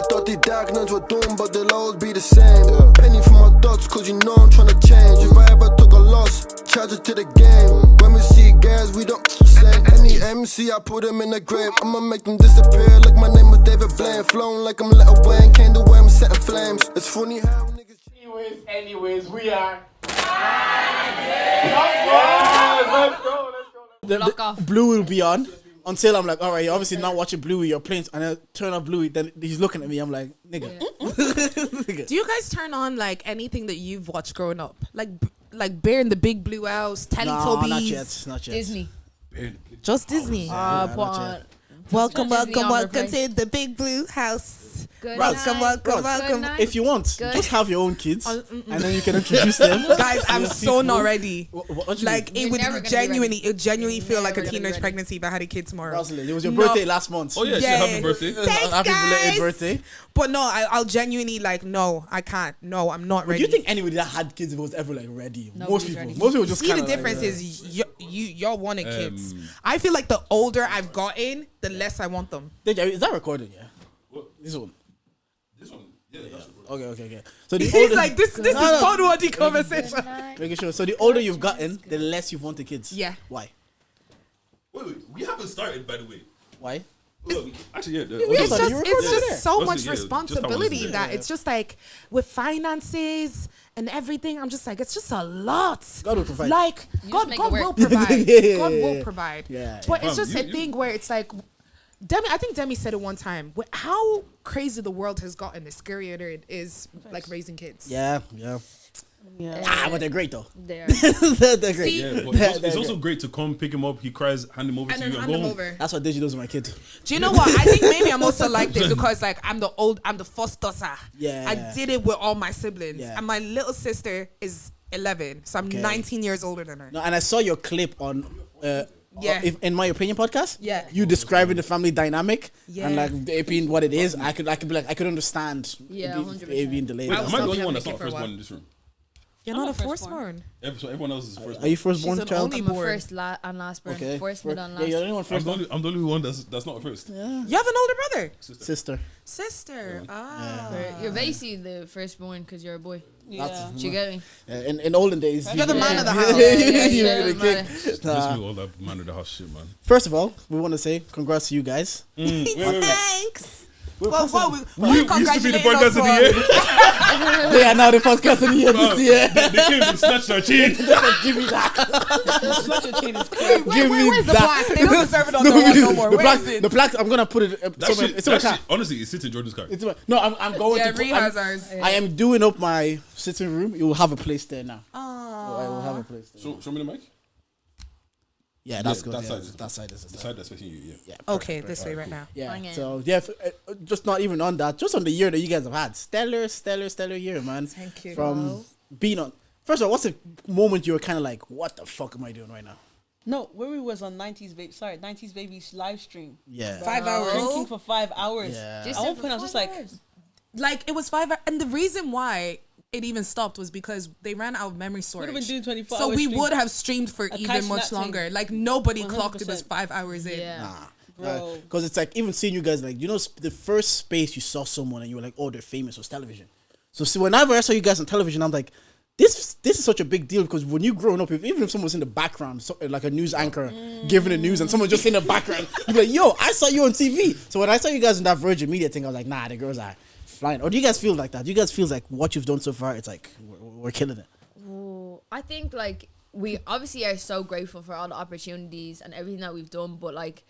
I thought the diagnoses were done, but they'll always be the same. Penny for my dots, cause you know I'm tryna change. If I ever took a loss, charge it to the game. When we see guys, we don't slang. Any MC, I put them in the grave. I'ma make them disappear like my name was David Blaine. Flown like I'm Lil Wayne, came the way I'm setting flames. It's funny how niggas... Anyways, we are... The Blue will be on until I'm like, all right, you're obviously not watching Bluey, you're playing, and I turn off Bluey, then he's looking at me, I'm like, nigga. Yeah. Do you guys turn on like anything that you've watched growing up? Like Bear in the Big Blue House, Teletubbies? No, not yet. Disney. Just Disney. Welcome to the Big Blue House. Welcome. If you want, just have your own kids, and then you can introduce them. Guys, I'm so not ready. What it would genuinely feel like a teenage pregnancy if I had a kid tomorrow. Rosalind, it was your birthday last month. Oh yeah, happy birthday. Thanks, happy belated birthday. But no, I'll genuinely no, I can't. No, I'm not ready. Do you think anybody that had kids was ever like ready? Most people just see the difference is y'all wanted kids. I feel like the older I've gotten, the less I want them. Is that recorded? Yeah. What? This one. Yeah, that's recorded. Okay. So the He's older, like, this is fun-worthy conversation. Making sure. So the older you've gotten, the less you've wanted kids. Yeah. Why? Wait, we haven't started, by the way. Why? Actually, yeah. It's just so much yeah, responsibility that it's just like with finances and everything. I'm just like, it's just a lot. God will provide. Like God will provide. God will provide. Yeah. But it's just a thing where it's like, I think Demi said it one time. How crazy the world has gotten, the scarier it is, like raising kids. Yeah. But they're great though. They are. They're great. See? Yeah, but it's also great to come pick him up. He cries, hand him over to you, and go home. That's what Deji does with my kid. Do you know what? I think maybe I'm also like this because like I'm the first daughter. Yeah. I did it with all my siblings, Yeah. and my little sister is 11, so I'm 19 years older than her. No, and I saw your clip on. In my opinion podcast. Yeah. You describing the family dynamic. Yeah. And like it being what it is. I could be like I could understand. Yeah, it being delayed. Wait, am I the only having one a that's kid not for a firstborn while. in this room? You're not a firstborn. So everyone else is first. Are you firstborn She's an child? only I'm a born. first and last born. Okay. First, middle, and Yeah, last. you're the only one first. I'm the only one that's not a first. Yeah. You have an older brother? Sister. You're basically the firstborn because you're a boy. Yeah. Do you get me? In olden days, You're the man of the house. Yeah, the king. Listen to all that man of the house shit, man. First of all, we want to say congrats to you guys. Thanks. We used to be the podcast of the year. They are now the podcast of the year this year. They came and snatched our chain. Give me that. Where's the plaque? They don't deserve it on the wall no more. Where is it? The plaque, I'm going to put it That shit, honestly, it sits in Jordan's car. I'm going Yeah, to Ree has ours. I am doing up my sitting room. You will have a place there now. I will have a place there. Show me the mic. Yeah, that's good. That Yeah, side is the side that's facing you. Yeah. Okay, this way right now. Yeah. Bang it. So yeah, just not even on that. Just on the year that you guys have had, stellar year, man. Thank you. From being on. First of all, what's the moment you were kind of like, what the fuck am I doing right now? No, where we was on 90s Baby's live stream. Yeah. 5 hours. Drinking for 5 hours. Yeah. Just At one point I was just like, It was 5 hours. And the reason why it even stopped was because they ran out of memory storage. Would have been doing 24 so hours we stream. would have streamed for even much longer. Like nobody clocked it was 5 hours in. Yeah. bro. Because it's like even seeing you guys, like, you know, the first space you saw someone and you were like, oh, they're famous, was television. So see, whenever I saw you guys on television, I'm like, this is such a big deal, because when you growing up, even if someone's in the background, like a news anchor giving the news, and someone's just in the background, you're like, yo, I saw you on TV. So when I saw you guys in that Virgin Media thing, I was like, nah, the girls are flying. Or do you guys feel like that? Do you guys feel like what you've done so far, it's like we're killing it? Ooh, I think like we obviously are so grateful for all the opportunities and everything that we've done, but like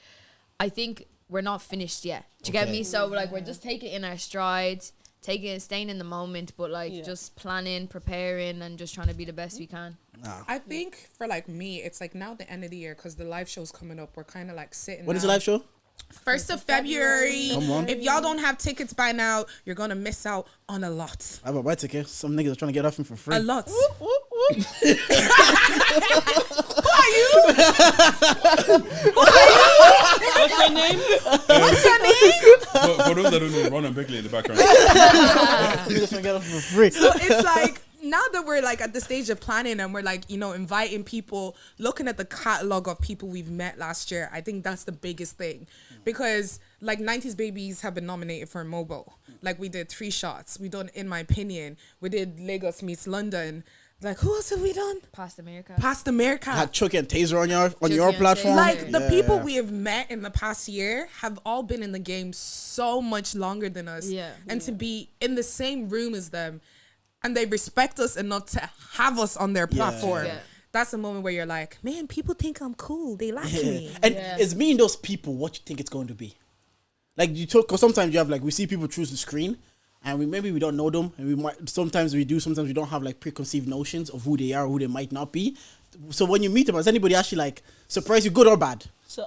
I think we're not finished yet. Do you get me? So like we're just taking it in our stride, staying in the moment, but like just planning, preparing, and just trying to be the best we can. I think for like me, it's like now the end of the year, because the live show's coming up. We're kind of like sitting. When is the live show? 1st of February. Come on. If y'all don't have tickets by now, you're gonna miss out on a lot. I bought my ticket. Some niggas are trying to get off him for free. A lot. Whoop, whoop, whoop. Who are you? What's your name? What's your name? For those that don't know, Ron and Beckley in the background. Niggas trying to get off him for free. So it's like, now that we're like at the stage of planning and we're like, you know, inviting people, looking at the catalog of people we've met last year, I think that's the biggest thing. Because like 90s Babies have been nominated for Mobile. Like we did 3 Shots. We done In My Opinion. We did Lagos Meets London. Like who else have we done? Past America. Past America. Had Chucky and Taser on your Chucky and platform. Taser. Like the people we have met in the past year have all been in the game so much longer than us. Yeah. And to be in the same room as them and they respect us enough to have us on their platform. Yeah. That's a moment where you're like, man, people think I'm cool. They like me. And it's me and those people what you think it's going to be. Like you talk, because sometimes you have like we see people through the screen, and maybe we don't know them, and we might sometimes we do, sometimes we don't have like preconceived notions of who they are, or who they might not be. So when you meet them, has anybody actually like surprised you, good or bad? So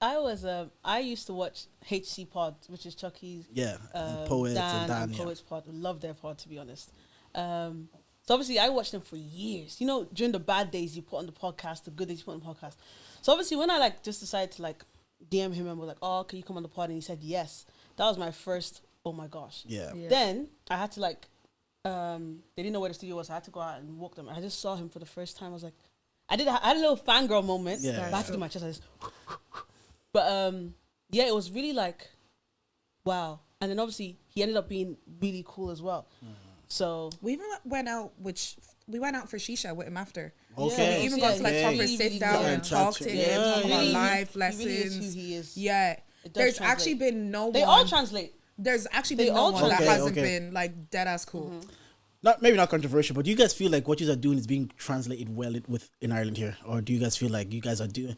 I used to watch HC Pod, which is Chucky's Poets Dan and Dan, Poets Pod. I love their pod, to be honest. So obviously I watched them for years. You know, during the bad days you put on the podcast, the good days you put on the podcast. So obviously when I like just decided to like DM him and was like, oh, can you come on the pod? And he said yes. That was my first, oh my gosh. Yeah. Then I had to like, they didn't know where the studio was. So I had to go out and walk them. I just saw him for the first time. I was like, I had a little fangirl moment. Yeah. I had to do my chest like this. But yeah, it was really like, wow. And then obviously he ended up being really cool as well. So We even went out for shisha with him after. Okay. So we even got to like Okay. proper sit down and talk to him, talk about life lessons. He really is who he is. Yeah. It does There's translate. actually been no They one. all translate. There's actually they been no all one that translate. hasn't Okay. been like dead ass cool. Maybe not controversial, but do you guys feel like what you are doing is being translated well in Ireland here, or do you guys feel like you guys are doing?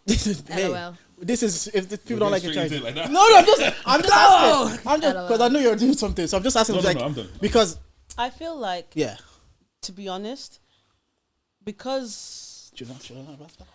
This is LOL. This is if the people don't like it. Straight into Try. it like that. No, I'm just asking. I'm just because I know you're doing something, so I'm just asking. No, like, I'm done. because I feel like, yeah. to be honest, because Should I ask that?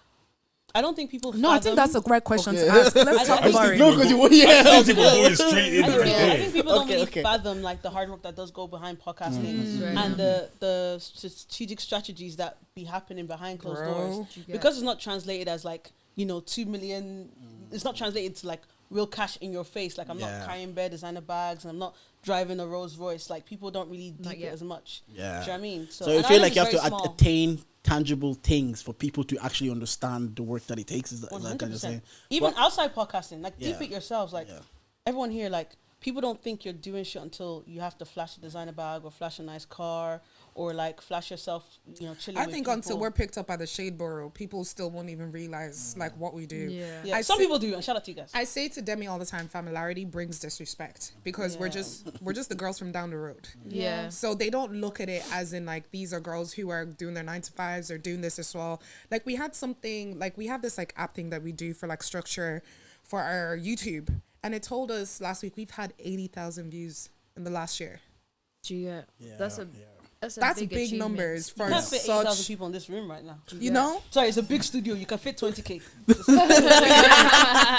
I don't think people No, I think fathom- that's a great question Okay. to ask. Let's talk I about think it. No, because you I think people are going straight in I right think there. people don't Okay, really okay. fathom like the hard work that does go behind podcasting Right. and the strategic strategies that be happening behind closed Bro. doors, because it's not translated as like 2 million. It's not translated to like real cash in your face. Like I'm Yeah. not carrying bare designer bags and I'm not driving a Rolls Royce. Like people don't really Not deep it yet. as much. Yeah. Do you know what I mean? So you and feel Ireland like you is have to very small. attain tangible things for people to actually understand the work that it takes. Is that kind of 100%. saying? Even But- outside podcasting, like deep Yeah. it yourselves. Like Yeah. everyone here, like people don't think you're doing shit until you have to flash a designer bag or flash a nice car or like flash yourself, chilling. I with think people. until we're picked up at the Shade Borough, people still won't even realize like what we do. Yeah. Yeah, I some say- people do, and shout out to you guys. I say to Demi all the time, familiarity brings disrespect because we're just the girls from down the road. Yeah. So they don't look at it as in like these are girls who are doing their 9 to 5s or doing this as well. Like we had something like we have this like app thing that we do for like structure for our YouTube, and it told us last week we've had 80,000 views in the last year. Yeah. That's a That's big big achievement. You numbers for can't fit 8,000 such. people in this room right now. You know, Sorry, it's a big studio. You can fit 20K. It's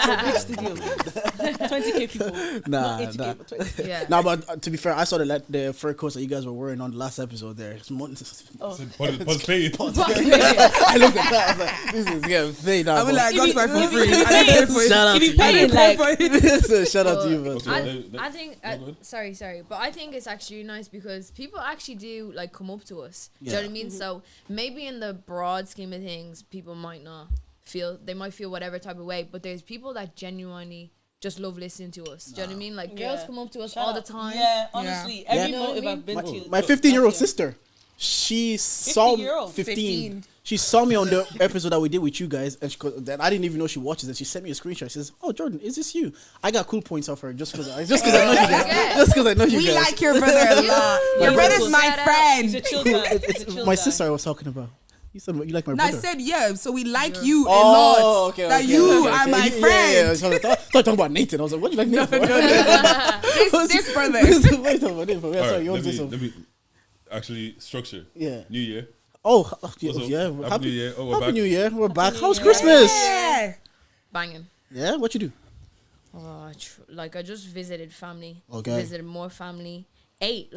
a big studio. 20K people. Nah, Not 80K, nah. but 20K. Yeah. No, but to be fair, I saw the fur coats that you guys were wearing on the last episode there. Pause paid. I looked at that. I was like, this is getting paid now. I mean, like, I got If mine you- for free. if you I didn't pay for it. Shout out If to you you. pay it, like, So shout out to you, man. Okay. I think No good. sorry, but I think it's actually nice because people actually do like come up to us. Do you know Yeah. what I mean? So maybe in the broad scheme of things, people might not might feel whatever type of way, but there's people that genuinely just love listening to us. Do you know what I mean? Like girls Yeah. come up to us Shout all the out. time. Yeah, honestly. Every Yeah. motive You know I've been to. My 15-year-old Yeah. sister, she saw 50-year-old? 15. She saw me on the episode that we did with you guys, and then I didn't even know she watches it. She sent me a screenshot. She says, "Oh, Jordan, is this you?" I got cool points off her just because I know you guys. Yeah. Just because I know you We guys. like your brother a lot. Your You brother's shout my out. He's a friend. chill guy. He's a chill My guy. sister I was talking about. You said you like my And I brother. said, yeah, so we like you a Oh, lot. okay, that okay, you okay, are okay. my Yeah, friend. Yeah, So I thought talking about Nathan. I was like, what do you like Nathan for? This brother. Wait, talking about Nathan for? Yeah, All sorry, right, you want let to say me something? actually structure. Yeah. New year. Oh, What's up? yeah. Happy New Year. Oh, we're Happy back. New Year. We're back. How's Christmas? Yeah. Banging. Yeah, what you do? Oh, like I just visited family. Okay. Visited more family. I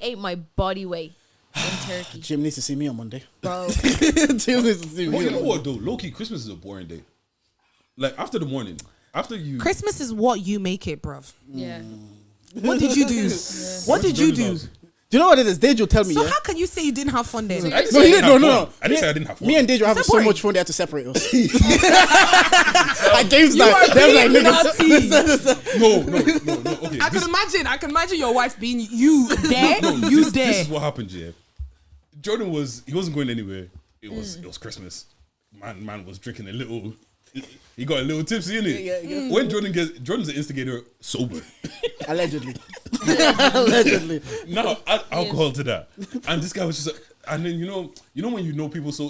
ate my body weight in Turkey, Jim needs to see me on Monday. bro. Jim needs to see Well, me. you know what though? Low key, Christmas is a boring day. Like after the morning, after you. Christmas is what you make it, bruv. Yeah. What did you do? What did you do? Do you know what it is? Deji will tell me. So Yeah? how can you say you didn't have fun then? So I didn't No, say I you didn't didn't. No, have no, fun. I didn't say I didn't have fun. Me and Deji were having so Separate. much fun they had to separate us. At games night, they were like, niggas. No. Okay. I can imagine your wife being you there, you there. This is what happened, yeah. Jordan wasn't going anywhere. It was Christmas. Man was drinking a little. He got a little tipsy in it. Yeah. When Jordan's an instigator sober. Allegedly. Allegedly. Now add alcohol to that, and this guy was just. And then you know when you know people so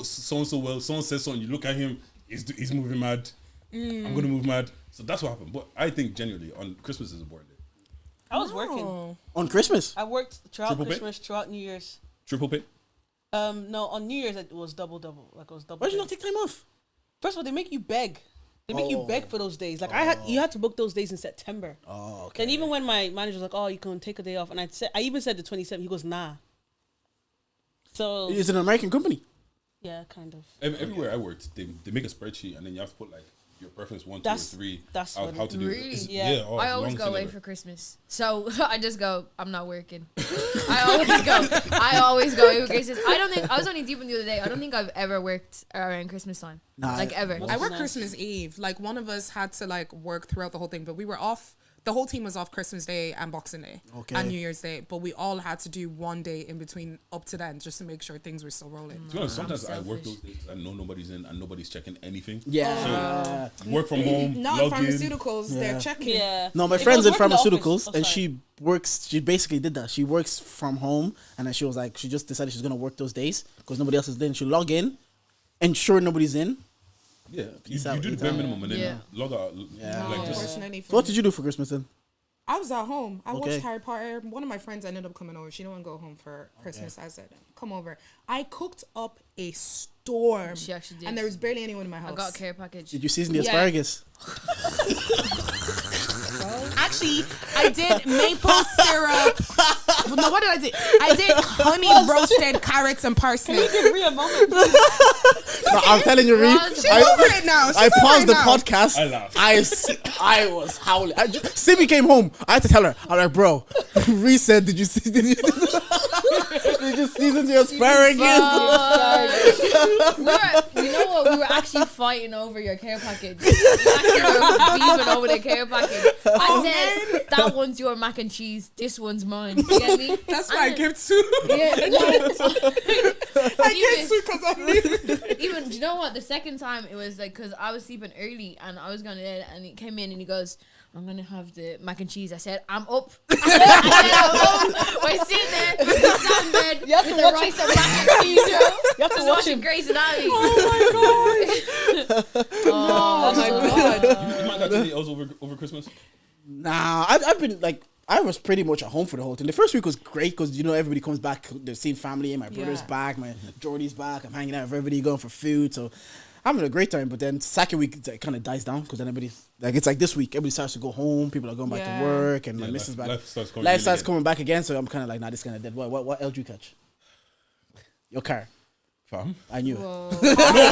well, someone says something, you look at him, he's moving mad. I'm gonna move mad. So that's what happened. But I think genuinely on Christmas is a boring day. I was working. On Christmas? I worked throughout Triple pay? Christmas, throughout New Year's. Triple pay. No, on New Year's it was double. Like it was double. Why did you pay. not take time off? First of all, they make you beg. They make you beg for those days. Like you had to book those days in September. Oh, okay. Then even when my manager was like, "Oh, you can take a day off," and I even said the 27th. He goes, "Nah." So It's an American company. yeah, kind of. Everywhere I worked, they make a spreadsheet and then you have to put like your preference 1, 2, or That's- 3. that's how what to do Really? it. It's- Yeah. oh, I always long go away together. for Christmas. So I just go, I'm not working. I always go away for Christmas. I was only deep in the other day. I don't think I've ever worked around Christmas time. Nah, like ever. I worked Nice. Christmas Eve. Like one of us had to like work throughout the whole thing, but we were off. The whole team was off Christmas Day and Boxing Day Okay. and New Year's Day, but we all had to do one day in between up to then just to make sure things were still rolling. To be honest, sometimes I work selfish. those days 'cause I know nobody's in and nobody's checking anything. Yeah. Work from home, Not log in. pharmaceuticals, Yeah. they're checking. Yeah. No, my It friend's was in work in the office. pharmaceuticals, Oh, and sorry. she basically did that. She works from home, and then she was like, she just decided she's gonna work those days because nobody else is in. She log in, ensure nobody's in. Yeah, Peace you out, do the peace bare out. minimum and then Yeah. log out. Yeah. Like No, just, unfortunately for So what me. did you do for Christmas then? I was at home. I Okay. watched Harry Potter. One of my friends ended up coming over. She didn't want to go home for Christmas. I said, come over. I cooked up a storm. She actually did. And there was barely anyone in my house. I got a care package. Did you season the Yeah. asparagus? Actually, I did maple syrup. No, what did I do? I did honey roasted carrots and parsnips. Give Rhea a moment. No, I'm telling you, Ree. Roz- She's over it now. I paused the podcast. podcast. I laughed. I was howling. Simi came home. I had to tell her. I'm like, bro. Ree said, did you season your asparagus? You know what? We were actually fighting over your care package. We actually were beefing over the care package. I said, that one's your mac and cheese. This one's mine. You get me? That's why I give two. Yeah, I give two because I knew. even do you know what? The second time it was like because I was sleeping early and I was gonna and he came in and he goes, I'm gonna have the mac and cheese. I said, I'm up. I'm up. We're sitting there in the sunbed with have to the watch rice and mac and cheese. You have to Just watch watching him. Grey's Anatomy. Oh my god. you might got to eat over Christmas. Nah, I've been like, I was pretty much at home for the whole thing. The first week was great because, everybody comes back. They're seeing family. My brother's Yeah. back. My Jordy's back. I'm hanging out with everybody, going for food. So I'm having a great time. But then second week, it kind of dies down because then everybody's like, it's like this week, everybody starts to go home. People are going back Yeah. to work and my Yeah, missus back. life starts coming Life in starts again. coming back again. So I'm kind of like, nah, this kind of dead. What L did you catch? Your car. Fam. I knew it. No,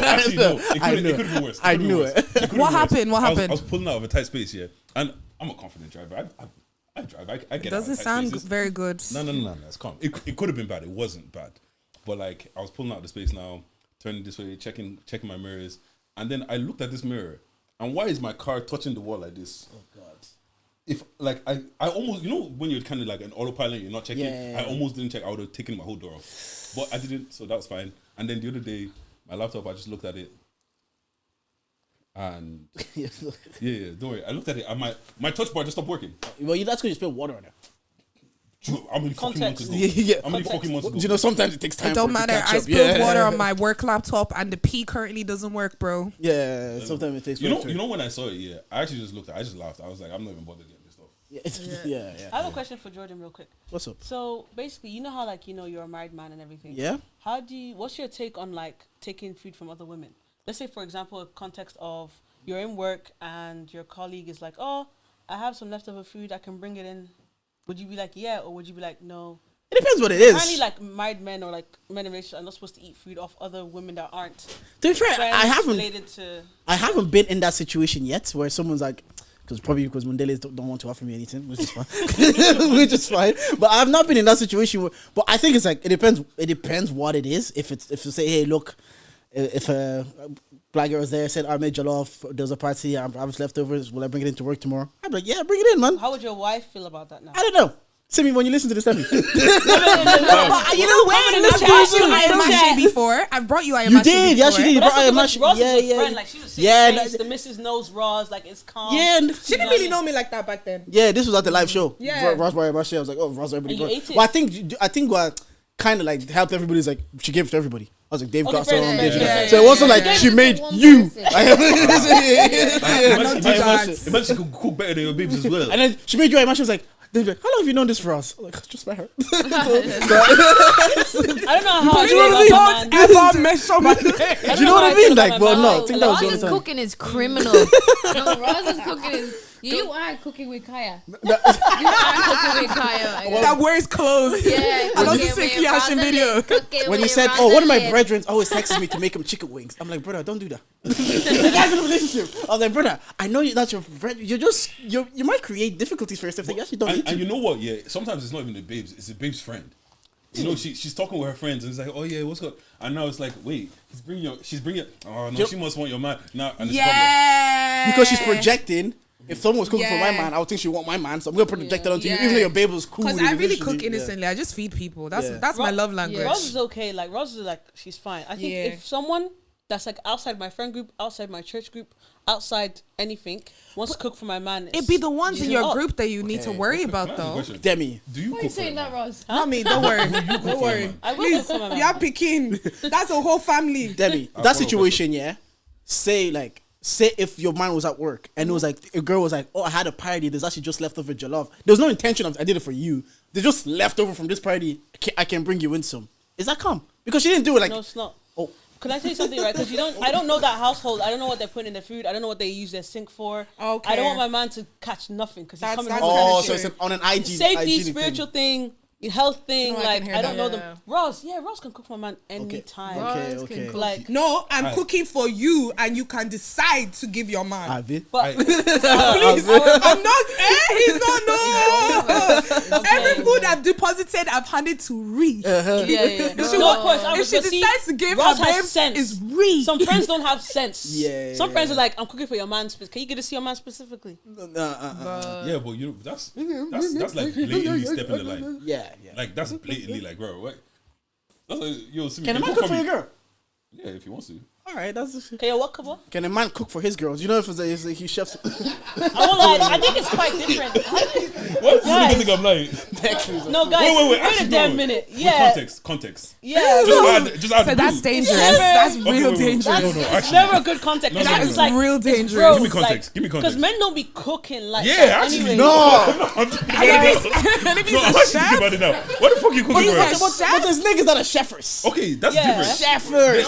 actually, no. It I could knew have been worse. I could've been knew worse. it. Could've been What worse. happened? What I was happened? pulling out of a tight space, yeah. And I'm a confident driver. I drive. I get out Doesn't of tight sound spaces. very good. No. It's calm. It could have been bad. It wasn't bad. But like I was pulling out the space now, turning this way, checking my mirrors, and then I looked at this mirror, and why is my car touching the wall like this? Oh, God. If like I almost when you're kind of like an autopilot, you're not checking. Yeah. I almost didn't check. I would have taken my whole door off, but I didn't, so that was fine. And then the other day, my laptop, I just looked at it, and yeah, don't worry. I looked at it, and my touch bar just stopped working. Well, that's because you spilled water on it. How many fucking months Context. ago? Yeah. How many fucking months ago? Sometimes it takes time. It don't for it to matter. catch I up. spilled water on my work laptop and the P currently doesn't work, bro. Yeah, sometimes it takes. You time. know when I saw it, yeah, I actually just looked at it, I just laughed. I was like, I'm not even bothered getting this stuff. Yeah. I have a question for Jordan, real quick. What's up? So basically, you know how you're a married man and everything. Yeah. What's your take on taking food from other women? Let's say, for example, a context of you're in work and your colleague is like, "Oh, I have some leftover food. I can bring it in." Would you be like, "Yeah," or would you be like, "No"? It depends what it is. Apparently, married men or men in relationships are not supposed to eat food off other women that aren't To be fair, friends I haven't. related to. I haven't been in that situation yet where someone's like, because Mundeles don't want to offer me anything, which is fine. Which is fine. But I've not been in that situation. But I think it's like it depends. It depends what it is. If you say, hey, look, if a black girl was there, said I made jollof, there was a party, I was leftovers, will I bring it into work tomorrow? I'd be like, yeah, bring it in, man. How would your wife feel about that now? I don't know. See me when you listen to this, tell me. But you know when I've brought you Ayamashi before. I've brought you Ayamashi You did, before. yeah, she did. You But brought that's Ayamashi. Ross Yeah, is a yeah. friend. Like, she was sitting Yeah, next, the missus knows Ross. Like, it's calm. Yeah, She didn't really know me like that back then. yeah, this was at the live show. Yeah. Ross brought Ayamashi. I was like, oh, Ross, everybody. And you got ate it? Well, I think what kind of like helped everybody is like she gave it to everybody. I was like, Dave got some. fair, Dave yeah, got yeah, some. So it wasn't like yeah. she Gave it made to one you. person. Imagine she could cook better than your babes as well. And then she made you Ayamashi. I was like, Dave's like, how long have you known this for us? I was like, just met her. I don't know how I feel Please about don't that, man. ever mess up my name. Do you know what I mean? Like, well, no, I think that was the only Ross's time. cooking is criminal. No, Ross's cooking is. You are cooking with Kaya. You are cooking with Kaya. That wears clothes. Yeah, I love cooking the with Cittg Hashin video. Rosalind, cooking When you with said, oh, one of my Rosalind. brethren always texts me to make him chicken wings. I'm like, brother, don't do that. The guy's in a relationship. I was like, brother, I know that's your friend. You might create difficulties for yourself that you actually don't need And to. you know what? Yeah, sometimes it's not even the babes; it's the babe's friend. You know, she's talking with her friends, and it's like, oh yeah, what's good? And now it's like, wait, she's bringing. Oh no, she must want your man now. And it's Yeah. Because she's projecting. If someone was cooking for my Yeah. man, I would think she want my man, so I'm gonna project that onto you, Yeah. even though your babe was cool. Because with I it really initially. cook innocently. I just feed people. That's Yeah. my love language. Ross is okay. Like, Ross is like, she's fine. I think Yeah. if someone that's like outside my friend group, outside my church group, outside anything, wants to cook for my man, It'd be the ones in Yeah. your Oh. group that you need to worry Can I about, ask you a though. question? Demi. Do you Why are cook you for saying her, that, man? Ross? Not me. Don't worry. Don't worry. man? I will cook for my man. You're Pekin. That's a whole family. Demi, I that follow situation, yeah. Say if your man was at work and it was like a girl was like, oh, I had a party. There's actually just leftover jollof. There was no intention of I did it for you. There's just leftover from this party. I can bring you in some. Is that calm? Because she didn't do it like. No, it's not. Oh, Can I tell you something, right? Because I don't know that household. I don't know what they're putting in their food. I don't know what they use their sink for. Okay. I don't want my man to catch nothing because he's That's- coming that's home. kinda oh, true. so it's on an IG Safety, IG spiritual thing. thing, health thing. No, I like can hear I don't that. know Yeah. them. Ross can cook for my man anytime. Okay, Ross okay. can cook. Like No, I'm Aye. cooking for you, and you can decide to give your man. Have it? but Please, I'm not. He's not. No. Every food I've deposited, I've handed to Ree. yeah. She No, wa- of course. if she decides to give Ross her has babes, sense. it's Ree. Some friends don't have sense. Yeah. Some friends are like, I'm cooking for your man. Can you get to see your man specifically? Yeah, but you know that's like blatantly stepping the line. Yeah. Like that's blatantly like, bro, what? That's like, yo, see me, Can a man cook cook for me. your girl? Yeah, if he wants to. All right, that's. Okay, what cover? Can a man cook for his girls? You know, if it's like he chefs. I won't lie. I think it's quite different. What? Guys. You think I'm lying? No, guys, Wait, wait a actually, damn no. minute. With Yeah, context. yeah. Just add So the that's glue. dangerous. Yeah. That's Okay, real wait, dangerous. No, It's actually. never a good context. No, It's no, no, just no. like Real it's dangerous. gross, Give me context, give me Because context. men don't be cooking like Yeah, that. actually, anyway. No. And if he's No, a I'm actually chef, thinking about it now. What the fuck you cooking he's for? a us? But there's niggas that are chefers. Okay, that's Yeah. different. Chefers.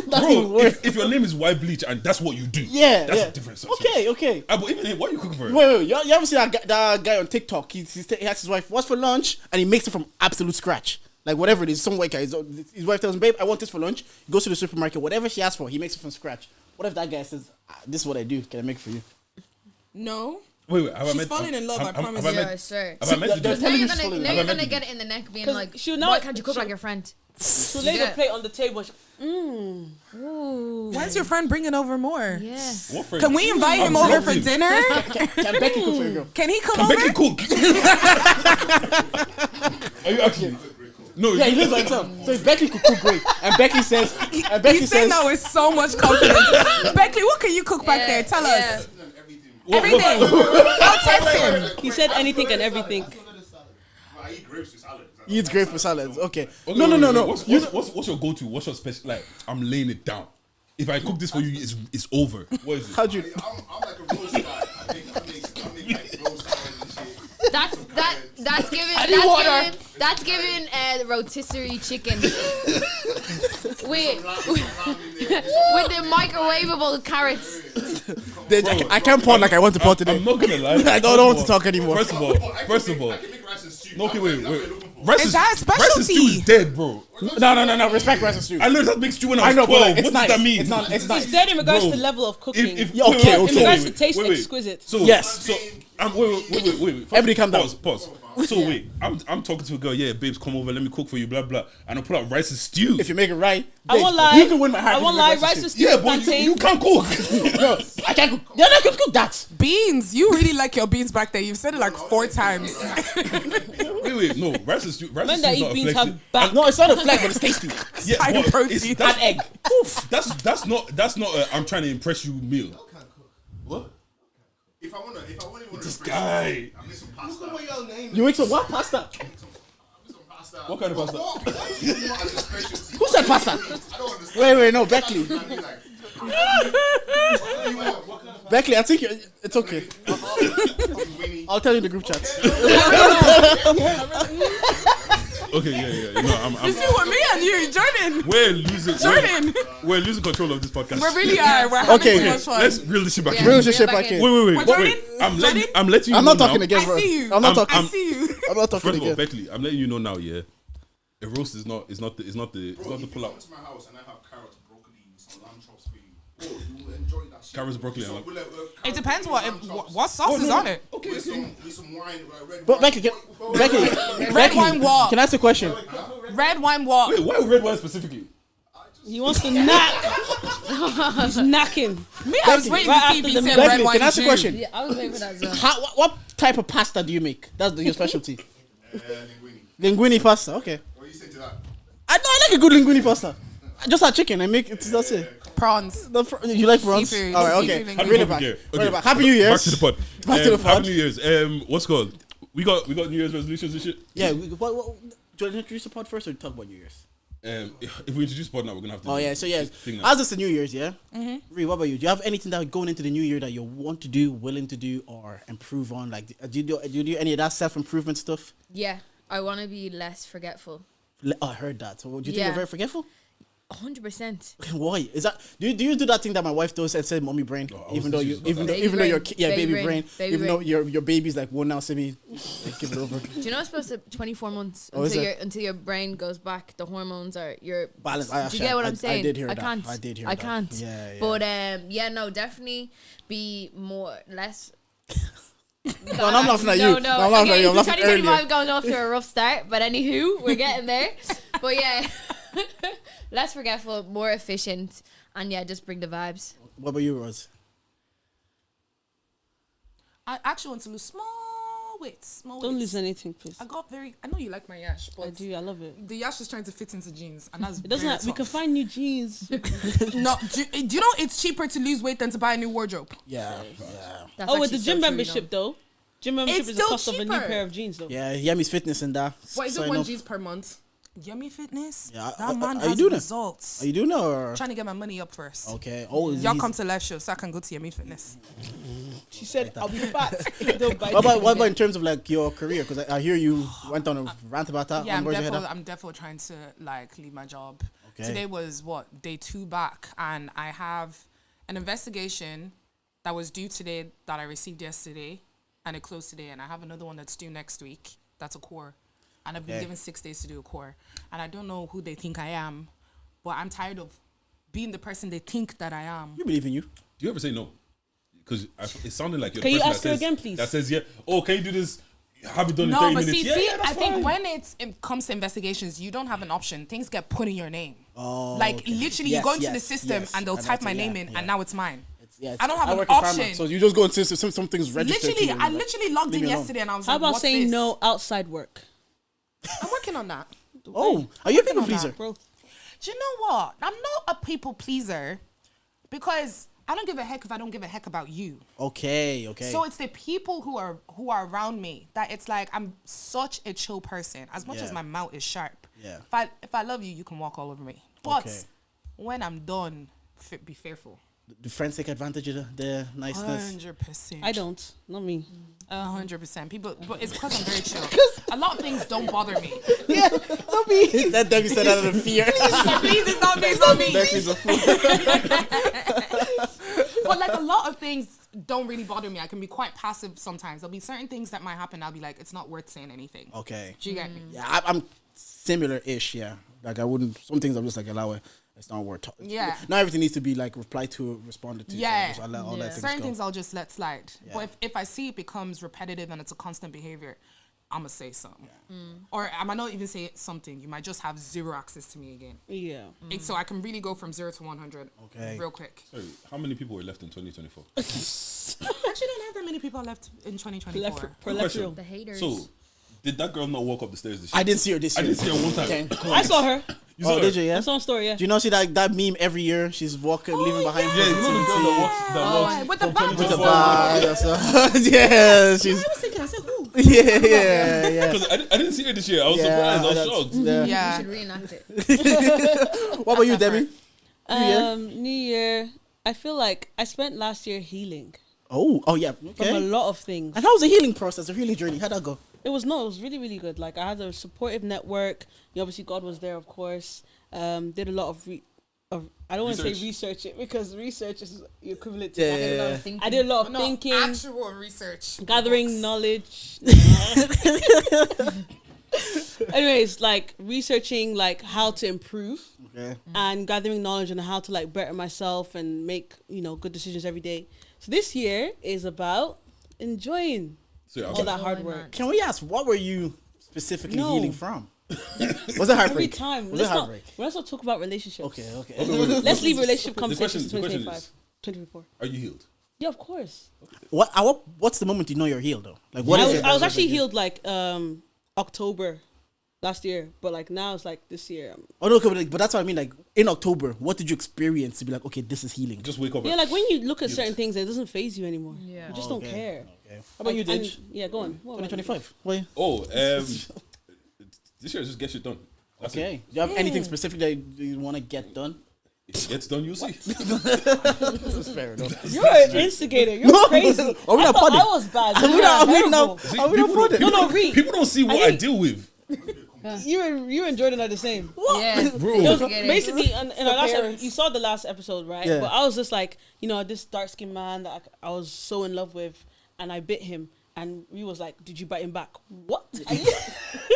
Bro, if your name is White Bleach and that's what you do, Yeah, that's yeah. a different Okay. But even him, what are you cooking for? Wait. You ever see that guy on TikTok? He asks his wife, "What's for lunch?" and he makes it from absolute scratch. Like whatever it is, some white guy. His wife tells him, "Babe, I want this for lunch." He goes to the supermarket. Whatever she asks for, he makes it from scratch. What if that guy says, "This is what I do. Can I make it for you?" no. Wait. Have I She's met? falling in love, I promise Have you. I Yeah, met? sir. Have I met? They're the telling you Now she's falling in you're love. gonna get it in the neck, being 'Cause like, she'll not- why can't you cook like your friend? She'll lay Yeah. the plate on the table. Ooh. When's your friend bringing over more? Yeah. What friend? Can we invite him I'm over for joking. dinner? Can Becky cook for your girl? Can he come Can over? Becky cook? Are you actually? No. Yeah, he lives by himself. So if Becky could cook great, and Becky says, He's saying that with so much confidence. Becky, what can you cook back there? Tell us. Everything. I'll test him. He said anything and everything. I eat grapes with salad. he eats great for salads. Okay. Okay, No. What's your go-to? What's your special? Like, I'm laying it down. If I cook this for you, it's over. What is it? How'd you? I'm like a roast guy. I make like roast salad and shit. That's giving. That's giving rotisserie chicken. with the microwavable carrots. I can't pot like I want to pot today. I'm not gonna lie. I don't want to talk anymore. First of all, I can make rice and and stew. No, okay, wait. That's what you're looking for. Rice Is that a rice and stew specialty? is dead, bro. No. Respect rice and stew. I learned how to make stew when I I was know, but 12. like, it's What nice. does that mean? It's not. It's nice. It's dead in regards Bro, to level of cooking. Yeah, okay. In regards to taste, wait. exquisite. So Yes. So wait. First, Everybody calm down. Pause. So wait, I'm talking to a girl. Yeah, babes, come over. Let me cook for you. Blah blah. And I pull out rice and stew. If you make it right, I won't babe, lie. You can win my heart. I if won't you make lie. Rice and stew, Yeah, but plantain. you can't cook. No, I can't cook. Yeah, I can cook that. Beans. You really like your beans back there. You've said it like 4 times. Wait. No, rice and stew. Rice Men and stew that is eat not a beans flex. have back. No, it's not a flag, but it's tasty. Yeah, high but protein. it's- Add egg. Oof. That's not. I'm trying to impress you meal. What? If I want to This guy. I make some pasta. You make some what pasta? What kind of pasta? What do you want as a specialty? Who said pasta? I don't understand. Wait, no, Beckley. I mean, like, what do you want? Beckley, I think it's okay. Winnie. I'll tell you in the group chat. Okay, yeah. No, I'm You see what me and you, Jordan. we're losing control of this podcast. We really are. We're having Okay. too much fun. Let's reel this shit back Yeah. in. Real Reel shit back back in. in. Wait. Jordan? I'm letting you I'm know not talking now. again, I bro. see you. I'm not I talking. see you. I'm not talking First of all, again. Beckley, I'm letting you know now, yeah. A roast is not the pull out. Come to my house and I have carrots, broccoli, some lamb chops for you. Oh, you will enjoy that shit. Carrots, broccoli, So and we'll, It depends what carrots, sauce is on it. Okay. With some wine, red But wine. Becky, Red wine what? can I ask a question? Red wine what? Wait, why red wine specifically? He wants to knack. He's knacking. Me, I was waiting Right to see if after he the said meal. red Becky, wine can I ask a too. question? Yeah, I was waiting for that as well. What type of pasta do you make? That's your specialty. Linguine. Linguine pasta. Okay. What do you say to that? I like a good linguine pasta. I just had chicken. I make it. That's it. Prawns. You like prawns? Seafood. All right. Okay. Seafood I'll bring it linguine. back. Okay, Bring it back. Happy New Year. Back to the pod. Back to the pod. Happy New Year's. What's it called? We got New Year's resolutions and shit. Yeah. Do you want to introduce the pod first or talk about New Year's? If we introduce pod now, we're gonna have to. Oh yeah. So yeah. thing now. As it's the New Year's, yeah. Ree, what about you? Do you have anything that going into the new year that you want to do, willing to do, or improve on? Like, do you do any of that self improvement stuff? Yeah, I want to be less forgetful. Oh, I heard that. So do you think Yeah. you're very forgetful? 100%. Why is that? Do you do that thing that my wife does and say "mommy brain"? I even was though thinking you, about that. even though your Baby baby brain. brain, Baby even though brain. your baby's like one now, so me like, give it over. Do you know it's supposed to 24 months Oh, is until your brain goes back? The hormones are your Balance. Do you get what I'm saying? I did hear that. Can't. I did hear I that. can't. Yeah. But no, definitely be less. No, I'm laughing at you. No, I'm laughing at you. I'm okay, laughing earlier. 2025 going off to a rough start, but anywho, we're getting there. But yeah, less forgetful, more efficient, and yeah, just bring the vibes. What about you, Rose? I actually want to lose small weight. Small Don't weights. lose anything, please. I got very. I know you like my yash, but I do. I love it. the yash is trying to fit into jeans, and that's It doesn't. very We can tough. find new jeans. No, do you know it's cheaper to lose weight than to buy a new wardrobe? Yeah. That's Oh, with the actually gym so true, membership though. Gym membership It's is the still cost of a new cheaper. pair of jeans though. Yeah. Yami's fitness and that. What is it? Sign 1 up. G's per month. Yummy Fitness. Yeah, that man are you has doing it? results. Are you doing it or? Trying to get my money up first. Okay. Oh, Y'all come to live show so I can go to Yummy Fitness. She said, "I'll be fat." Don't buy What it. about in terms of like your career? Because I hear you went on a rant about that. Yeah, Where's your head at? I'm definitely trying to like leave my job. Okay. Today was day 2 back, and I have an investigation that was due today that I received yesterday, and it closed today, and I have another one that's due next week. That's a core, and I've been Okay. given 6 days to do a core, and I don't know who they think I am, but I'm tired of being the person they think that I am. You believe in you. Do you ever say no? Because it sounded like you're Can the you person ask her again, please? That says, yeah, oh, can you do this? Have it done in No, 30 but minutes. see, Yeah, that's I think fine. when it comes to investigations, you don't have an option. Things get put in your name. Oh, Like okay. literally, Yes, you go into the yes, system yes. and they'll And type that's my it, name yeah, in, yeah. and now it's mine. Yeah, I don't have an work in pharma, option. so you just go into some things registered. Literally, to you, I like, literally logged leave in me alone. yesterday and I was How like, about what's saying this? no outside work, I'm working on that. Oh, are you a people on that. pleaser? bro? Do you know what? I'm not a people pleaser because I don't give a heck if I don't give a heck about you. Okay. So it's the people who are around me that it's like I'm such a chill person. As much Yeah. as my mouth is sharp. Yeah. If I love you, you can walk all over me. But Okay. when I'm done, be fearful. Do friends take advantage of the niceness? 100%. I don't. Not me. 100%. People, but it's because I'm very chill. A lot of things don't bother me. Yeah, not me. That Debbie said that out of fear. Please, it's not me. It's not me. Becky's a fool. But like a lot of things, don't really bother me. I can be quite passive sometimes. There'll be certain things that might happen. I'll be like, it's not worth saying anything. Okay. Do you get me? Yeah, I'm similar-ish. Yeah, like I wouldn't. Some things I'm just like allow it. It's not worth talking. Yeah. Not everything needs to be like replied to, responded to. Yeah. So just all that Certain go. things I'll just let slide. Yeah. But if I see it becomes repetitive and it's a constant behavior, I'm going to say something. Or I might not even say something. You might just have zero access to me again. Yeah. So I can really go from 0 to 100 real quick. Sorry, how many people were left in 2024? Actually, don't have that many people left in 2024. Question. The haters. So, did that girl not walk up the stairs this year? I didn't see her this I year. didn't see her one time. Okay. I saw her. You saw Oh, her? did you? Yeah. I saw a story. Yeah. Do you not see that meme every year? She's walking, leaving behind Yeah, you know the girl that walks. That walks With the from bag. 20 with to the 4. bar. Yeah, she's. I was thinking, I said, who? Yeah. Because I didn't see her this year. I was Yeah, surprised. I was that's- shocked. Yeah. You Yeah. should reenact it. What about you, Debbie? New Year. I feel like I spent last year healing Oh yeah. from a Okay. lot of things. And how was the healing process, the healing journey? How'd that go? It was really, really good. Like I had a supportive network. Obviously, God was there, of course. Did a lot of I don't want to say research it because research is equivalent to Yeah, that. yeah, yeah. I did a lot of No, thinking, actual research. gathering Books. knowledge. Anyways, like researching like how to improve Okay. and gathering knowledge on how to like better myself and make good decisions every day. So this year is about enjoying So, yeah, all that hard Enjoyment. work. Can we ask what were you specifically No. healing from? Was it Every heartbreak? time. Was it Let's not heartbreak? talk about relationships. Okay. Let's leave relationship conversations the question 2025. is- 2024. Are you healed? Yeah, of course. What's the moment you know you're healed though? Like what I is was, it? I was actually healed like October last year, but like now it's like this year. Oh no, okay, but that's what I mean. Like in October, what did you experience to be like, okay, this is healing? Just wake up. Yeah, like when you look at certain things, it doesn't phase you anymore. Yeah. You just Okay. don't care. Okay. How about you, And- Dij? Yeah, go on. What about you? 2025. Wait. Oh, this year just get shit done. That's Okay. it. Do you have anything specific that you want to get done? If it gets done, you'll see. That's fair enough. You're an instigator. You're crazy. Are we I not thought podding? I was bad. Are we You're not terrible. See, Are we not people, podding? No, read. people don't see what I deal with. You and Jordan are the same. Yeah. Bro. It was Instigating. basically, in our last parents. you saw the last episode, right? Yeah. But I was just like, this dark skinned man that I was so in love with, and I bit him, and we was like, "Did you bite him back?" What?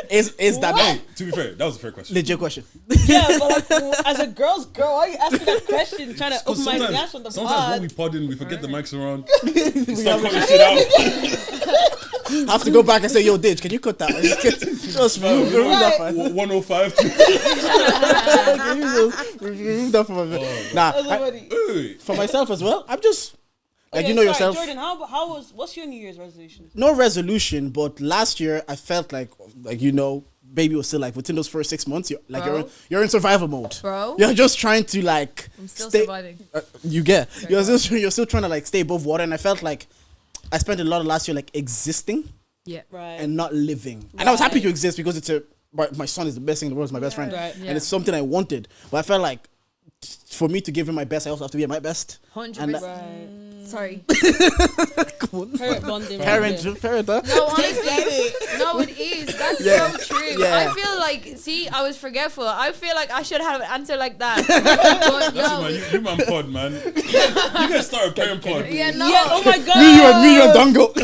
Is that Hey, to be fair, that was a fair question. legit question? Yeah, but like, as a girl's girl, why are you asking that question? Trying to open my ass on the sometimes when we pod. pod in, we forget the mics around. We start cutting shit out. I have to go back and say, yo, Dij, can you cut that? Just remove that part. 105. Can you remove that from my That's Nah, funny. Hey, for myself as well, I'm just like Okay, you know sorry, yourself. Jordan. What's your New Year's resolution? No resolution, but last year I felt like baby was still like within those first 6 months, Bro. you're in survival mode. Bro. You're just trying to like I'm still stay. surviving. You're still trying to like stay above water, and I felt like I spent a lot of last year like existing Yeah. Right. and not living. And I was happy Right. to exist because my son is the best thing in the world. He's my best friend, Right. Yeah. and it's something I wanted. But I felt like for me to give him my best, I also have to be at my best. 100%. Right. Sorry. Parent bonding. Parent, Yeah. huh? No, honestly, no, it is. That's Yeah. so true. Yeah. I feel like, see, I was forgetful. I feel like I should have an answer like that. But that's it, no, man. You man pod, man. You can start a parent pod. yeah, no. Yeah. Oh my god. Me, you and Dongo.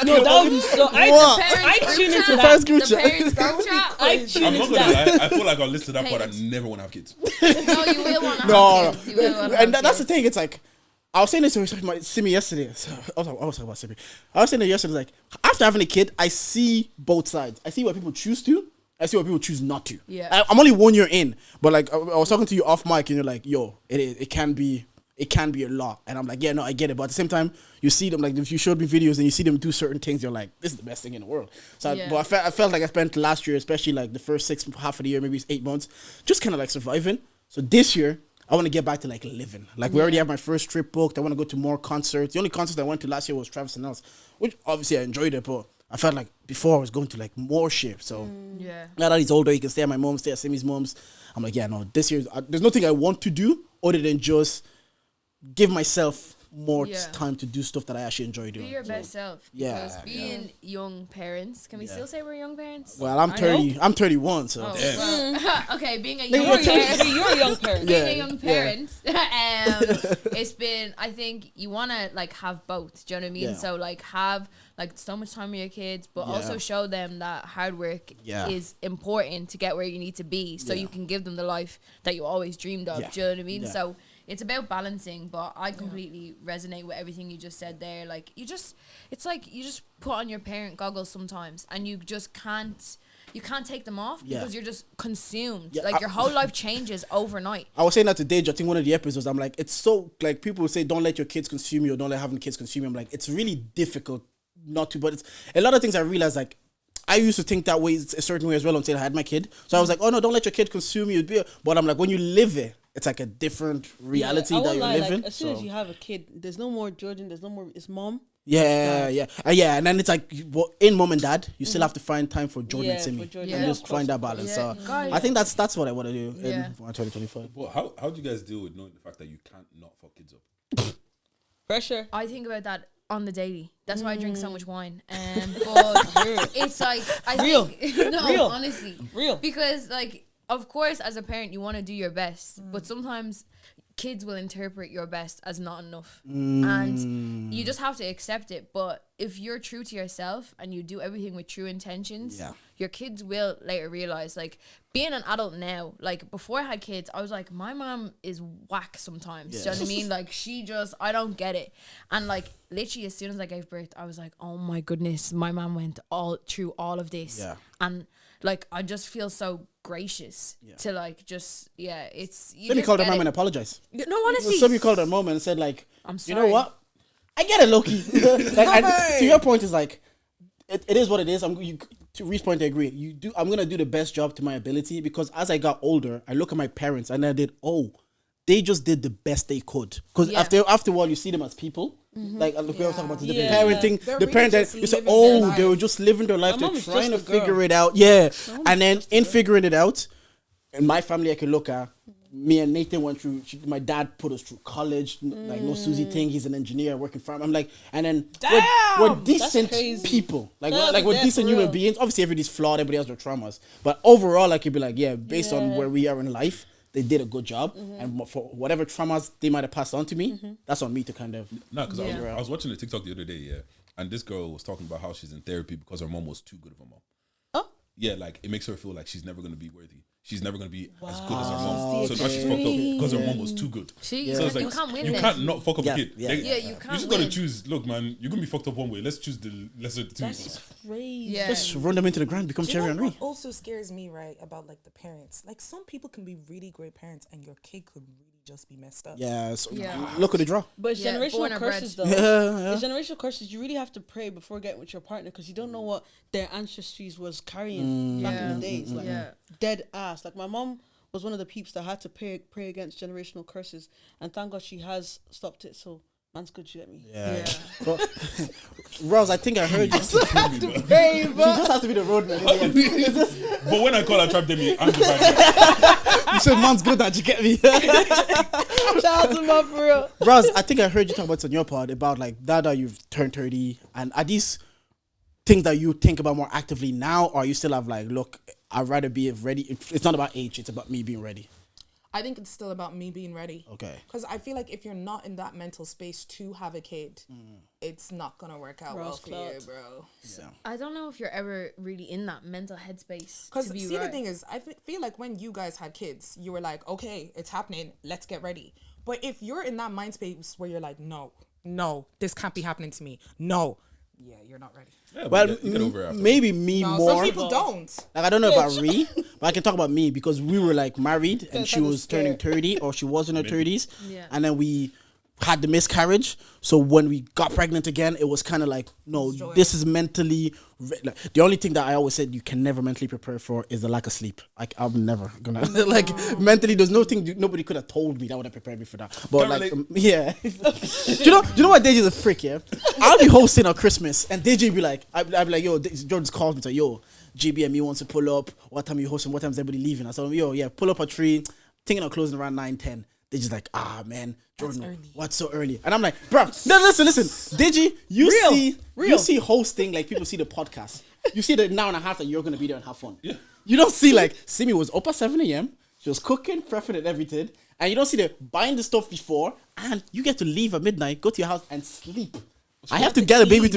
No, that would be so. What? I Parents tune group into chat, that. Parents group the chat. parents group chat. I was- tune I'm not into gonna that. lie. I feel like I'll listen to that pod and never want to have kids. No, you will want to No, have kids. You will want to and have that's the kids. thing. It's like I was saying this to Simi yesterday. I was talking about Simi. I was saying it yesterday. Like after having a kid, I see both sides. I see what people choose to. I see what people choose not to. Yeah. I'm only 1 year in, but like I was talking to you off mic, and you're like, "Yo, it can be a lot." And I'm like, "Yeah, no, I get it." But at the same time, you see them like if you showed me videos and you see them do certain things, you're like, "This is the best thing in the world." So, Yeah. but I felt like I spent last year, especially like the first half of the year, maybe it's 8 months, just kind of like surviving. So this year, I want to get back to like living. Like we already have my first trip booked. I want to go to more concerts. The only concert I went to last year was Travis and Nels, which obviously I enjoyed it, but I felt like before I was going to like more shit. So Yeah. now that he's older, he can stay at my mom's, stay at Simi's mom's. I'm like, yeah, no, this year there's nothing I want to do other than just give myself more Yeah. time to do stuff that I actually enjoy doing. Be your So, best self. yeah, Because being young parents, can we still say we're young parents? well, I'm 30. I'm 31, so Oh, Yeah. well, okay, being a You're young a parent. you're a young parent. Being Yeah, a young yeah. parent, it's been, I think you want to like have both. Do you know what I mean? Yeah. So like have like so much time with your kids, but Yeah. also show them that hard work Yeah. is important to get where you need to be. So Yeah. you can give them the life that you always dreamed of. Yeah. Do you know what I mean? Yeah. So it's about balancing, but I completely resonate with everything you just said there. Like it's like you just put on your parent goggles sometimes, and you just can't. You can't take them off Yeah. because you're just consumed. Yeah, Like your whole life changes overnight. I was saying that to Deji, I think one of the episodes, I'm like, it's so, like, people say, don't let your kids consume you or don't let having kids consume you. I'm like, it's really difficult not to, but it's a lot of things I realized, like, I used to think that way, a certain way as well until I had my kid. So I was like, oh no, don't let your kid consume you. But I'm like, when you live it, it's like a different reality I that won't you're lie, living. like, as soon as So- you have a kid, there's no more Jordan. There's no more. It's mom. Yeah, yeah, and then it's like in mom and dad, you still have to find time for Jordan Yeah, and Timmy, for Jordan. and Yeah, just of find course. that balance. Yeah, So guys. I think that's what I want to do Yeah. in 2025. But how do you guys deal with knowing the fact that you can't not fuck kids up? Pressure. I think about that on the daily. That's why I drink Mm. so much wine. But it's like Real. think no, Real. honestly, Real. because like of course as a parent you want to do your best, Mm. but sometimes kids will interpret your best as not enough, Mm. and you just have to accept it. But if you're true to yourself and you do everything with true intentions, Yeah. your kids will later realize, like, being an adult now, like before I had kids, I was like, my mom is whack sometimes. Do you know what I mean? Like I don't get it. And like literally as soon as I gave birth, I was like, oh my goodness, my mom went all through all of this. Yeah. And like I just feel so gracious to like just it's you Let me just call their get mom it. and apologize. No, honestly. Some you called her mom and said like, I'm you know sorry. what? I get it, Loki. Like, to your point is like, it is what it is. To Reese's point, I agree. I'm gonna do the best job to my ability, because as I got older, I look at my parents and I did, they just did the best they could. Because Yeah. after a while, you see them as people. Like look, we were talking about the Yeah. parenting, They're the really parent that just you say, living their they were life. just living their life. My They're mom is trying to just a girl. figure it out. Yeah, and then in figuring it out, in my family, I could look at. Me and Nathan went through. My dad put us through college, like no Susie thing. He's an engineer working for him. I'm like, and then we're decent crazy. people. Like That's we're dead decent for human real. beings. Obviously, everybody's flawed. Everybody has their traumas. But overall, I could be like, based on where we are in life, they did a good job. And for whatever traumas they might have passed on to me, that's on me to kind of. No, because Yeah. I was watching a TikTok the other day, and this girl was talking about how she's in therapy because her mom was too good of a mom. Oh. Yeah, like it makes her feel like she's never gonna be worthy. She's never gonna be as good as her mom. Wow. So now she's fucked up because her mom was too good. See, So it's you like, can't win you this. can't not fuck up Yeah, a kid. yeah, Like, yeah, you You can't just gotta win. choose. Look, man, you're gonna be fucked up one way. Let's choose the lesser of the two. That's crazy. Yeah. Just run them into the ground, become Do you Cherry know Henry. what also scares me, right, about like the parents? Like some people can be really great parents and your kid could really just be messed up. Yeah, so Yeah. look at the draw. But it's Yeah, born generational or curses, though. bred. Yeah. It's generational curses. You really have to pray before getting with your partner, because you don't know what their ancestries was carrying back in the days. Like Yeah. dead ass. Like my mom was one of the peeps that had to pray against generational curses, and thank God she has stopped it. So man's good. You get me? Yeah. Yeah. But, Ross, I think I heard you. She Hey, just has to be the roadman. But when I call her trap demi, I'm the bad guy. You said man's good that you get me. shout out to my for real. Ross, I think I heard you talk about on your pod about like that you've turned 30, and are these things that you think about more actively now, or you still have like, look, I'd rather be ready. It's not about age, it's about me being ready. I think it's still about me being ready. Okay. Because I feel like if you're not in that mental space to have a kid, it's not going to work out well Ross for you, clout. bro. So. I don't know if you're ever really in that mental headspace. Because to be see, right. the thing is, I feel like when you guys had kids, you were like, okay, it's happening. Let's get ready. But if you're in that mind space where you're like, no, this can't be happening to me. No. Yeah, you're not ready. Yeah, but Well, you get over it after. maybe me No, more. some people don't. Like I don't know about Ree, but I can talk about me because we were like married and she kinda was turning scared. 30 or she was in her 30s. Yeah. And then we had the miscarriage. So when we got pregnant again, it was kind of like, no, this is mentally. Like, the only thing that I always said you can never mentally prepare for is the lack of sleep. Like I'm never gonna like mentally. There's nobody could have told me that would have prepared me for that. But Can't like, relate. yeah. do you know what? Deji's a freak. Yeah, I'll be hosting on Christmas and Deji be like, I'll be like, yo, Jordan's called me to yo, GBME wants to pull up. What time you hosting? What time is everybody leaving? I said, yo, yeah, pull up at 3. Thinking of closing around 9, 10. They're just like, man, Jordan, early. what's so early? And I'm like, bro, no, listen. Deji, you see hosting like people see the podcast. You see the an hour and a half that you're gonna be there and have fun. Yeah. You don't see like Simi was up at 7 a.m. She was cooking, prepping and everything, and you don't see the buying the stuff before, and you get to leave at midnight, go to your house and sleep. I get to get a baby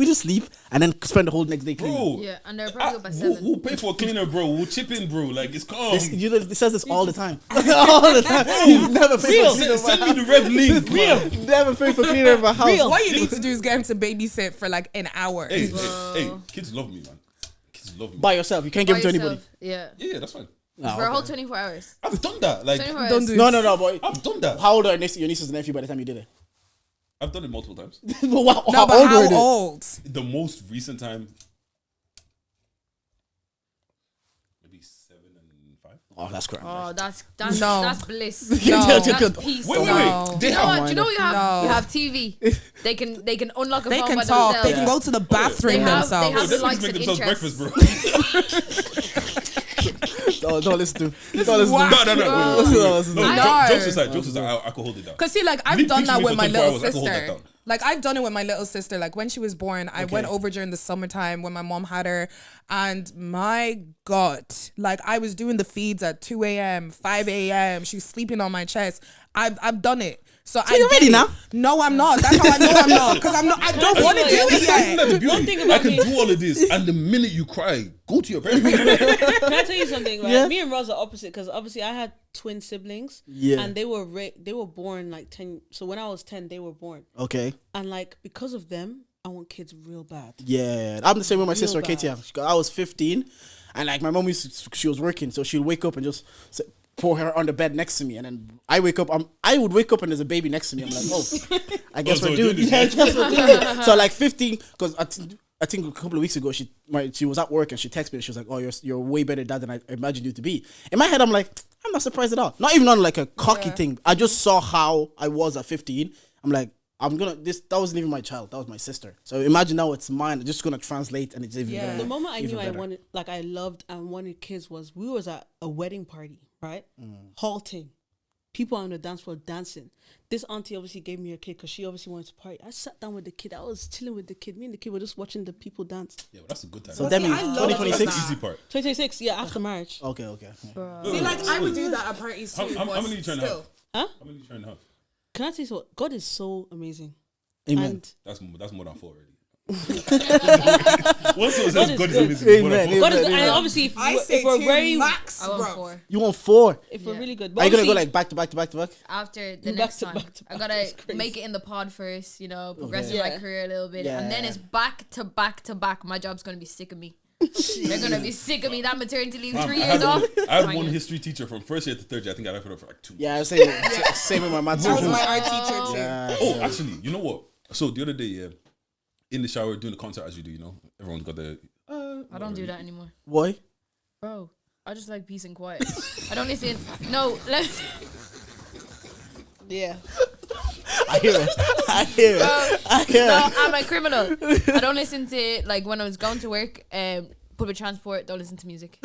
to sleep and then spend the whole next day cleaning. Bro, Yeah, and they're probably up at 7. we'll pay for a cleaner, bro. We'll chip in, bro. Like, it's calm. It says this all the time. All the time. You've never paid for cleaner. Send me the rev link, bro. Never paid for cleaner in my house. What you need to do is get him to babysit for like an hour. Hey, kids love me, man. Kids love me. By yourself. You can't give it to anybody. Yeah. Yeah, that's fine. For a whole 24 hours. I've done that. Like, 24 hours. Don't do No, boy. I've done that. How old are your nieces and nephew by the time you did it? I've done it multiple times. Well, wow, No, but were how they? old? The most recent time, maybe 7 and 5. Oh, that's correct. Oh, that's No. that's bliss. No. That's peace. Wait. No. They You know have what? Do you know what you have? No. You have TV. They can unlock a They phone can by talk. themselves. They can go to the bathroom They have themselves. the Them likes niggas make and themselves interests. breakfast, bro. Don't listen to. Wow. No. No. Jokes aside, I could hold it down. Cause see, like I've Leave done things that to me with for my 24 little hours, I can hold that sister. down. Like I've done it with my little sister. Like when she was born, I went over during the summertime when my mom had her, and my God, like I was doing the feeds at 2 a.m., 5 a.m. She's sleeping on my chest. I've done it. So you're ready now? No, I'm not. That's how I know I'm not. Because I'm not. I don't want to do it Isn't that yet. the beauty? One thing I about can me- do all of this, and the minute you cry, go to your parents. Can I tell you something? Right, Yeah. me and Roz are opposite because obviously I had twin siblings. Yeah. and they were born like 10. So when I was 10, they were born, Okay. and like because of them, I want kids real bad. Yeah, I'm the same with my sister, bad. Katie. I was 15, and like my mom she was working, so she'll wake up and just pour her on the bed next to me, and then I wake up. I would wake up and there's a baby next to me. I'm like, oh, I guess so we're doing this, yeah, I guess we're doing it. So like 15, because I think a couple of weeks ago she was at work and she texted me and she was like, oh, you're way better dad than I imagined you to be. In my head, I'm like, I'm not surprised at all. Not even on like a cocky thing. I just saw how I was at 15. I'm like, that wasn't even my child. That was my sister. So imagine now it's mine. I'm just gonna translate and it's even gonna, The moment I even knew I better. wanted, like I loved and wanted kids was we was at a wedding party, right? Halting, people on the dance floor dancing. This auntie obviously gave me a kid because she obviously wanted to party. I sat down with the kid. I was chilling with the kid. Me and the kid were just watching the people dance. Yeah, well, that's a good time. So that means I love 2026. That's the easy part. 2026, yeah, after marriage. Okay. See, like I would do that at parties too. How but many are you trying to still. have? Huh? How many are you trying to have? Can I tell you what? God is so amazing. Amen. And That's more than 4 already. Once someone says God is amazing, it's more than Amen. 4. God is, Amen. and obviously, if, I we- say if we're two very, max, I want bro. 4. You want 4? if we're really good, Are you gonna go obviously- like back to back? After the Back next to time, back to I back, gotta that's crazy. make it in the pod first, progress Okay. in my Yeah. career a little bit, and then Yeah. it's back to back to back. My job's gonna be sick of me. They're gonna be sick of me. That maternity leave, 3 years off. I had Fine. one history teacher from first year to third year. I think I left her for like 2. Yeah, same with my maths. That was teacher. my art teacher too. Yeah. Oh, actually, you know what? So the other day, in the shower doing the concert as you do, everyone's got the. I don't do that anymore, Why? bro. I just like peace and quiet. I don't listen. No, let. yeah. I hear it. No, I'm a criminal. I don't listen to like when I was going to work. Public transport. Don't listen to music.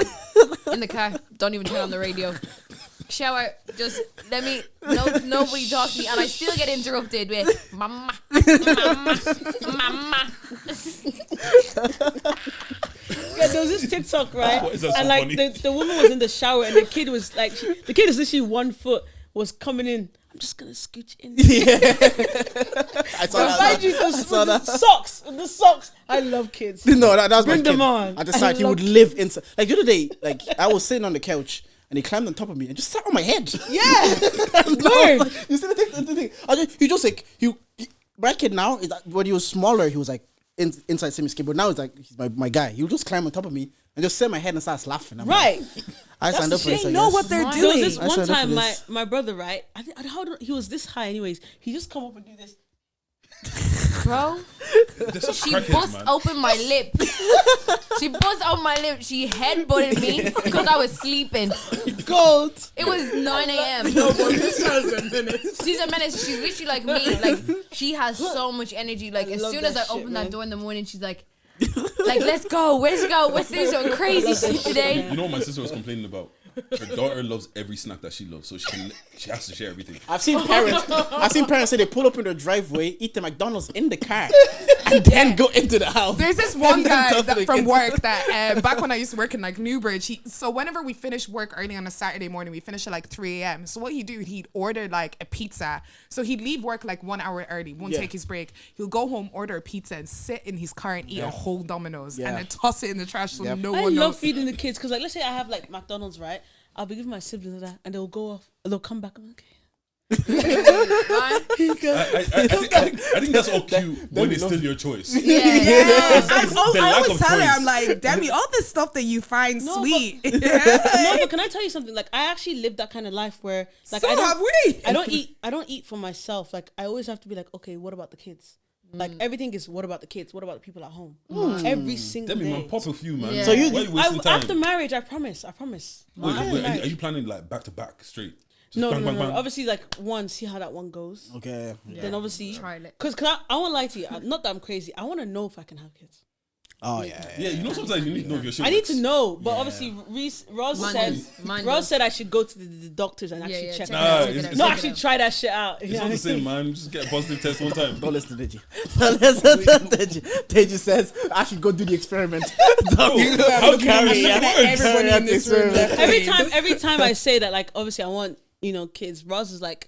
In the car. Don't even turn on the radio. Shower. Just let me. Nobody talk to me, and I still get interrupted with mama. Yeah, there was this TikTok, right? What is that so and like funny? the woman was in the shower and the kid was like, the kid is literally 1 foot was coming in. I'm just gonna scooch in. I saw that. Mind you, the socks. I love kids. No, that was Bring my kid. them on. At the side, he would live inside. Like the other day, like I was sitting on the couch and he climbed on top of me and just sat on my head. Yeah. No, you see the thing? He just like my kid now is that when he was smaller, he was like inside Simi's kid, but now he's my guy. He'll just climb on top of me and just sit on my head and starts laughing. I'm Right. like, I signed up for this. They I know guess. what they're There There was doing. this I one signed up for time, this. my brother, right? He was this high, anyways. He just come up and do this. Bro, They're such she crackheads, bust man. open my lip. She bust open my lip. She headbutted me because I was sleeping. Gold. It was 9 a.m. No, but she's a menace. She's literally like me. Like she has so much energy. Like as love soon as I that shit, open man. that door in the morning, she's like, let's go. Let's go. We're doing some crazy shit today. You know what my sister was complaining about? her daughter loves every snack that she loves, so she has to share everything. I've seen parents say they pull up in their driveway, eat the McDonald's in the car, and then go into the house. There's this one And then guy talk to that, the from kids. work that back when I used to work in like Newbridge, so whenever we finish work early on a Saturday morning, we finish at like 3 a.m. So what he'd do, he'd order like a pizza. So he'd leave work like 1 hour early, won't take his break. He'll go home, order a pizza, and sit in his car and eat a whole Domino's and then toss it in the trash so no I one love knows. feeding the kids because, like, let's say I have like McDonald's, right? I'll be giving my siblings that, and they'll go off, they'll come back. I'm like, I think that's all cute when it's still your choice. I lack always of tell her, choice. I'm like, Demi, all this stuff that you find No, sweet. no, but can I tell you something? Like, I actually live that kind of life where, like, So have we. I don't eat for myself. Like, I always have to be like, okay, what about the kids? Like, everything is what about the kids? What about the people at home? Every single Demi, day. man, pop a few, man. Yeah. So you- Why are you wasting time? After marriage, I promise. Wait, After wait, marriage. are you planning like back to back straight? Just No, bang, no, bang, no. bang? Obviously, like, one, see how that one goes. Okay. Then obviously, Trial it. because I won't lie to you. Not that I'm crazy. I want to know if I can have kids. Oh yeah. Yeah, you know sometimes you need to know if your shit I need works. to know, but obviously, Ross said I should go to the doctors and actually check. check it Nah, out, check it's- it out, it's No, check it actually out. try that shit out. It's not the same, man. Just get a positive test one time. Don't listen to Deji. Don't listen to Deji. Deji says I should go do the experiment. How can you carry know out- it works? Everybody in this room left Every time I say that, like, obviously I want, kids, Ross is like,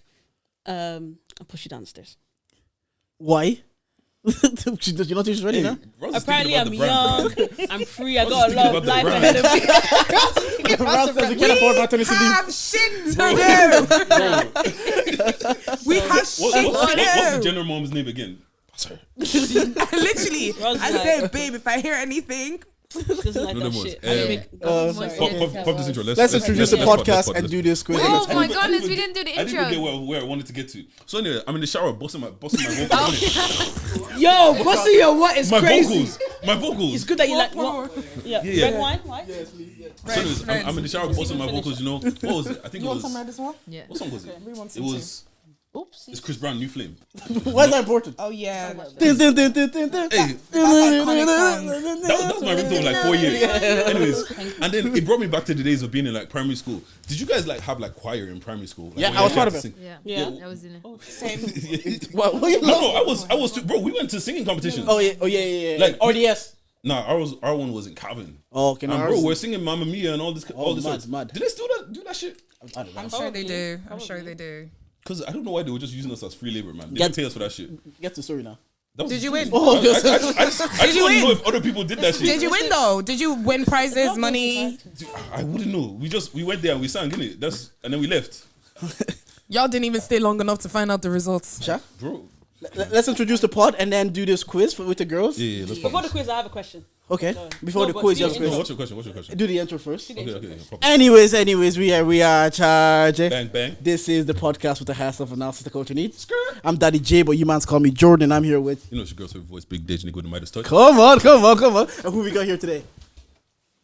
I'll push you down the stairs. Why? She does. You know she's ready Hey, now. Ross is Apparently thinking I'm about the brand, young, I'm free, I Ross got is a lot thinking of about life the ahead of me. Ross says we can't afford maternity leave. have shit to do. We have shit What's to the do. general mom's name again? That's her. Literally, Ross I is said, like- babe, if I hear anything, She doesn't like No, that no more. shit. I make- Pop this intro. Let's introduce the podcast and do this quiz. Oh my goodness, we didn't do the I didn't even get intro. where I wanted to get to. So anyway, I'm in the shower, busting my vocals. Yo, what's your what is My crazy? My vocals. It's good that you like what? Yeah. Yeah. Red wine, why? So anyways, I'm in the shower, busting my vocals. You know what was it? I think it was. this one? Yeah. What song was it? It was. Oops. It's Chris Brown, New Flame. Why is that important? Oh yeah. Dun, dun, dun, dun, dun, dun. Hey, that was my ringtone for like 4 years. Anyways, and then it brought me back to the days of being in like primary school. Did you guys like have like choir in primary school? Like, Yeah, when I was you part had of to it. sing? Yeah, I was in it. Same. What you No, I was too, bro. We went to singing competitions. Oh yeah. Like- RDS. Nah, our one was in Calvin. Oh, okay. And No, bro, ours- we're singing Mamma Mia and all this. All this mad, stuff. mad. Did they still do that shit? I don't know. I'm sure they do. I'm sure they do. Because I don't know why they were just using us as free labor, man. They Get- didn't pay us for that shit. Get to the story now. That was Did you serious. win? Oh, I just Did you want to know win? if other people did that shit. Did you win though? Did you win prizes, money? Dude, I wouldn't know. We went there and we sang, innit? And then we left. Y'all didn't even stay long enough to find out the results. Sha? Bro. Let's introduce the pod and then do this quiz with the girls. Yeah, let's Before the quiz, I have a question. Okay. No. Before No, the but quiz, do yes, the No, quiz. what's your question? Do the intro first. Okay. Anyways, we are charging. Bang, bang. This is the podcast with the hair stuff analysis the culture needs. I'm Daddy J, but you mans call me Jordan. I'm here with. You know, it's your girl's favorite voice, Big Deji, nigga with the Midas touch. Come on. And who we got here today?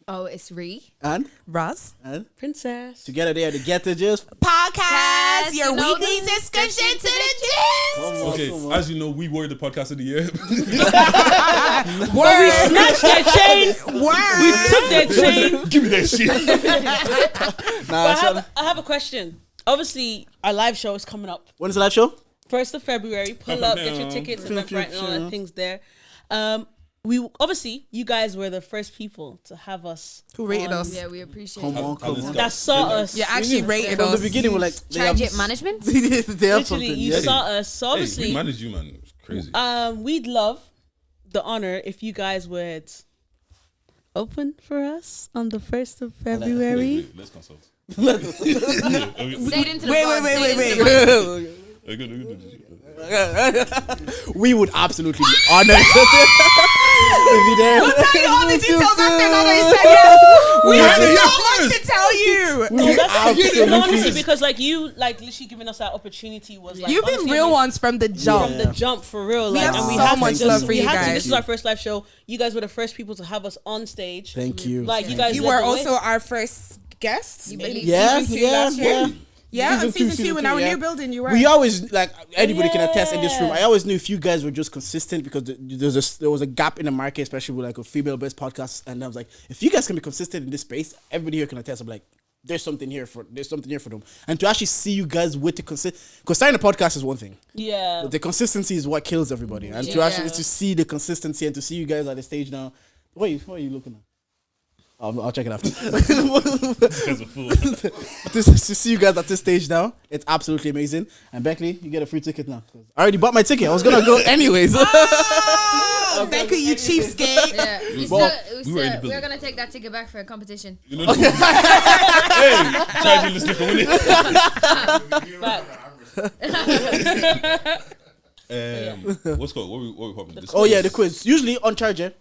Oh, it's Ree. And Ross. Princess. together they are the Get to Just. Podcast, your you know weekly the subscription to the gist. Okay, as you know, we were the podcast of the year. We snatched their chain. Word. We took their chain. Give me that shit. But I have a question. Obviously, our live show is coming up. When is the live show? 1st of February. Pull up, get your tickets, Eventbrite, and all that things there. We obviously, you guys were the first people to have us. Who rated us? Yeah, we appreciate Come it. on. That saw us. You actually rated From the us. beginning, we're like, they have, Charge it management. they have Literally, something. you Yeah. saw us. So Hey, we obviously, managed you, man. It's crazy. we'd love the honor if you guys would open for us on the 1st of February. Wait, let's consult. Okay. Say it into the Wait, pod, wait, say wait, it wait, into the mic. We would absolutely be honored to be there. We'll tell you all the details after now that you said yes. We have so much to tell you. We absolutely No, honestly, because like you, like literally giving us that opportunity was like You've been honestly, real like, ones from the jump. from the jump for real. Like, have and we so had much to love just, for you we had to- guys. This is our first live show. You guys were the first people to have us on stage. Thank you. Like you guys, You led were the way. also our first guest. You believe Yeah, season 2 last year. yeah. Yeah, on season 2 season in two, our yeah. new building. You were. We always, like, anybody can attest in this room. Yeah. I always knew if you guys were just consistent because there was a gap in the market, especially with like a female-based podcast. And I was like, if you guys can be consistent in this space, everybody here can attest. I'm like, there's something here for them. And to actually see you guys with the because starting a podcast is one thing. Yeah. But the consistency is what kills everybody. And to see the consistency and to see you guys at the stage now. What are you looking at? I'll check it after. Because a fool. to see you guys at this stage now, it's absolutely amazing. And Beckley, you get a free ticket now. I already bought my ticket. I was gonna go anyways. Beckley, you cheapskate. Yeah, we're gonna take that ticket back for a competition. You know, hey, charging the slipper, wouldn't it? What's called? What we popping? The quiz. Usually on Charger,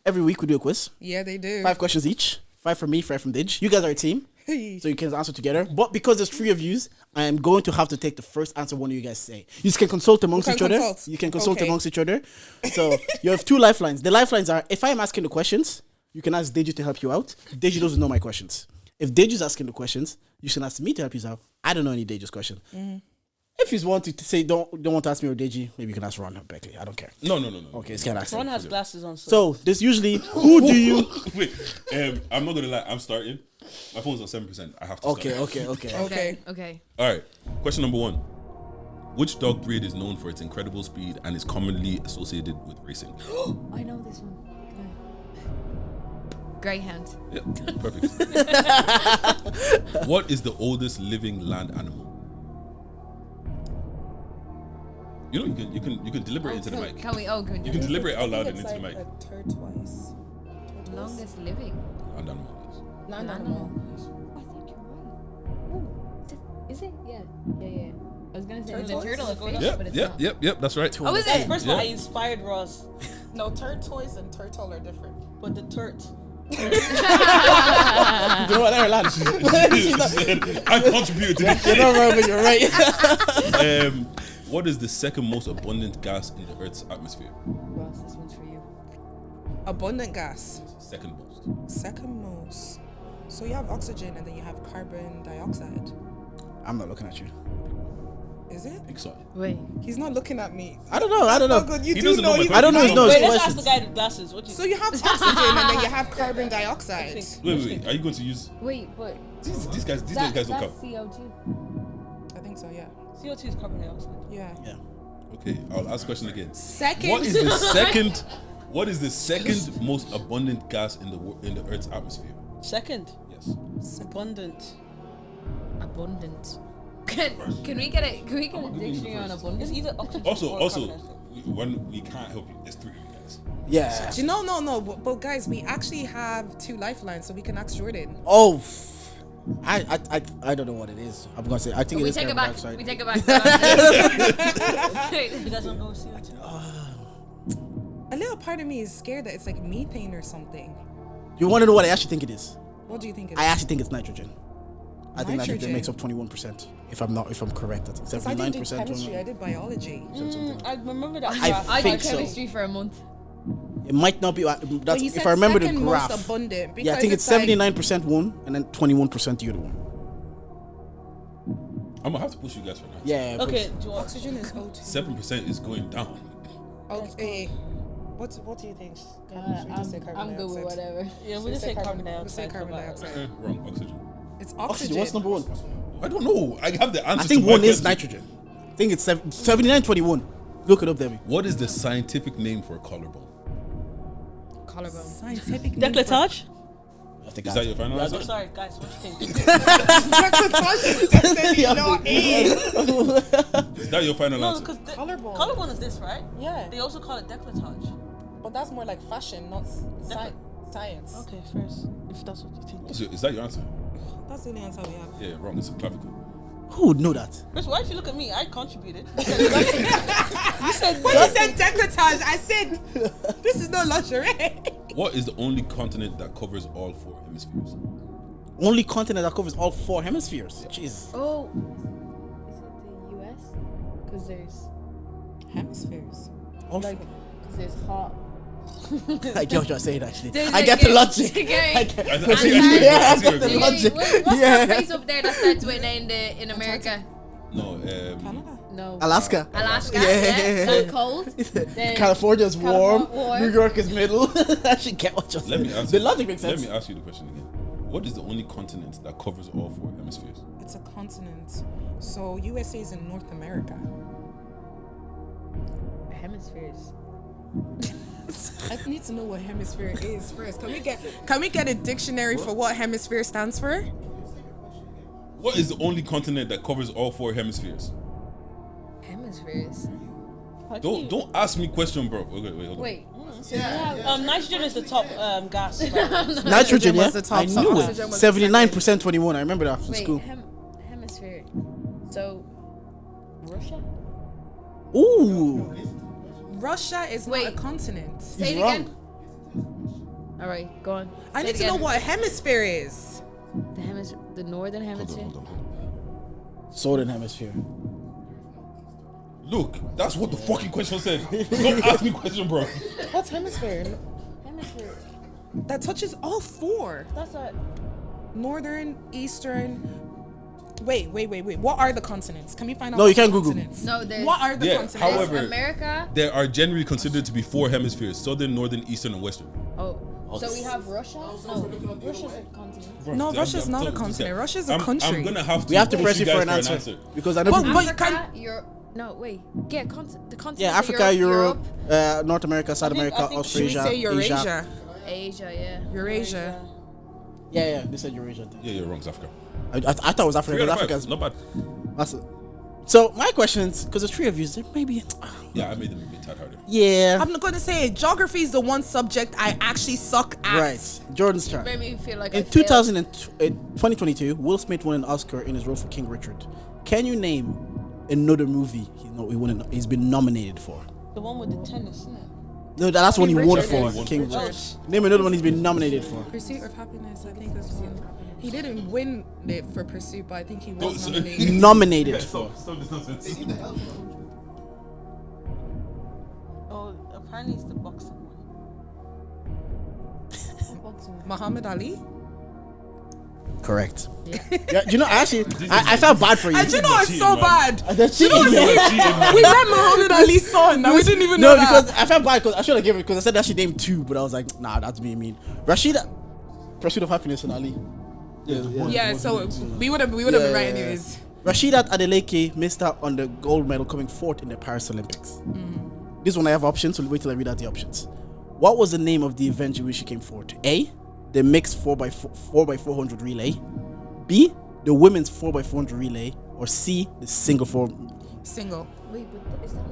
every week we do a quiz. Yeah, they do. 5 questions each. 5 from me, 5 from Dij. You guys are a team, so you can answer together. But because there's 3 of yous, I am going to have to take the first answer one of you guys say. You can consult amongst each other. You can consult amongst each other. So you have 2 lifelines. The lifelines are, if I am asking the questions, you can ask Deji to help you out. Deji doesn't know my questions. If Deji's asking the questions, you should ask me to help you out. I don't know any Deji's question. If you want to say don't want to ask me or Deji, maybe you can ask Ron or Beckley. I don't care. No. Okay, it's kind of Ron has glasses on. So there's usually who do you? Wait, I'm not gonna lie. I'm starting. My phone's on 7%. I have to. Okay. Okay. All right. Question number 1. Which dog breed is known for its incredible speed and is commonly associated with racing? I know this one. Greyhound. Yeah, perfect. What is the oldest living land animal? You know, you can deliberate into the mic. Can we? You can deliberate out loud and It's into the like mic. a tortoise. Longest living. Land animal. Land animal. I think you're right. Is it? Yeah. I was gonna say the turtle or fish, but it's not. Yep. That's right. Oh, is it? First of all, I inspired Ross, No, tortoise and turtle are different. but the turt. You know what? They're lads. I contributed to this. You're not wrong, but you're right. What is the second most abundant gas in the Earth's atmosphere? Ross, this one's for you. Abundant gas. Second most. Second most. So you have oxygen and then you have carbon dioxide. I'm not looking at you. Is it? Excited. Wait. He's not looking at me. I don't know. Oh, good. You He do doesn't know know. my You question. I don't know his nose. Wait, let's ask questions. the guy with glasses. What do you So you have oxygen and then you have carbon dioxide. Wait. Are you going to use Wait, but these guys? These guys don't count. that's CO2. I think so, yeah. CO2 is carbon dioxide. Yeah. Okay, I'll ask the question again. Second. What is the second? What is the second most abundant gas in the Earth's atmosphere? Second, Yes. abundant. Abundant. Can we get a dictionary on It's abundance? either oxygen Also, or carbon dioxide. when we can't help you, there's 3 of you guys. Yeah. Do you know, no. But guys, we actually have 2 lifelines, so we can ask Jordan. Oh, I don't know what it is. I'm gonna say I think We it is take it carbon back. dioxide. We take it back. You guys don't go with CO2. A little part of me is scared that it's like methane or something. You want to know what I actually think it is? What do you think it is? I actually think it's nitrogen. I think nitrogen Nitrogen? makes up 21%. If I'm correct, I think Because I didn't do 79%. chemistry, I did biology. I remember that. I graph. I did think so. chemistry for a month. It might not be. That's But you if said I remember the second graph. most abundant. Yeah, I because think it's like- 79% one and then 21% the other one. I'm gonna have to push you guys for now. Yeah. Okay, do you want Oxygen is O2. 7% is going down. Okay. What do you think? Should we just say carbon I'm good with dioxide? whatever. Yeah, we just say carbon We'll dioxide. say carbon dioxide. Wrong. Oxygen. It's Oxygen. oxygen. What's number 1? I don't know. I have the answer. I think to my 1 is question. nitrogen. I think it's 79-21. Look it up, Debbie. What is the scientific name for a collarbone? Collarbone. Scientific name for- Decolletage? I think Is that your final I'm answer? sorry, guys. What do you think? Decolletage is definitely not it. Is that your final No, answer? because Collarbone. collarbone is this, right? Yeah, They also call it decolletage. But that's more like fashion, not science. Okay, first, if that's what you think. Is that your answer? that's the only answer we have. Yeah, wrong. It's a clavicle. Who would know that? First, why did you look at me? I contributed. When you said decolletage, I said this is no lingerie. What is the only continent that covers all 4 hemispheres? Only continent that covers all 4 hemispheres. Jeez. Oh, is it the US? Because there's Hemispheres. All like, because there's hot. I get what you're saying, actually. There's I like get the a- logic. Okay. I get, I yeah, see I where get you're the going. logic. What's Yeah. that place up there that starts with in America? No, Canada. No. Alaska. Alaska. Yeah. Yeah. So cold. Then California's warm. California warm. New York is middle. I should get what you're let saying. me answer. The logic makes Let sense. me ask you the question again. What is the only continent that covers all 4 hemispheres? It's a continent. So USA is in North America. Hemispheres. I need to know what hemisphere is first. Can we get a dictionary for what hemisphere stands for? What is the only continent that covers all 4 hemispheres? Hemispheres. Don't ask me question, bro. Okay, wait, hold on. Wait. Nitrogen is the top gas. Nitrogen, yeah? was the top, I so knew it. oxygen was the 79% 21. I remember that from Wait, school. hemisphere. So, Russia? Ooh. Russia is Wait. not a continent. Say it wrong. again. All right, go on. I Say need it to know again. what a hemisphere is. The northern hemisphere. Hold on. Southern hemisphere. Look, that's what the fucking question said. Don't ask me question, bro. What's hemisphere? Hemisphere. That touches all 4. That's a. Northern, Eastern. Wait. What are the continents? Can we find out? No, what you can't the Google. continents? No, there's. What are the Yeah, continents? however- There's America. There are generally considered to be 4 hemispheres: southern, northern, eastern, and western. Oh. So we have Russia. No, Russia's a continent. Bro, No, I'm Russia's not a telling you, continent. yeah. Russia's a I'm country. gonna have to. We have to push press you for guys an answer. Because I know. But people- you can't- Africa, Europe. No, wait. Yeah, the continent. yeah, Africa, Europe, North America, South think- America, I think- Should we Australia, say Eurasia? Asia. Asia, yeah. Eurasia. Yeah, they said Eurasia. I think. Yeah, you're wrong, It's Africa. I thought it was Africa. 3 out Because of 5. Africa's Not bad. that's it. So my questions, because there's 3 of you, there maybe. Yeah, I made them a bit tight hearted. Yeah. I'm not gonna say it. Geography is the one subject I actually suck at. Right. Jordan's turn. Made me feel like In 2022, Will Smith won an Oscar in his role for King Richard. Can you name another movie he's been nominated for? The one with the tennis, isn't it? No, that's the one he won Richard for. is- King Richard. Richard. Name another one he's been nominated for. Pursuit of Happiness, I think is one. He didn't win it for Pursuit, but I think he was so- nominated. Nominated for. Stop this nonsense. Oh, apparently it's the boxing one. Muhammad Ali. Correct. Yeah, you know, actually, I felt bad for you. And you know it's so man. bad. That's cheating. We met Muhammad Ali's son. Now we didn't even No, know because that. I felt bad because I should have given it because I said that she named 2, but I was like, nah, that's being mean. Rashida, Pursuit of Happiness and Ali. Yeah, so we would have been right anyways. Rashidat Adeleke missed out on the gold medal coming 4th in the Paris Olympics. This one I have options, so wait till I read out the options. What was the name of the event in which she came 4th? A, the mixed 4x400 relay. B, the women's 4x400 relay. Or C, the single 4. Single. Wait, but is that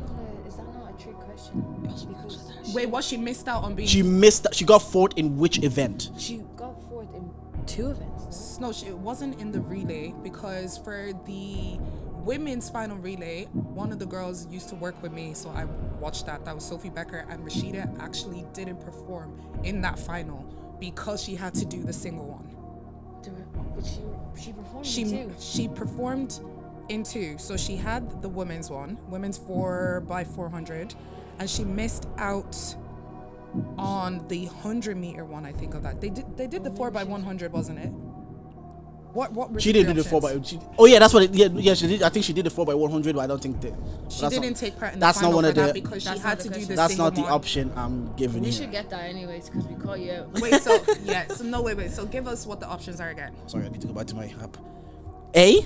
not a trick question? Because Wait, what she missed out on being? She got 4th in which event? she got 4th in 2 events. No, it wasn't in the relay because for the women's final relay, one of the girls used to work with me, so I watched that. That was Sophie Becker, and Rashida actually didn't perform in that final because she had to do the single one. But she performed She in 2. she performed in 2, so she had the women's 4x400, and she missed out on the 100-meter one. I think of that. They did the 4x100, wasn't it? What were She the did do the options? 4x. Oh yeah, that's what. Yeah, she did. I think she did the 4x100, but I don't think that. She didn't take part in the that's final not one for of the- that because she That's had not to the do question. the That's single not the one. option I'm giving We you. should get that anyways because we call you out. Wait, so yeah, so no, wait. So give us what the options are again. Sorry, I need to go back to my app. A,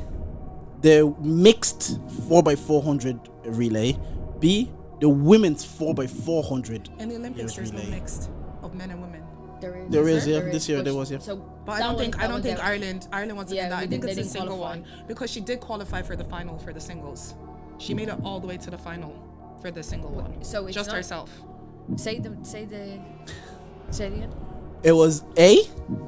the mixed 4x400 relay. B, the women's 4x400. In the Olympics, there's no relay. mixed of men and women. There is, yeah. This year but there was, yeah. So But I that don't one- think that one Ireland wasn't Yeah, in that. I we think did- it's they a didn't single qualify. one because she did qualify for the final for the singles. She made it all the way to the final for the single one. So it's just not- herself. Say it again. It was A,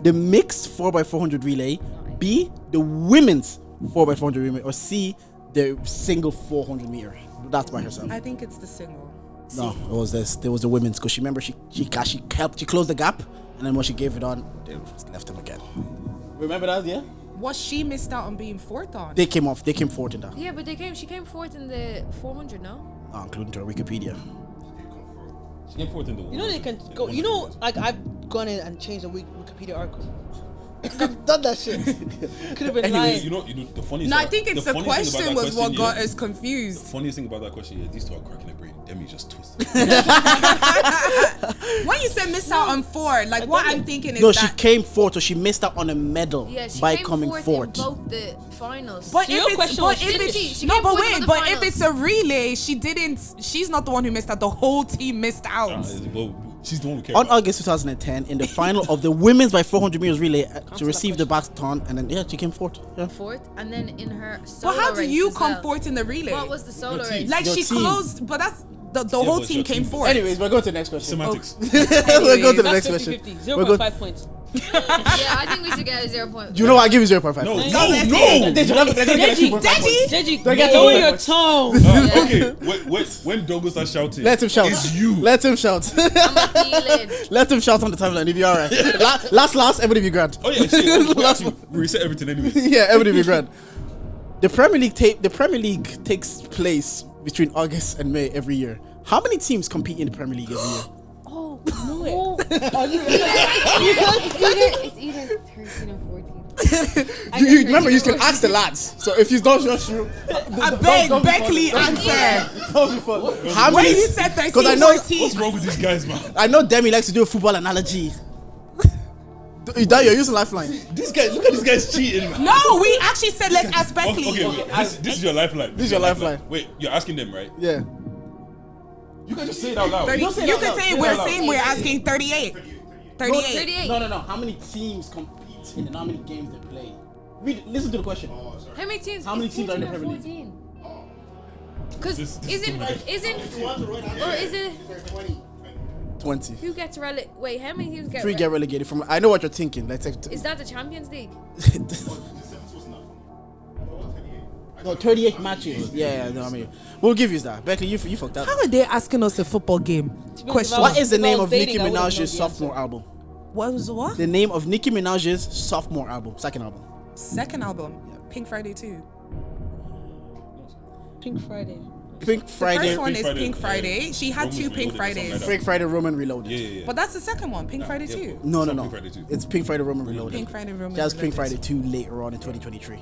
the mixed 4x400 relay. B, the women's 4x400 relay. Or C, the single 400 meter. That's by herself. I think it's the single. No, it was this. There was the women's because she remember she closed the gap, and then when she gave it on, they left him again. Remember that? Yeah. What she missed out on being fourth on. They came 4th in that, Yeah, but she came 4th in the 400, no? including to her Wikipedia. She came 4th in the You know they can go. You know, like I've gone in and changed the Wikipedia article. Done that shit. Could have been Anyways, lying. you know the funny. No, I think it's the funniest thing question about that was what got yeah, us confused. The funniest thing about that question, yeah, these two are cracking their brain. Demi just twisted. When you said miss out on 4, like what I'm thinking is No, she that. came fourth, so she missed out on a medal Yeah, she by came coming fourth fourth. in both the finals. But So if your it's, question but was, if didn't it's she? She no, came but fourth in wait, the but if finals. it's a relay, she didn't. She's not the one who missed out. The whole team missed out. She's the one who cares. On August 2010, in the final of the women's by 400 meters relay, to receive the baton, and then she came fourth. Yeah. Fourth, and then in her solo But how do race you as come well. fourth in the relay? What was the solo Your team. race? Like Your she team. closed, but that's the whole but team your came team. fourth. Anyways, we're going to the next question. Semantics. We're going to the That's next 50-50. question. 0.5 points. Yeah, I think we should get a 0 point. You know what? I give you 0.5. No, Nice. no, that's no. Deji, They get lower the your tone. Okay, when Dogo starts shouting, Let him shout. It's you. Let him shout. I'm appealing. Let him shout on the timeline if you're alright. Last, everybody be grand. Oh yeah, shit. We reset everything anyways. Yeah, everybody be grand. The Premier League takes place between August and May every year. How many teams compete in the Premier League every year? Oh, no way. It's either 13 or 14. You remember, you can ask the lads. So if you don't just shoot, I beg Beckley answer. don't be fun. How When many? you said 13, Because I know- 14. What's wrong with these guys, man? I know Demi likes to do a football analogy. That you're using lifeline. These guys, look at these guys cheating, man. No, we actually said let's ask Beckley. Okay, wait, this is your lifeline. This is your lifeline. Wait, you're asking them, right? Yeah. You can just say it out loud. 30, Don't say you it can out say loud. we're Say it out saying loud. we're asking 38. 38. 38. No. How many teams compete in and how many games they play? Listen to the question. How many teams? How many It's teams are in the 14 Premier League? or 14? Because This is isn't too much. or is it 20. who gets relegated? Wait, how many teams get? 3 get relegated from. I know what you're thinking. Let's take. Is that the Champions League? No, 38 matches. Yeah, no, I mean, we'll give you that. Becky, you fucked up. How are they asking us a football game? Question. What is the If I name was of dating, Nicki I would've known Minaj's the sophomore album? What was what? The name of Nicki Minaj's sophomore album, second album. Second album, Pink Friday 2. Pink Friday. Pink Friday. First one Pink is Friday, Pink Friday. yeah. She had Romans 2 Pink Reloaded or something Fridays. like that. Pink Friday Roman Reloaded. Yeah. But that's the second one, Pink Friday 2. No. Pink Friday too. It's Pink Friday Roman Reloaded. Pink Friday Roman That's Pink Reloaded. Friday 2 later on in 2023.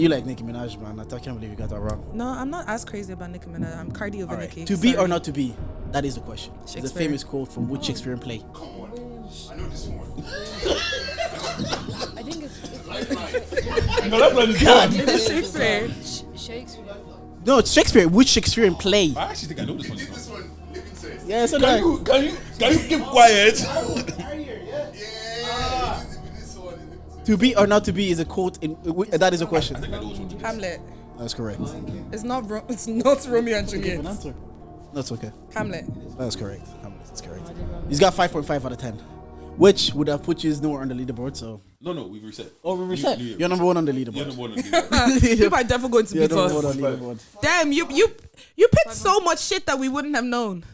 You like Nicki Minaj, man. I can't believe you got that wrong. No, I'm not as crazy about Nicki Minaj. I'm cardio over All right. Nicki. To be or Sorry. not to be? That is the question. It's a Shakespeare. famous quote from which Shakespearean play? Come on. I know this one. I think it's No, that plan is gone. Shakespeare. Shakespeare. No, it's Shakespeare. Which Shakespearean play? I actually think I know this one. Give this one. Living says. Yeah, so Can you keep quiet? Yeah. This one. to be or not to be is a quote. That is a question. I know which one. Hamlet. That's correct. It's not. It's not Romeo and Juliet. Answer. That's okay. Hamlet. That's correct. That's correct. He's got 5.5 out of 10, which would have put you nowhere on the leaderboard. So. No, we've reset. Oh, we reset. New year. You're number 1 on the You're leaderboard. number one on the People are definitely going to You're beat number 1 us. on the leaderboard. Damn, you picked so much shit that we wouldn't have known.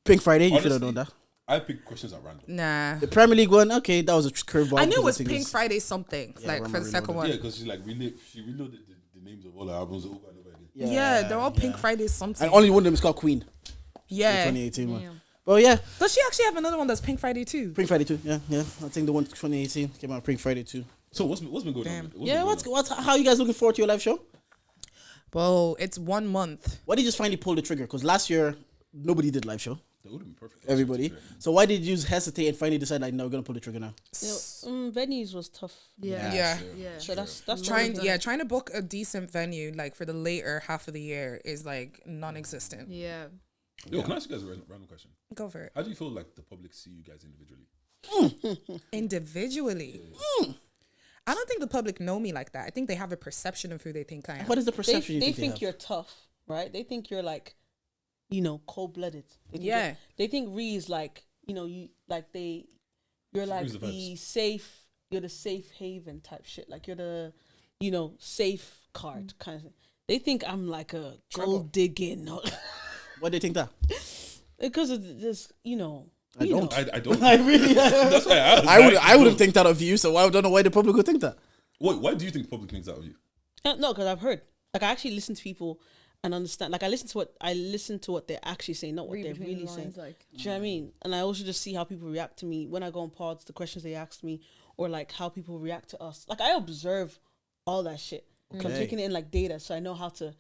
Pink Friday. You should have Honestly, known that. I pick questions at random. Nah. The Premier League one. Okay, that was a curveball. I knew it was because I think Pink Friday something, Yeah, like Roman for the second Reloaded. Yeah, one. because she reloaded the names of all the albums over and over again. Yeah, they're all Pink Fridays something. And only one of them is called Queen. The Yeah. 2018 one. But yeah, Does she actually have another one that's Pink Friday too? Pink Friday 2. Yeah. I think the one 2018 came out Pink Friday 2. So what's been going Damn. on? Yeah, how you guys looking forward to your live show? Whoa, it's 1 month. Why did you just finally pull the trigger? Because last year nobody did live show. That would have been perfect. Everybody. So why did you hesitate and finally decide like no, we're gonna pull the trigger now? Venues was tough. Yeah. So that's Trying to book a decent venue like for the later half of the year is like non-existent. Yeah. Yo, can I ask you guys a random question? Go for it. How do you feel like the public see you guys individually? Individually. I don't think the public know me like that. I think they have a perception of who they think I am. What is the they perception you think think they have? you're tough, right? They think you're like, cold-blooded. Yeah. They think Ree's like, you're like Ree's the the vibes. safe, you're the safe haven type shit. Like you're the, safe card kind of thing. They think I'm like a gold digging. What do you think that? Because of this, I don't. I don't. I really. That's why I asked. I wouldn't think that of you, so I don't know why the public would think that. Why do you think the public thinks that of you? No, because I've heard. Like I actually listen to people and understand. Like I listen to what they're actually saying, not what Read they're between the really saying. lines, like. Do you know what I mean? And I also just see how people react to me when I go on pods, the questions they ask me, or like how people react to us. Like I observe all that shit. So I'm taking it in like data, so I know how to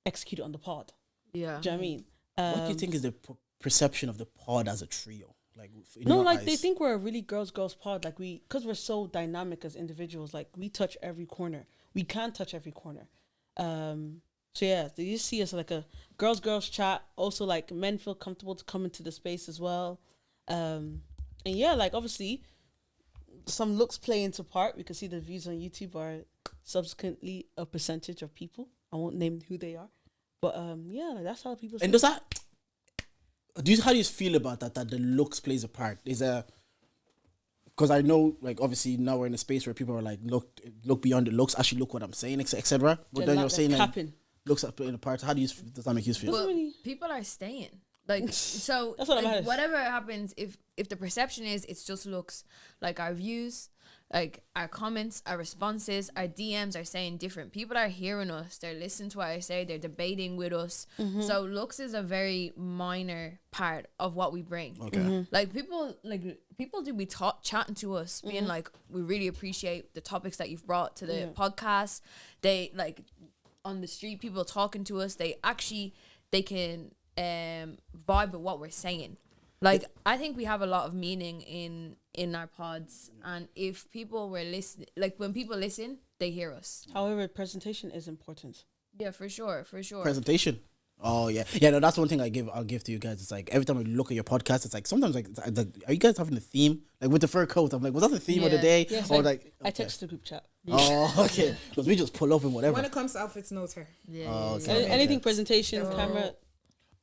execute it on the pod. Yeah. Do you know what I mean? What do you think is the perception of the pod as a trio? Like, in No, your like eyes? they think we're a really girls pod. Like because we're so dynamic as individuals. Like we touch every corner. We can touch every corner. So yeah, they just see us like a girls chat. Also, like men feel comfortable to come into the space as well. And yeah, like obviously, some looks play into part. We can see the views on YouTube are subsequently a percentage of people. I won't name who they are, but yeah, like, that's how people. And does that? How do you feel about that? That the looks plays a part? Because I know, like, obviously now we're in a space where people are like, look beyond the looks. Actually, look what I'm saying, etc. But then you're saying like, looks are playing a part. How does that make you feel? But people are staying. Like, so that's what like, whatever happens, if the perception is it's just looks, like our views, like our comments, our responses, our DMs are saying different. People are hearing us. They're listening to what I say. They're debating with us. So looks is a very minor part of what we bring. Okay. Like people do be chatting to us, being like, we really appreciate the topics that you've brought to the podcast. They like on the street, people talking to us. They can vibe with what we're saying. Like I think we have a lot of meaning in our pods, and if people were listening, like when people listen, they hear us. However, presentation is important. Yeah, for sure. Presentation. Oh yeah. No, that's one thing I'll give to you guys. It's like every time I look at your podcast, it's like sometimes like are you guys having a theme? Like with the fur coat, I'm like, was that the theme of the day? Yes, or I text the group chat. Oh, okay. Because we just pull up and whatever. When it comes to outfits, no her. Yeah. Oh, okay. Anything presentation, camera.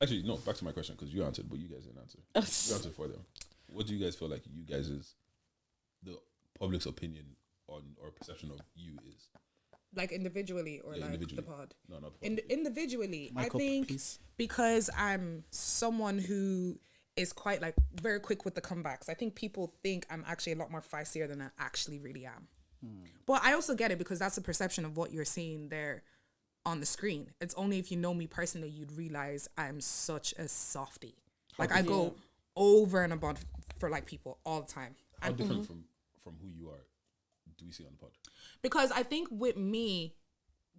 Actually, no. Back to my question because you answered, but you guys didn't answer. You answered for them. What do you guys feel like you guys is the public's opinion on or perception of you is? Like individually or like individually. the pod? No, not the pod. Individually, My I cup, think please. because I'm someone who is quite like very quick with the comebacks. I think people think I'm actually a lot more feistier than I actually really am. But I also get it because that's the perception of what you're seeing there on the screen. It's only if you know me personally you'd realize I'm such a softie. Like I go over and above for like people all the time. How different from who you are do we see on the pod? Because I think with me,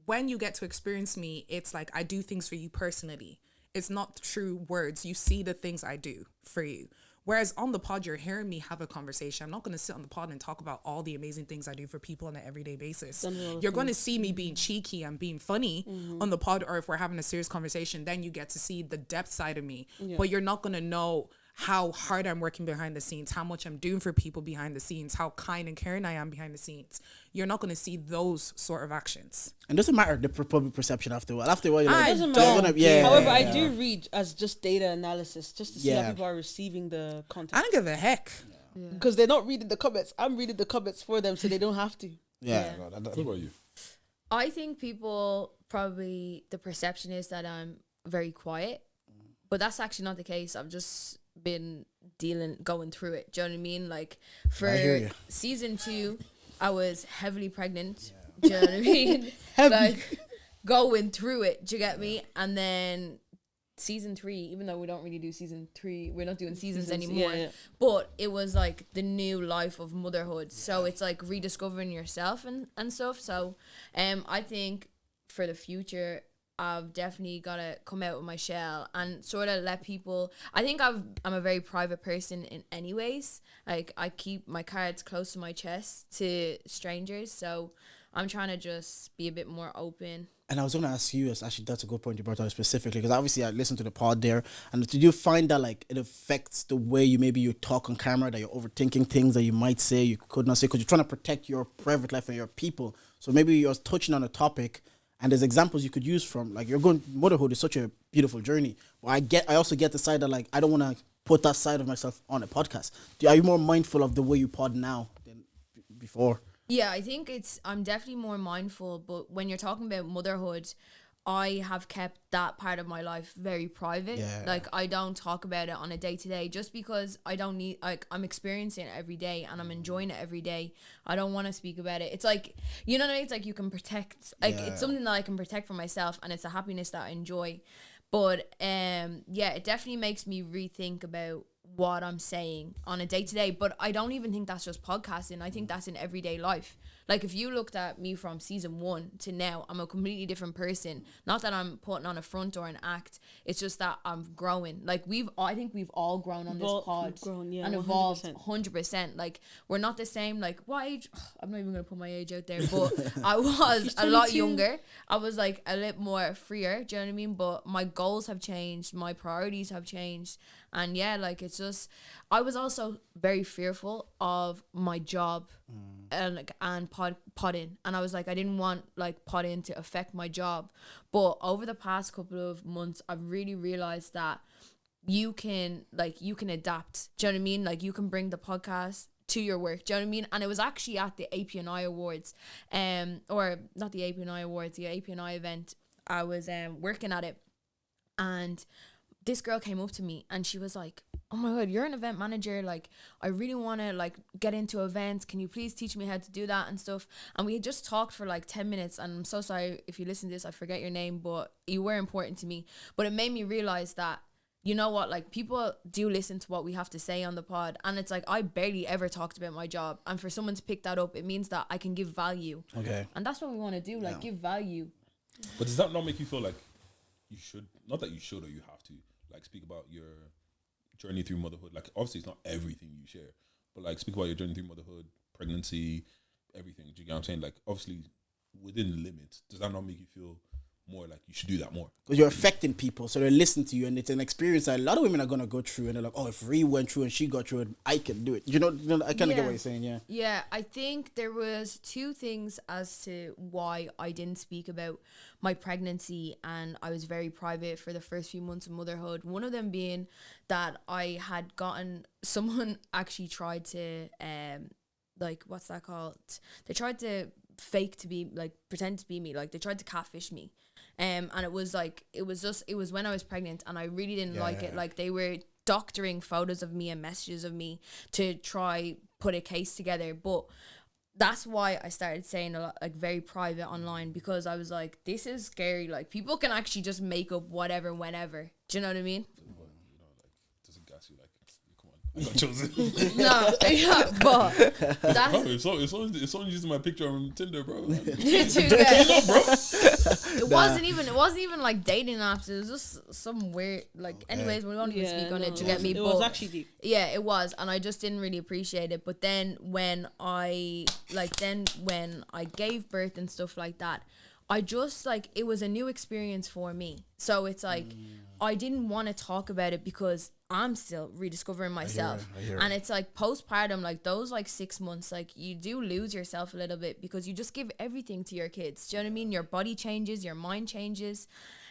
when you get to experience me, it's like I do things for you personally. It's not through words. You see the things I do for you. Whereas on the pod, you're hearing me have a conversation. I'm not going to sit on the pod and talk about all the amazing things I do for people on an everyday basis. You're going to see me being cheeky and being funny on the pod, or if we're having a serious conversation, then you get to see the depth side of me. But you're not going to know how hard I'm working behind the scenes, how much I'm doing for people behind the scenes, how kind and caring I am behind the scenes. You're not going to see those sort of actions. And doesn't matter the public perception after a while. After a while, you're like, Doesn't they're matter. gonna- However, I do read as just data analysis, just to see how Yeah. people are receiving the content. I don't give a heck. Because they're not reading the comments. I'm reading the comments for them, so they don't have to. Yeah. What about you? I think people probably the perception is that I'm very quiet, but that's actually not the case. I've just been going through it. Do you know what I mean? Like I hear for you. season 2, I was heavily pregnant. Do you know what I mean? Heavy. Like going through it. Do you get me? And then season 3, even though we don't really do season 3, we're not doing seasons anymore. yeah. But it was like the new life of motherhood. So it's like rediscovering yourself and stuff. So I think for the future, I've definitely got to come out of my shell and sort of let people. I think I'm a very private person in any ways. Like I keep my cards close to my chest to strangers. So I'm trying to just be a bit more open. And I was going to ask you, actually, that's a good point you brought up specifically, because obviously I listened to the pod there, and did you find that like it affects the way you talk on camera, that you're overthinking things that you might say, you could not say, because you're trying to protect your private life and your people. So maybe you're touching on a topic, and there's examples you could use from, like, motherhood is such a beautiful journey. But I also get the side that, like, I don't want to put that side of myself on a podcast. Are you more mindful of the way you pod now than before? Yeah, I think I'm definitely more mindful, but when you're talking about motherhood, I have kept that part of my life very private. Yeah. Like I don't talk about it on a day-to-day just because I don't need, like, I'm experiencing it every day and I'm enjoying it every day. I don't want to speak about it. It's like, you know what I mean? It's like you can protect, like it's something that I can protect for myself, and it's a happiness that I enjoy. But yeah, it definitely makes me rethink about what I'm saying on a day-to-day. But I don't even think that's just podcasting. I think that's in everyday life. Like, if you looked at me from season 1 to now, I'm a completely different person. Not that I'm putting on a front or an act. It's just that I'm growing. Like, I think we've all grown on this pod and evolved 100%. Like, we're not the same. Like, what age? I'm not even going to put my age out there, but I was a lot younger. I was, like, a little more freer. Do you know what I mean? But my goals have changed. My priorities have changed. And yeah, like, it's just, I was also very fearful of my job and podding. And I was like, I didn't want like podding to affect my job. But over the past couple of months, I've really realized that you can adapt. Do you know what I mean? Like, you can bring the podcast to your work. Do you know what I mean? And it was actually at the APNI Awards, or not the APNI Awards, the APNI event. I was working at it, and this girl came up to me and she was like, oh my God, you're an event manager. Like, I really want to like get into events. Can you please teach me how to do that and stuff? And we had just talked for like 10 minutes. And I'm so sorry if you listen to this, I forget your name, but you were important to me. But it made me realize that, you know what, like, people do listen to what we have to say on the pod. And it's like, I barely ever talked about my job. And for someone to pick that up, it means that I can give value. Okay. And that's what we want to do, like, give value. But does that not make you feel like you should, not that you should or you have to, like, speak about your journey through motherhood? Like, obviously it's not everything you share, but like, speak about your journey through motherhood, pregnancy, everything. Do you get what I'm saying? Like, obviously within the limits, does that not make you feel more like you should do that more? Because you're affecting people, so they're listening to you, and it's an experience that a lot of women are gonna go through, and they're like, oh, if Ree went through and she got through it, I can do it. You know, I kind of get what you're saying. Yeah, I think there was 2 things as to why I didn't speak about my pregnancy, and I was very private for the first few months of motherhood. One of them being that I had gotten, someone actually tried to like, what's that called? They tried to fake to be, like, pretend to be me. Like, they tried to catfish me. And it was like, it was when I was pregnant, and I really didn't like it. Like, they were doctoring photos of me and messages of me to try put a case together. But that's why I started saying a lot, like, very private online, because I was like, this is scary. Like, people can actually just make up whatever, whenever. Do you know what I mean? Doesn't gas you, like, come on, I got chosen. No, yeah, but that's, bro, if someone's using my picture on Tinder, bro. It wasn't even like dating apps. It was just some weird, like, anyways, we won't even speak on it. You get me? It was actually deep. Yeah, it was, and I just didn't really appreciate it. But then when I gave birth and stuff like that, I just, like, it was a new experience for me. So it's like, I didn't want to talk about it because I'm still rediscovering myself. I hear it. And it's like postpartum, like, those like 6 months, like, you do lose yourself a little bit because you just give everything to your kids. Do you know what I mean? Your body changes, your mind changes.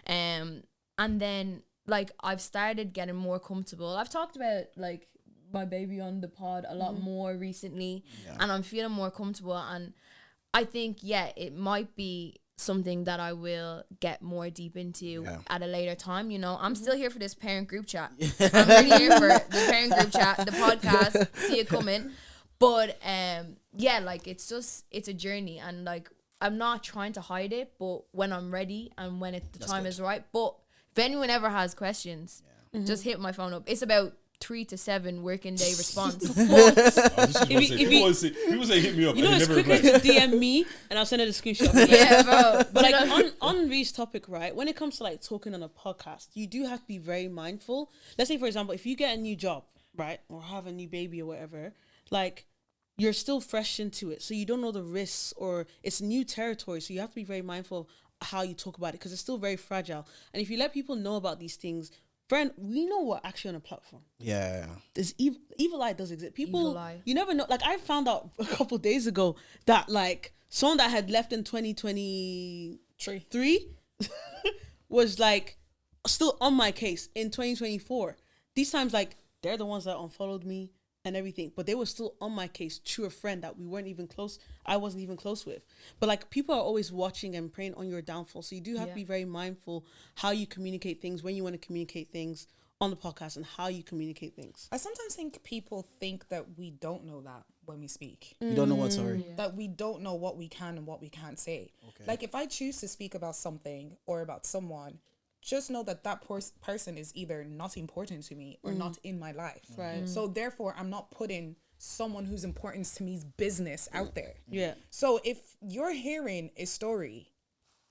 And then, like, I've started getting more comfortable. I've talked about, like, my baby on the pod a lot more recently, and I'm feeling more comfortable. And I think, it might be something that I will get more deep into at a later time. You know, I'm still here for this parent group chat. I'm really here for the parent group chat, the podcast, see it coming. But like, it's a journey, and like, I'm not trying to hide it, but when I'm ready and when the time is right. But if anyone ever has questions, just hit my phone up. It's about 3 to 7 working day response. People say hit me up. You know, it's quicker to DM me and I'll send her the screenshot. Yeah, bro. But like, on Ree's topic, right? When it comes to like talking on a podcast, you do have to be very mindful. Let's say, for example, if you get a new job, right, or have a new baby or whatever, like, you're still fresh into it, so you don't know the risks, or it's new territory. So you have to be very mindful of how you talk about it, because it's still very fragile. And if you let people know about these things, friend, we know we're actually on a platform. Yeah. This evil eye does exist. People, eye. you never know. Like, I found out a couple days ago that, like, someone that had left in 2023 was, like, still on my case in 2024. These times, like, they're the ones that unfollowed me and everything, but they were still on my case through a friend that we weren't even close. I wasn't even close with. But like, people are always watching and praying on your downfall. So you do have to be very mindful how you communicate things, when you want to communicate things on the podcast, and how you communicate things. I sometimes think people think that we don't know that when we speak. You don't know what, sorry? That we don't know what we can and what we can't say. Okay. Like, if I choose to speak about something or about someone, just know that person is either not important to me or not in my life. Right. So therefore, I'm not putting someone who's important to me's business out there. Yeah. So if you're hearing a story,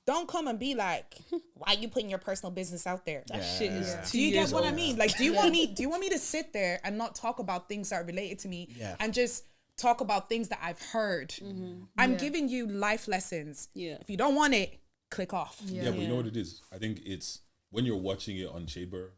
don't come and be like, why are you putting your personal business out there? That shit is 2 Do you years get what old. I mean? Like, do you want me to sit there and not talk about things that are related to me and just talk about things that I've heard? I'm giving you life lessons. Yeah. If you don't want it, click off. Yeah, but you know what it is? I think it's when you're watching it on Shaber,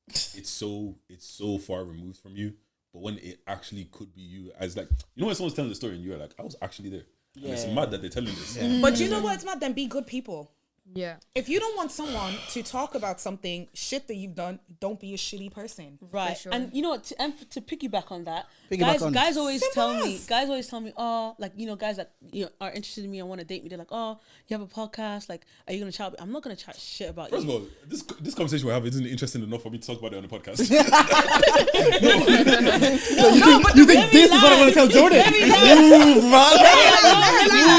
it's so far removed from you. But when it actually could be you, as like, you know, when someone's telling the story and you're like, I was actually there. And it's mad that they're telling this. But you know what? It's not them. Be good people. Yeah. If you don't want someone to talk about something shit that you've done, don't be a shitty person. Right. sure. And you know what, to piggyback on that, Piggyback on guys always tell Simple. me, oh, like, you know, guys that, you know, are interested in me and want to date me, they're like, oh, you have a podcast, like, are you gonna chat? I'm not gonna chat shit about First you. of all, this conversation we have isn't interesting enough for me to talk about it on the podcast. You think this is what I'm gonna tell Jordan?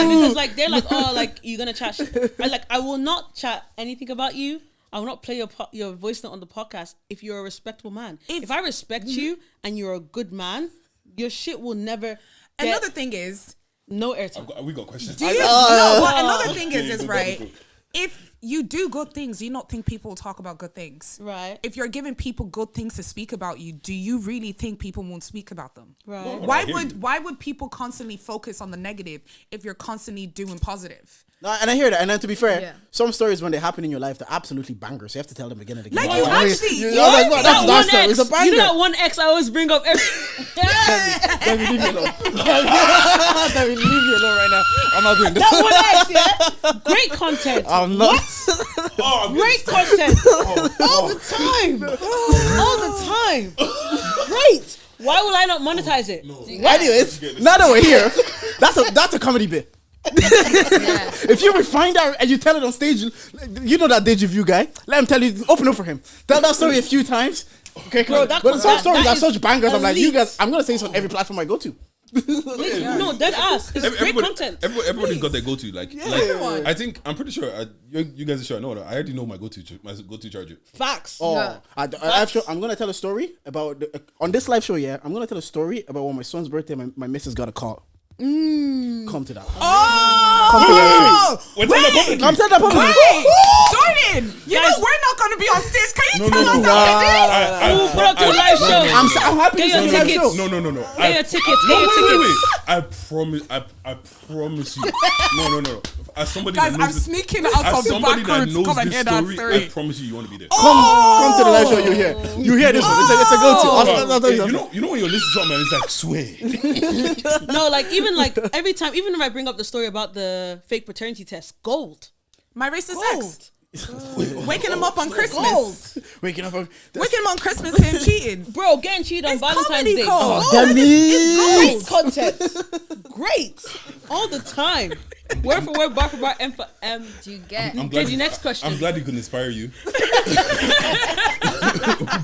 Because like they're like, oh, like you're gonna chat. I will not chat anything about you. I will not play your voice note on the podcast if you're a respectable man. If I respect you and you're a good man, your shit will never get Another thing is, no airtime. We got questions. do you no, what another thing is Go, right. go. If you do good things, do you not think people will talk about good things? Right. If you're giving people good things to speak about you, do you really think people won't speak about them? Right. No, Why I hear you. why would people constantly focus on the negative if you're constantly doing positive? No, and I hear that. And then to be fair, Yeah. some stories when they happen in your life, they're absolutely bangers. So you have to tell them again and again. Like, you actually- you know, like, what? That's That story. one It's a ex, banger. you know that one ex I always bring up every Let me leave you alone. Let me leave you alone right now. I'm not doing this. that one ex, yeah? Great content. I'm not. Oh, I'm Great content. All the time. All the time. Great. Why will I not monetize it? Anyways, now that we're here, that's a comedy bit. If you find out and you tell it on stage, you know that Deji View guy. Let him tell you. Open up for him. Tell that story a few times. Okay, Bro, that but some that stories are is such bangers. I'm like, you elite. guys. I'm gonna say this on every platform I go to. No, dead ass. It's great content. Everybody's got their go-to. Like I think I'm pretty sure you guys are sure. I know. I already know my go-to charger. Facts. Oh, Yeah. I'm gonna tell a story about on this live show. Yeah, I'm gonna tell a story about when my son's birthday. My missus got a call. Come to that. Oh, We're telling the public. I'm telling that public. Jordan, you know we're not going to be on stage. Can you tell us no. after this? Put up to a live show. I'm happy Get to your see the live tickets. show. No. Get your tickets. Get your tickets. I promise you. No. As somebody Guys, that knows I'm this- sneaking out as of the somebody back that room to knows come and this hear that story, story. I promise you won't want to be there. Come to the live show. You hear this one. It's a go-to. I'll tell you something. You know when you're listening to something and it's like swear. No, like even like every time, even if I bring up the story about the fake paternity test, gold. My racist Gold. ex. Waking him up on Christmas. Gold. Waking up. Waking him on Christmas and him cheating. Bro, getting cheated on It's Valentine's comedy Day. gold. Damn Great it. content. Great. All the time. Word for word, bar for bar, M for M. Do you get? I'm glad Deji, next question. I'm glad he could inspire you.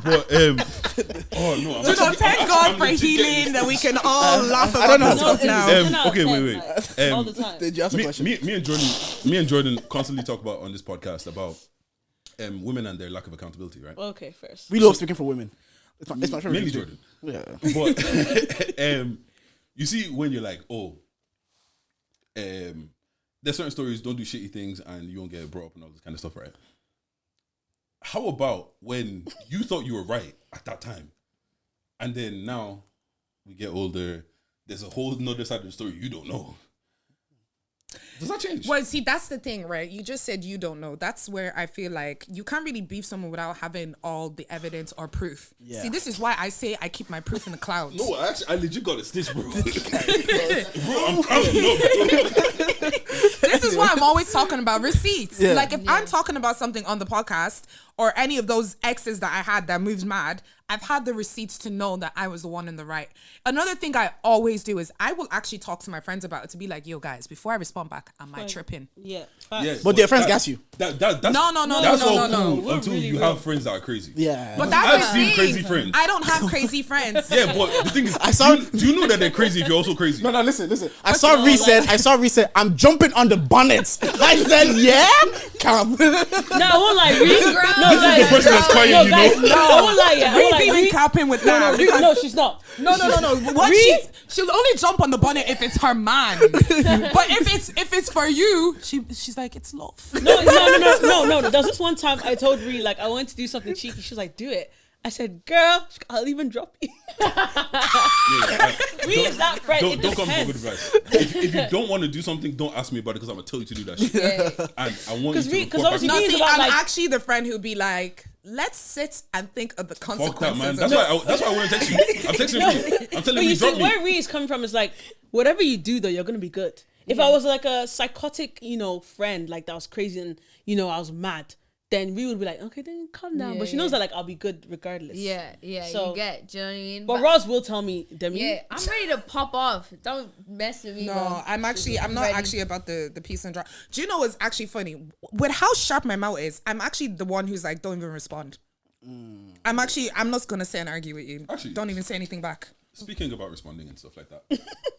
But oh no, You know, thank God for healing that we can all laugh about don't know. this stuff No, now. it's 10 out of okay, 10, wait. like, all the time. Did you ask a question? Me and Jordan constantly talk about on this podcast about women and their lack of accountability, right? Okay, first. We love speaking for women. It's my favorite. Mainly thing to Jordan. do. Yeah. But you see when you're like, there's certain stories, don't do shitty things and you won't get brought up and all this kind of stuff, right? How about when you thought you were right at that time, and then now we get older, there's a whole nother side of the story you don't know. Does that change? Well, see, that's the thing, right? You just said you don't know. That's where I feel like you can't really beef someone without having all the evidence or proof. Yeah. See, this is why I say I keep my proof in the clouds. No, I legit got a stitch, bro. Bro, I'm counting up. This is why I'm always talking about receipts. Yeah. Like if I'm talking about something on the podcast or any of those exes that I had that moves mad, I've had the receipts to know that I was the one in the right. Another thing I always do is I will actually talk to my friends about it to be like, yo guys, before I respond back, am I tripping? Yeah. Yeah, But their friends gas you. That's No. That's all cool We're until really you have friends that are crazy. Yeah. But that's I've the seen thing. crazy friends. I don't have crazy friends. Yeah, but the thing is, I saw- do you know that they're crazy if you're also crazy? No, listen. I saw Reset. I'm jumping on the bonnet. I said, yeah, come. No, I won't lie. Reese, This is the person that's quiet, you know. I won't lie. Yeah, I won't Reese lie. even Reese- capping with that. Reese- no, she's not. No. What she'll only jump on the bonnet if it's her man. But if it's for you, she's like, it's love. No. There was this one time I told Ree, like, I wanted to do something cheeky. She was like, do it. I said, girl, I'll even drop you. Ree is that friend. Don't come for good advice. If you don't want to do something, don't ask me about it because I'm gonna tell you to do that shit. Yeah. And I want you to Because report obviously back. No, Reese see, about, I'm like- actually the friend who'd be like, let's sit and think of the Fuck consequences. that, man. of That's why I want to text you. I'm texting you. I'm But telling you you, see, drop where me. Ree is coming from is like, whatever you do, though, you're gonna be good. If I was like a psychotic, friend, like that was crazy and I was mad, then Ree would be like, okay, then calm down. Yeah, But she knows that like I'll be good regardless. Yeah, So- you get, do you know what I mean? But Roz will tell me, Demi. yeah, I'm ready to pop off. Don't mess with me, No, bro. I'm not ready. actually about the peace and drop. Do you know what's actually funny? With how sharp my mouth is, I'm actually the one who's like, don't even respond. I'm not gonna sit and argue with you. Actually- Don't even say anything back. Speaking about responding and stuff like that,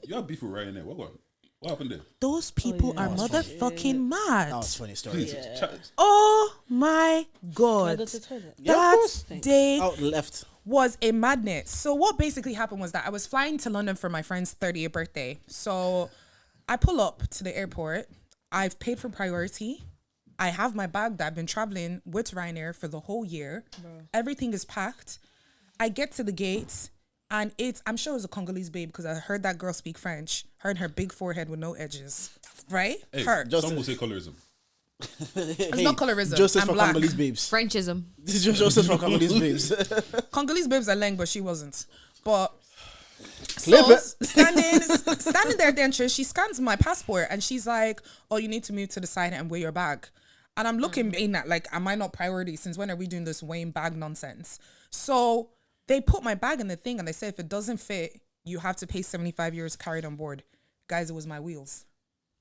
you have beef with Ryanair. What happened there? Those people are motherfucking mad. That was a funny story. Please, chat. Oh my Can I god. go to the toilet? That day Out left. was a madness. So what basically happened was that I was flying to London for my friend's 30th birthday. So I pull up to the airport. I've paid for priority. I have my bag that I've been traveling with Ryanair for the whole year. Everything is packed. I get to the gates and I'm sure it was a Congolese babe because I heard that girl speak French. Heard her big forehead with no edges. Right? Hey, Her. some will say colorism. It's not colorism. Justice I'm for black. Congolese babes. Frenchism. This is just justice for Congolese babes. Congolese babes are leng, but she wasn't. But Clip so it. standing there at the entrance, she scans my passport and she's like, "Oh, you need to move to the side and weigh your bag." And I'm looking in at like, am I not priority? Since when are we doing this weighing bag nonsense? So they put my bag in the thing and they said if it doesn't fit, you have to pay 75 euros to carry it on board. Guys, it was my wheels.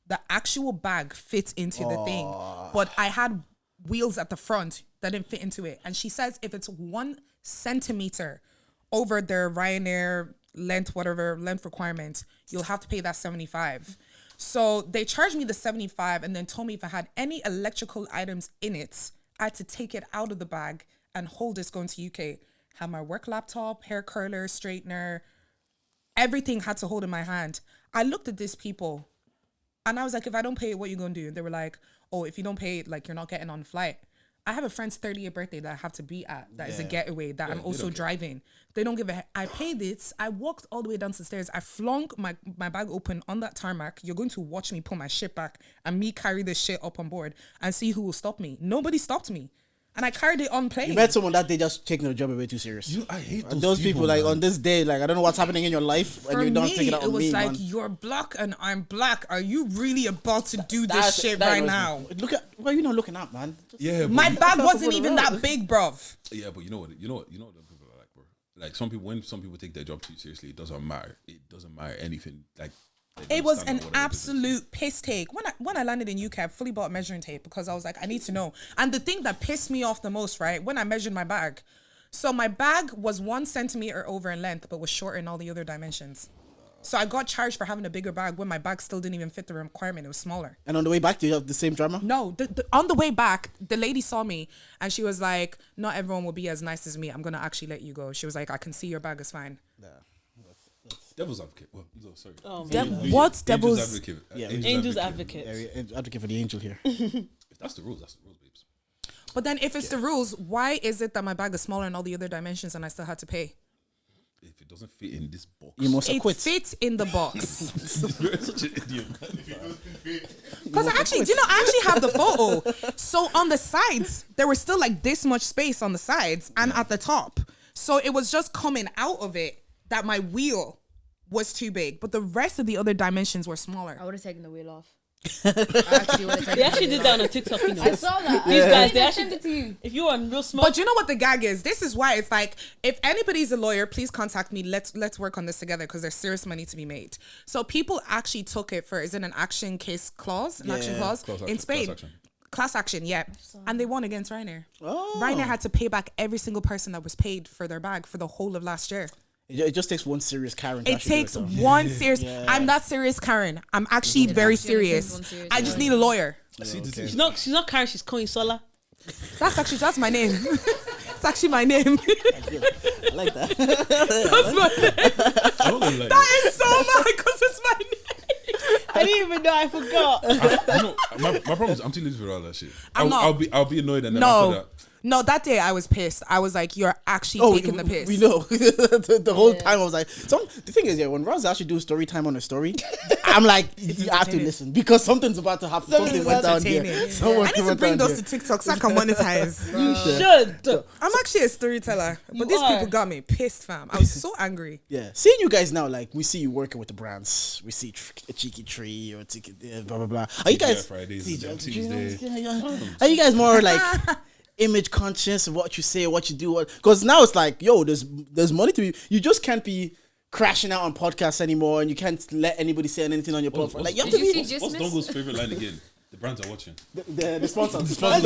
The actual bag fit into the thing, but I had wheels at the front that didn't fit into it. And she says if it's 1 centimeter over their Ryanair length requirement, you'll have to pay that 75. So they charged me the 75 and then told me if I had any electrical items in it, I had to take it out of the bag and hold this going to UK. Had my work laptop, hair curler, straightener, everything had to hold in my hand. I looked at these people and I was like, if I don't pay it, what you gonna do? They were like, oh, if you don't pay it, like you're not getting on the flight. I have a friend's 30th birthday that I have to be at. That is a getaway that I'm also driving. They don't give a heck. I paid it. I walked all the way down the stairs. I flung my bag open on that tarmac. You're going to watch me put my shit back and me carry this shit up on board and see who will stop me. Nobody stopped me. And I carried it on plane. You met someone that day just taking the job way too serious. I hate And those people like man. on this day, like I don't know what's happening in your life, For and you don't me, take it out it on was me, like, man. you're black and I'm black. Are you really about to do this That's- shit that right annoys now? me. Look at what are you not looking at, man. Yeah, but My bag wasn't people even around. that big, bruv. Yeah, but you know what the people are like, bro. Like when some people take their job too seriously, it doesn't matter. It doesn't matter anything. Like they It was stand an on whatever it is. absolute piss take. When I landed in UK, I fully bought measuring tape because I was like, I need to know. And the thing that pissed me off the most, right, when I measured my bag. So my bag was 1 centimeter over in length, but was shorter in all the other dimensions. So I got charged for having a bigger bag when my bag still didn't even fit the requirement. It was smaller. And on the way back, do you have the same drama? No, on the way back, the lady saw me and she was like, not everyone will be as nice as me. I'm going to actually let you go. She was like, I can see your bag is fine. Devil's advocate. Well, no, sorry. What's devil's... advocate? Yeah, Angel's advocate. Yeah, we advocate for the angel here. If that's the rules, babes. But then if it's the rules, why is it that my bag is smaller in all the other dimensions and I still had to pay? If it doesn't fit in this box, You must It acquit. fits in the box. you're such an idiot. Because I actually have the photo. So on the sides, there was still like this much space on the sides and at the top. So it was just coming out of it that my wheel was too big, but the rest of the other dimensions were smaller. I would have taken the wheel off. They actually did that on TikTok, you know. I saw that. These guys, they I actually sent it to you. If you were on real smart, But you know what the gag is? This is why it's like, if anybody's a lawyer, please contact me. Let's work on this together because there's serious money to be made. So people actually took it for, is it an action case clause? An action clause? In Spain. Class action, yeah. And they won against Ryanair. Ryanair had to pay back every single person that was paid for their bag for the whole of last year. It just takes one serious Karen. It takes one serious. I'm not serious, Karen. I'm actually very serious. I just need a lawyer. she's not Karen, she's Coin Sola. That's my name. It's actually my name. I like that. That's my name. That is so mad because it's my name. I didn't even know, I forgot. My problem is I'm too lazy for all that shit. I'm not. I'll be annoyed and then after that. No, that day I was pissed. I was like, "You're actually taking the piss." We know. the whole time I was like, the thing is, when Roz actually do story time on a story, I'm like, you have to listen because something's about to happen. Something went down here. I need to bring those to TikTok so I can monetize. You should. I'm actually a storyteller, but these people got me pissed, fam. I was so angry. Yeah, seeing you guys now, like we see you working with the brands. We see a cheeky tree or cheeky blah blah blah. Are you guys? Fridays, Are you guys more like? Image conscious of what you say, what you do, because now it's like, yo, there's money to be. You just can't be crashing out on podcasts anymore, and you can't let anybody say anything on your platform. Like, you have to be. What's Dongo's favorite line again? The brands are watching. The sponsors are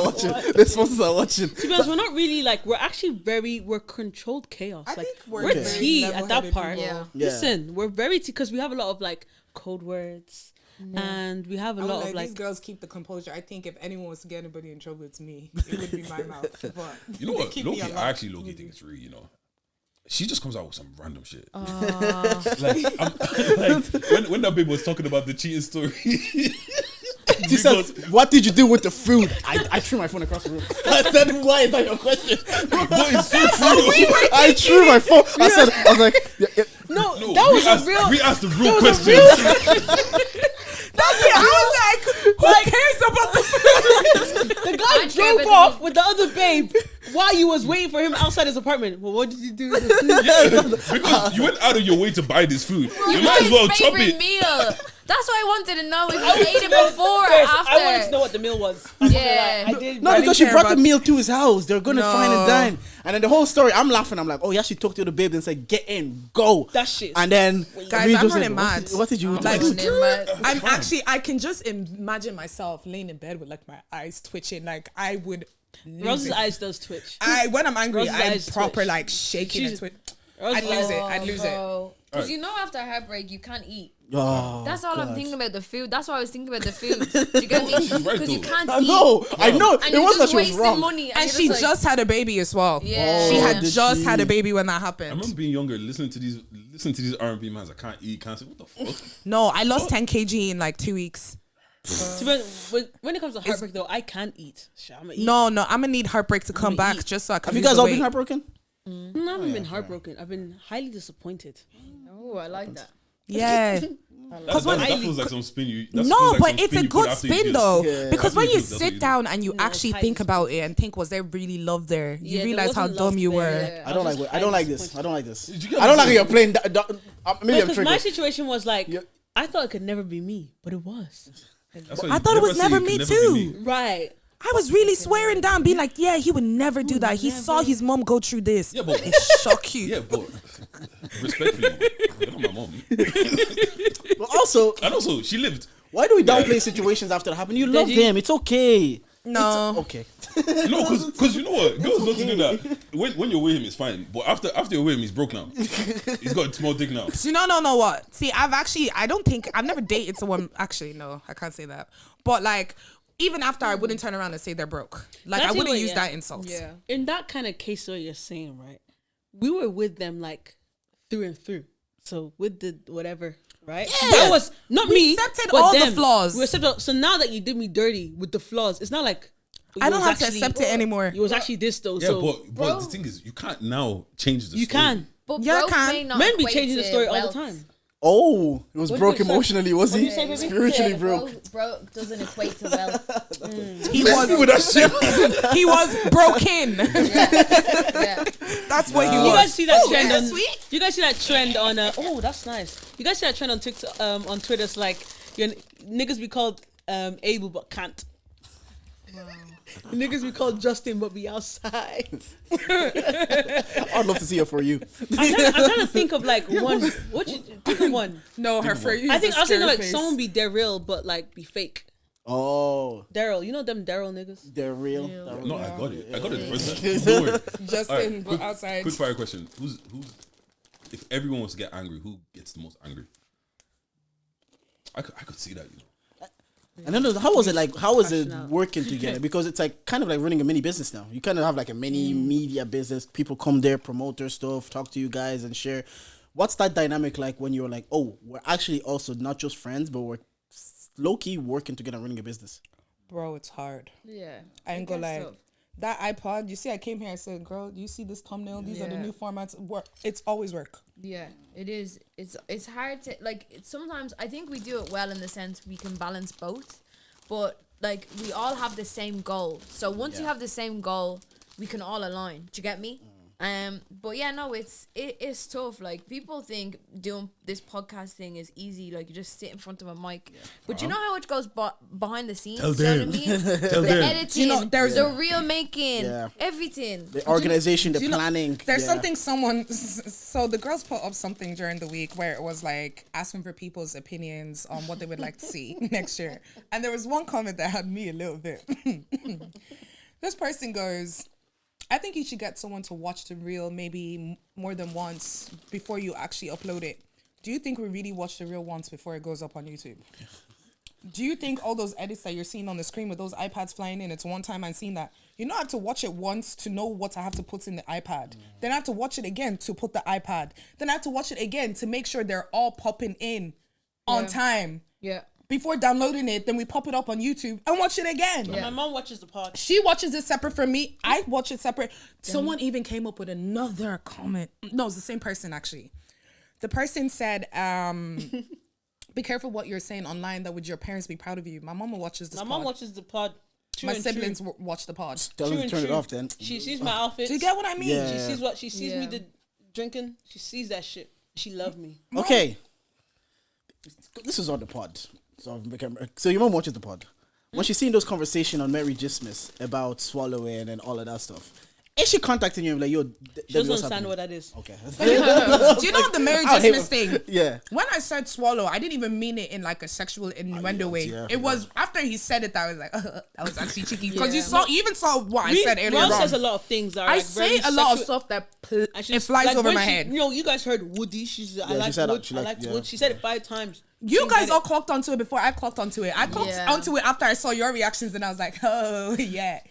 watching. The sponsors are watching. To be honest, we're not really like, we're controlled chaos. I Like think we're we're very tea at that level-headed part. people. Yeah. Listen, we're very tea because we have a lot of like code words. And we have a lot of like these girls keep the composure. I think if anyone was to get anybody in trouble, it's me. It would be my mouth. But You know what? keep me Loki, alive. I actually Loki think it's real. You know, she just comes out with some random shit. Like when that babe was talking about the cheating story. She said, "What did you do with the food?" I threw my phone across the room. I said, "Why is that your question?" But it's so true. I threw my phone. I was like, no, No, that was asked, a real. we asked the real questions. That's it. I was like, who cares about the The guy drove off with the other babe while you was waiting for him outside his apartment. Well, what did you do with the food? Because you went out of your way to buy this food. You might as well chop it. Meal. That's why I wanted to know if you ate it before or after. I wanted to know what the meal was. Yeah. I did. no, because she brought the meal to his house. They're gonna fine and dine. And then the whole story, I'm laughing. I'm like, oh, yeah, she talked to the babe and said, "Get in, go." That shit. And then Guys, we I'm just running said, mad. What did you Like, do? I'm actually, I can just imagine myself laying in bed with like my eyes twitching. Like I would. Rose's eyes does twitch. When I'm angry, Rose's I'm eyes proper twitch. like shaking and twitch. Rose's I'd lose it. I'd lose it. Because you know after heartbreak, you can't eat. Oh, That's all God. I'm thinking about the food. That's why I was thinking about the food. You get me? She's right Because you though. can't I eat. know. And It you're wasn't that just she was wasting wrong. money. And you're she like, just had a baby as well. Yeah. She had did just she? had a baby when that I happened. remember being younger, listening to these R&B mans. I can't eat, can't say, what the fuck? No, I lost 10 kg in like 2 weeks. To be honest, when it comes to heartbreak though, I can't eat. Shit, I'm gonna eat. No, I'm gonna need heartbreak to come back eat. just so I can. Have you lose guys the all been weight. heartbroken? I haven't been heartbroken. I've been highly disappointed. Oh, I like that. Yeah. That feels like some spin you. No, feels like but some it's spin a you put good after you spin kiss. though, Yeah. because After when you you kiss, that's what sit you down and you No, actually it's think highly about it and think, was there really love there? You Yeah, there realize how wasn't dumb love you there, were. yeah. I don't like. was I don't like highly this. I don't like this. Did you get I don't like this? how you're playing. Maybe I'm Because my triggered. situation was like, Yeah. I thought it could never be me, but it was. That's why I you thought it was say never it me can never be too. me. Right. I was really swearing down, being like, yeah, he would never do that. He saw his mom go through this. Yeah, but It shock you. yeah, but respectfully, you're not my mom. But also, And also, she lived. why do we downplay situations after that happen? You love you? them. It's okay. No. It's okay. No, because you know what, girls love to do that. When you're with him, it's fine. But after you're with him, he's broke now. He's got a small dick now. See, no, what? See, I've never dated someone. Actually, no, I can't say that. But like, even after, I wouldn't turn around and say they're broke. Like, That's I wouldn't what- use yeah. that insult. Yeah. In that kind of case, what you're saying, right? We were with them like through and through. So with the whatever, right? Yeah. That was not We me. accepted but all the them. flaws. We accepted. So now that you did me dirty with the flaws, it's not like I it don't was have to actually- accept it anymore. It was actually this though. Yeah, so but Bro. the thing is, you can't now change the you story. can. But Yeah, I broke can. may not Men be equate changing the to story all wealth. the time. Oh, it was What broke did you say? emotionally, was What he? did you say, baby? Spiritually Yeah, broke. broke doesn't equate to wealth. He Let's do with that shit. he was broken. Yeah. That's what he You was. guys see that trend that's on? sweet. You guys see that trend on? Oh, that's nice. You guys see that trend on TikTok, on Twitter? It's like niggas be called able but can't. Niggas be called Justin but be outside. I'd love to see it for you. I'm trying to think of like one. What you pick of one? No, her for you. I was thinking like someone be Daryl but like be fake. Oh, Daryl, you know them Daryl niggas? they're real. No, I got it. I got it the first time. Don't worry. Justin, quick, but outside. Quick fire question: Who's if everyone was to get angry, who gets the most angry? I could see that, you know. And then how was it like? How was it working together? Because it's like kind of like running a mini business now. You kind of have like a mini media business. People come there, promote their stuff, talk to you guys, and share. What's that dynamic like when you're like, oh, we're actually also not just friends, but we're low key working together, running a business? Bro, it's hard. Yeah. I ain't gonna lie. That iPod, you see, I came here, I said, girl, you see this thumbnail? These are the new formats. Work. It's always work. Yeah, it is. It's hard to, like, sometimes I think we do it well in the sense we can balance both, but, like, we all have the same goal. So once you have the same goal, we can all align. Do you get me? But yeah, no, it's tough. Like, people think doing this podcast thing is easy. Like, you just sit in front of a mic. But you know how it goes behind the scenes? Tell You know them. what I mean? Tell The them. editing, You know, there's the real making, Yeah. everything. The organization, the planning. There's something so the girls put up something during the week where it was like asking for people's opinions on what they would like to see next year. And there was one comment that had me a little bit. This person goes, I think you should get someone to watch the reel maybe more than once before you actually upload it. Do you think we really watch the reel once before it goes up on YouTube? Do you think all those edits that you're seeing on the screen with those iPads flying in, it's one time I've seen that? You don't have to watch it once to know what I have to put in the iPad. Then I have to watch it again to put the iPad. Then I have to watch it again to make sure they're all popping in on time. Yeah. Before downloading it, then we pop it up on YouTube and watch it again. My mom watches the pod. She watches it separate from me. I watch it separate. Someone even came up with another comment. No, it's the same person actually. The person said, be careful what you're saying online, that would your parents be proud of you. My mama watches this My pod. mom watches the pod. My siblings watch the pod. Tell them to turn it off then. She sees my outfits. Do you get what I mean? Yeah. She sees what she sees me drinking. She sees that shit. She love me. Okay. This is on the pod. So your mom watches the pod. When she's seeing those conversations on Merry Christmas about swallowing and all of that stuff, is she contacting you like, yo, She doesn't understand what that is. Okay. Do you know the Merry I hate Christmas thing? Yeah. When I said swallow, I didn't even mean it in like a sexual innuendo way. yeah, It was after he said it that I was like, that was actually cheeky. Because you even saw what I said earlier Ron on. says a lot of things that are I like say very a lot of sexual- stuff that and it flies like, over when my she- head. You know, you guys heard Woody. She's I she like said that. wood. She I like- like yeah. wood. She said it 5 times. You guys all clocked onto it before I clocked onto it. I clocked Yeah. onto it after I saw your reactions and I was like, oh, yeah.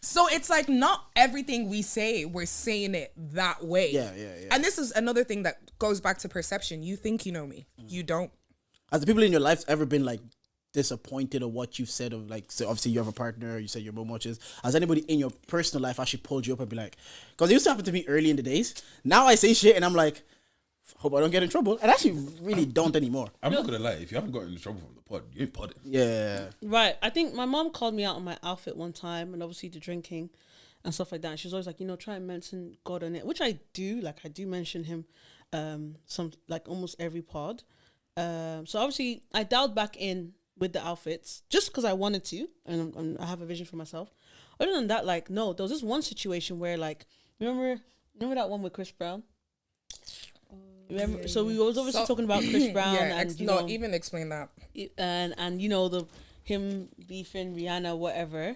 So it's like not everything we say, we're saying it that way. Yeah. And this is another thing that goes back to perception. You think you know me. You don't. Has the people in your life ever been like disappointed of what you've said of like, so obviously you have a partner, you said your mom watches. Has anybody in your personal life actually pulled you up and be like, because it used to happen to me early in the days. Now I say shit and I'm like, hope I don't get in trouble. And I actually really don't anymore. I'm not gonna lie. If you haven't gotten in trouble from the pod, you ain't podding. Yeah. Right. I think my mom called me out on my outfit one time, and obviously the drinking and stuff like that. And she was always like, you know, try and mention God on it, which I do. Like I do mention him, some like almost every pod. So obviously I dialed back in with the outfits just because I wanted to, and I have a vision for myself. Other than that, like no, there was this one situation where like remember that one with Chris Brown. Remember, so we was obviously talking about Chris Brown and you know, even explain that. and you know him beefing Rihanna, whatever.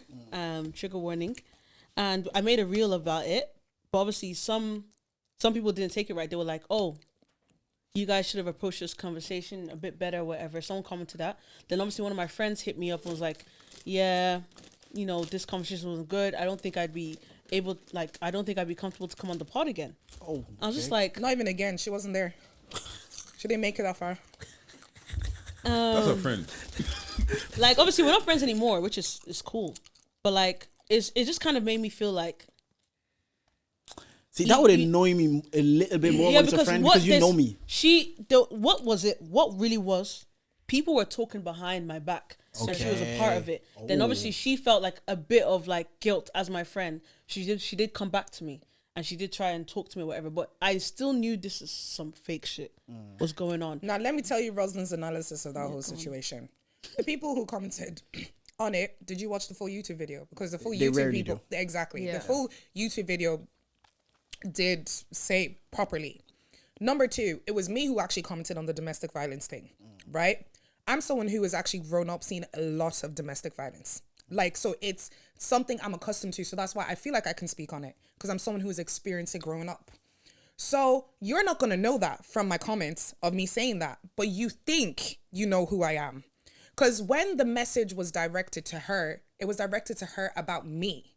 Trigger warning, and I made a reel about it. But obviously, some people didn't take it right. They were like, "Oh, you guys should have approached this conversation a bit better, whatever." Someone commented that. Then obviously, one of my friends hit me up and was like, "Yeah, you know, this conversation wasn't good. I don't think I'd be comfortable to come on the pod again." Oh, I was just like, Not even again. She wasn't there. She didn't make it that far. That's a friend. like obviously we're not friends anymore, which is cool, but like it just kind of made me feel like, see, that would annoy me a little bit more when it's a friend because you know me. What really was, people were talking behind my back and she was a part of it. Then obviously she felt like a bit of like guilt as my friend. She did come back to me and she did try and talk to me or whatever, but I still knew this is some fake shit was going on. Now, let me tell you Rosalind's analysis of that whole situation. the people who commented on it, did you watch the full YouTube video? Because the full They YouTube rarely video, exactly, Yeah. the full YouTube video did say properly. Number two, it was me who actually commented on the domestic violence thing, right? I'm someone who has actually grown up seeing a lot of domestic violence. Like, so it's something I'm accustomed to. So that's why I feel like I can speak on it, because I'm someone who has experienced it growing up. So you're not going to know that from my comments of me saying that, but you think you know who I am. Because when the message was directed to her, it was directed to her about me.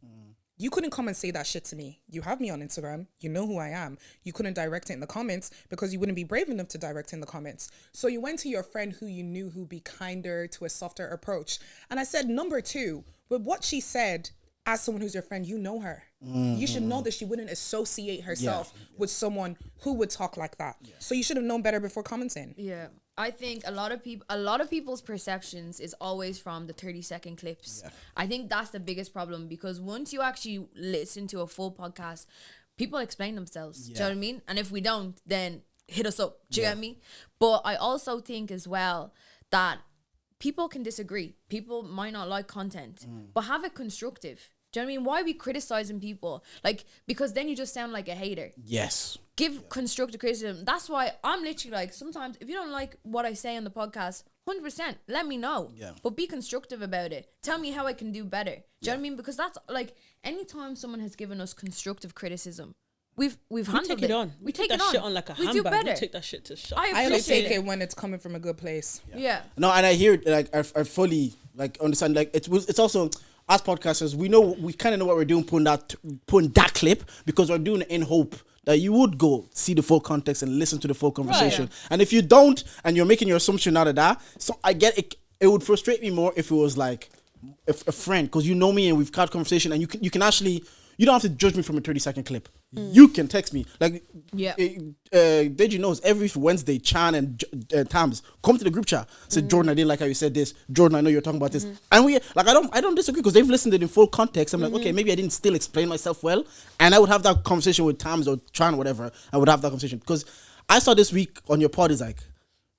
You couldn't come and say that shit to me. You have me on Instagram. You know who I am. You couldn't direct it in the comments because you wouldn't be brave enough to direct in the comments. So you went to your friend who you knew who'd be kinder, to a softer approach. And I said, number two, with what she said, as someone who's your friend, you know her. You should know that she wouldn't associate herself with someone who would talk like that. So you should have known better before commenting. Yeah. I think a lot of people's perceptions is always from the 30-second clips. Yeah. I think that's the biggest problem, because once you actually listen to a full podcast, people explain themselves. Do you know what I mean? And if we don't, then hit us up. Do you get me? But I also think as well that people can disagree. People might not like content, but have it constructive. Do you know what I mean? Why are we criticizing people? Like, because then you just sound like a hater. Yes. Give constructive criticism. That's why I'm literally like, sometimes if you don't like what I say on the podcast, 100%, let me know. Yeah. But be constructive about it. Tell me how I can do better. Do you know what I mean? Because that's like, anytime someone has given us constructive criticism, we've handled take it on. We take that it on. shit on like a we handbag. do better. We take that shit to shop. I only take it when it's coming from a good place. Yeah. No, and I hear like I fully like understand. Like it's also, as podcasters, we kind of know what we're doing, putting that clip, because we're doing it in hope that you would go see the full context and listen to the full conversation. Right. And if you don't, and you're making your assumption out of that, so I get it. It would frustrate me more if it was like a friend, because you know me and we've had conversation, and you can actually, you don't have to judge me from a 30-second clip. You can text me. Like, Deji knows every Wednesday, Chan and Tams come to the group chat. Say, Jordan, I didn't like how you said this. Jordan, I know you're talking about this. And we, like, I don't disagree, because they've listened to it in full context. I'm like, okay, maybe I didn't still explain myself well. And I would have that conversation with Tams or Chan or whatever. I would have that conversation. Because I saw this week on your pod is like,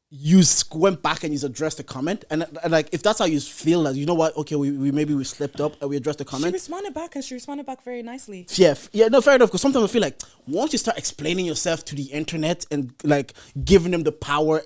you went back and you addressed the comment, and like, if that's how you feel, like, you know what, okay, we slipped up and we addressed the comment. She responded back, and she responded back very nicely. Yeah, no, fair enough. Because sometimes I feel like once you start explaining yourself to the internet and like giving them the power,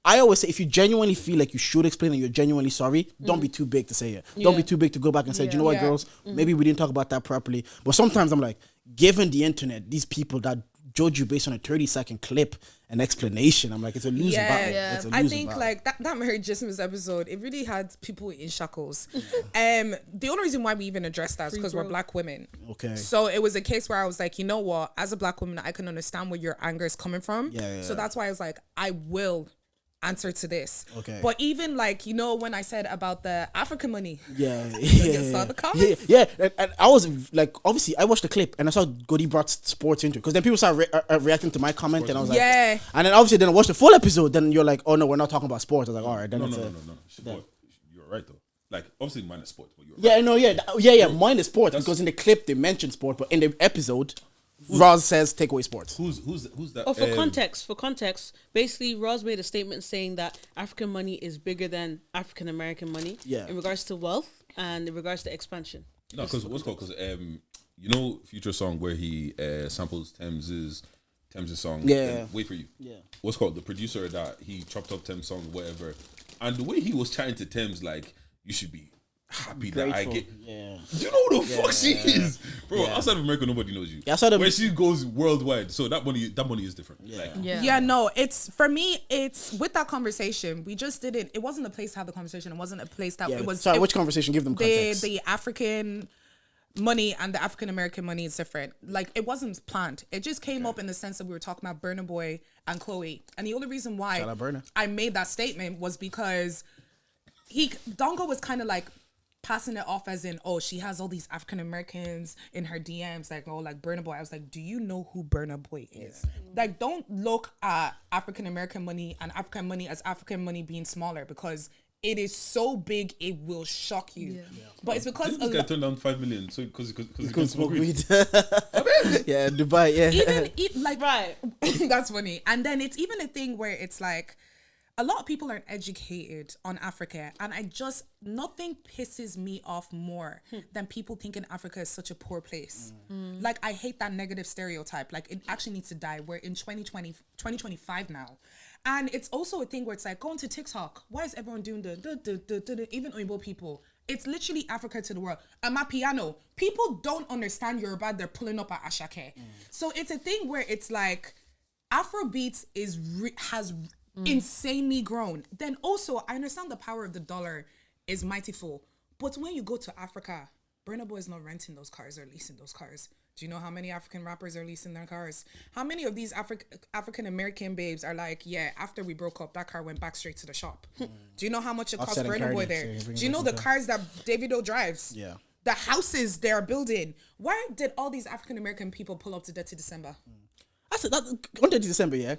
I always say, if you genuinely feel like you should explain and you're genuinely sorry, don't be too big to say it. Don't be too big to go back and say, do you know what, girls, maybe we didn't talk about that properly. But sometimes I'm like, given the internet, these people that judge you based on a 30-second clip and explanation, I'm like, it's a losing battle. Yeah. It's a I losing think battle. like that Mary Jism's episode, it really had people in shackles. The only reason why we even addressed that is because we're Black women. Okay. So it was a case where I was like, you know what, as a Black woman, I can understand where your anger is coming from. So that's why I was like, I will answer to this. Okay. But even like, you know, when I said about the African money. You saw the comments? Yeah. And I was like, obviously, I watched the clip and I saw Goody brought sports into it, because then people started reacting to my comment, and I was like, and then obviously then I watched the full episode. Then you're like, oh no, we're not talking about sports. I was like, all right, then No. But You're right though. Like, obviously, minus sports, but you're yeah. Mine is sports, because in the clip they mentioned sport, but in the episode, Roz says take away sports. Who's that? Oh, for context, basically, Roz made a statement saying that African money is bigger than African American money in regards to wealth and in regards to expansion. No, because you know, Future song where he samples Thames' song. Yeah. Wait for you. Yeah. What's called the producer that he chopped up Thames' song, whatever, and the way he was chatting to Thames, like, you should be happy that I get. Yeah. Do you know who the fuck she is, bro? Outside of America, nobody knows you. Yeah, outside of where she goes worldwide, so that money is different. No, it's, for me, it's with that conversation, we just didn't, it wasn't a place to have the conversation. It wasn't a place that it was. Sorry, which conversation? Give them context. The African money and the African American money is different. Like, it wasn't planned. It just came up in the sense that we were talking about Burna Boy and Chloe. And the only reason why I made that statement was because Dongo was kind of like passing it off as in, oh, she has all these African Americans in her DMs, like, oh, like Burna Boy. I was like, do you know who Burna Boy is? Like, don't look at African American money and African money as African money being smaller, because it is so big it will shock you. But it's because this guy turned down 5 million, so because he can smoke weed. Yeah, Dubai. Yeah, even like, right. That's funny. And then it's even a thing where it's like, a lot of people aren't educated on Africa, and nothing pisses me off more than people thinking Africa is such a poor place. Like, I hate that negative stereotype. Like, it actually needs to die. We're in 2025 now. And it's also a thing where it's like, go onto TikTok. Why is everyone doing even Oyibo people? It's literally Africa to the world. Amapiano. People don't understand Yoruba. They're pulling up at Ashake. So it's a thing where it's like, Afrobeats has insanely grown. Then also, I understand the power of the dollar is mightyful. But when you go to Africa, Burna Boy is not renting those cars or leasing those cars. Do you know how many African rappers are leasing their cars? How many of these African American babes are like, yeah, after we broke up, that car went back straight to the shop? Do you know how much it cost Burna Boy there? Do you know the cars that Davido drives? Yeah. The houses they are building. Why did all these African American people pull up to Dirty December? That's on Dirty December, yeah.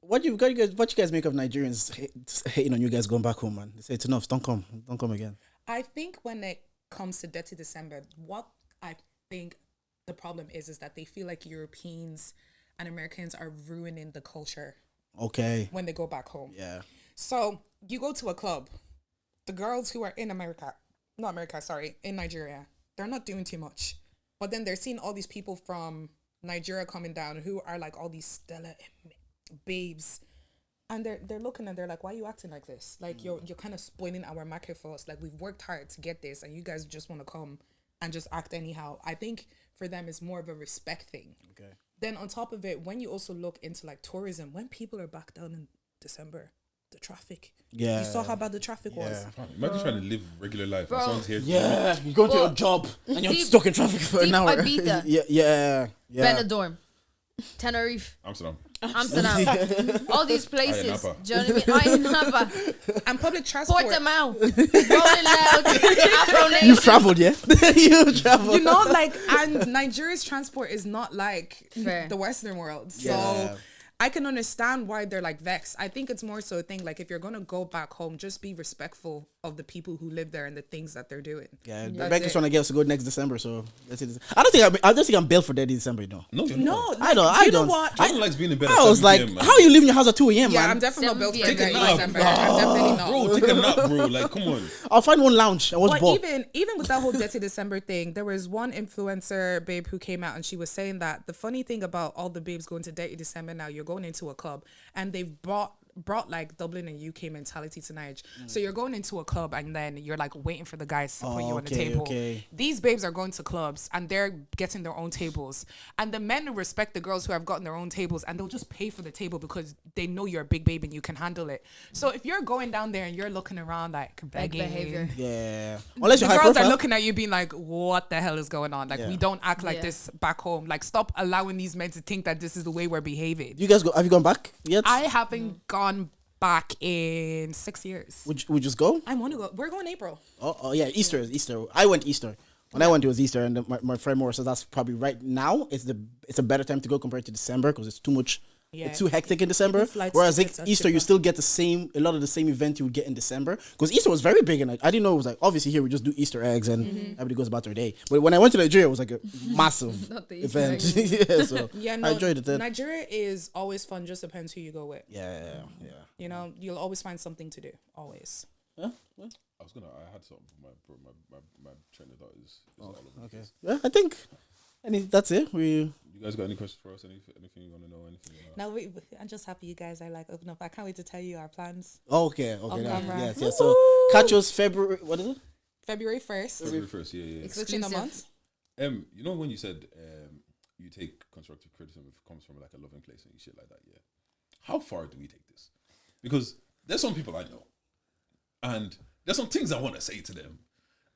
What you guys make of Nigerians hating on you guys going back home, man? They say it's enough. Don't come again. I think when it comes to Dirty December, what I think the problem is that they feel like Europeans and Americans are ruining the culture. Okay. When they go back home. Yeah. So you go to a club, the girls who are in in Nigeria, they're not doing too much. But then they're seeing all these people from Nigeria coming down who are like all these stellar babes. And they're looking and they're like, why are you acting like this? Like, you're kind of spoiling our market for us. Like, we've worked hard to get this and you guys just want to come and just act anyhow. I think for them it's more of a respect thing. Okay. Then on top of it, when you also look into like tourism, when people are back down in December, the traffic. Yeah. You saw how bad the traffic was. Imagine trying to live regular life. Bro. Someone's here. Yeah. You go to your job and you're stuck in traffic for an hour. Ibiza. Yeah. Benidorm. Tenerife. Amsterdam. All these places. Napa. Do you know what I mean? Napa. And public transport. Portimao. Rolling Loud. Afro Nation. You've traveled, yeah? You've traveled. You know, like, and Nigeria's transport is not like Fair. the Western world. So Yeah. I can understand why they're like vexed. I think it's more so a thing like, if you're going to go back home, just be respectful of the people who live there and the things that they're doing. Yeah, That's Rebecca's it. trying to get us to go next December, so that's it. I don't think I'm built for Dirty December, no. No, you're No, not. like, I you know don't. what? Jordan likes being in bed. I was like, PM, man. how are you leaving your house at 2 a.m., Yeah, man? I'm definitely not built for 7 Dirty p.m. Take a December. nap. I'm definitely not. Bro, take a nap, bro. Like, come on. I'll find one lounge and watch But ball. even with that whole Dirty December thing, there was one influencer babe who came out and she was saying that the funny thing about all the babes going to Dirty December now, you're going into a club and they've brought like Dublin and UK mentality to Nigeria. So you're going into a club and then you're like waiting for the guys to put you on the table. Okay. These babes are going to clubs and they're getting their own tables. And the men respect the girls who have gotten their own tables and they'll just pay for the table because they know you're a big babe and you can handle it. So if you're going down there and you're looking around like begging, behavior. Yeah. Unless the you're high girls profile. are looking at you being like, what the hell is going on? Like, Yeah. we don't act like Yeah. this back home. Like, stop allowing these men to think that this is the way we're behaving. You guys have you gone back yet? I haven't gone back in 6 years. Would we just go? I want to go. We're going April. Oh yeah, Easter. I went Easter. When I went, it was Easter, and my friend Morris says that's probably right now. It's a better time to go compared to December because it's too much. Yeah. It's too hectic in December. Even flights Whereas tickets are Easter, you cheaper. still get a lot of the same event you would get in December. Because Easter was very big, and I didn't know it was like obviously here we just do Easter eggs and everybody goes about their day. But when I went to Nigeria, it was like a massive Not the Easter event. eggs. Yeah, so Yeah, no, I enjoyed it then. Nigeria is always fun. Just depends who you go with. Yeah. You know, you'll always find something to do. Always. I had something for my train of thought is all over the place. Yeah, I think. That's it. You guys got any questions for us? Anything you want to know? Anything? I'm just happy you guys are like open up. I can't wait to tell you our plans. Okay. On Now, camera. yes. So catch us February. What is it? February 1st. February 1st, yeah. It's within a month. You know when you said you take constructive criticism if it comes from like a loving place and shit like that, yeah. How far do we take this? Because there's some people I know, and there's some things I want to say to them,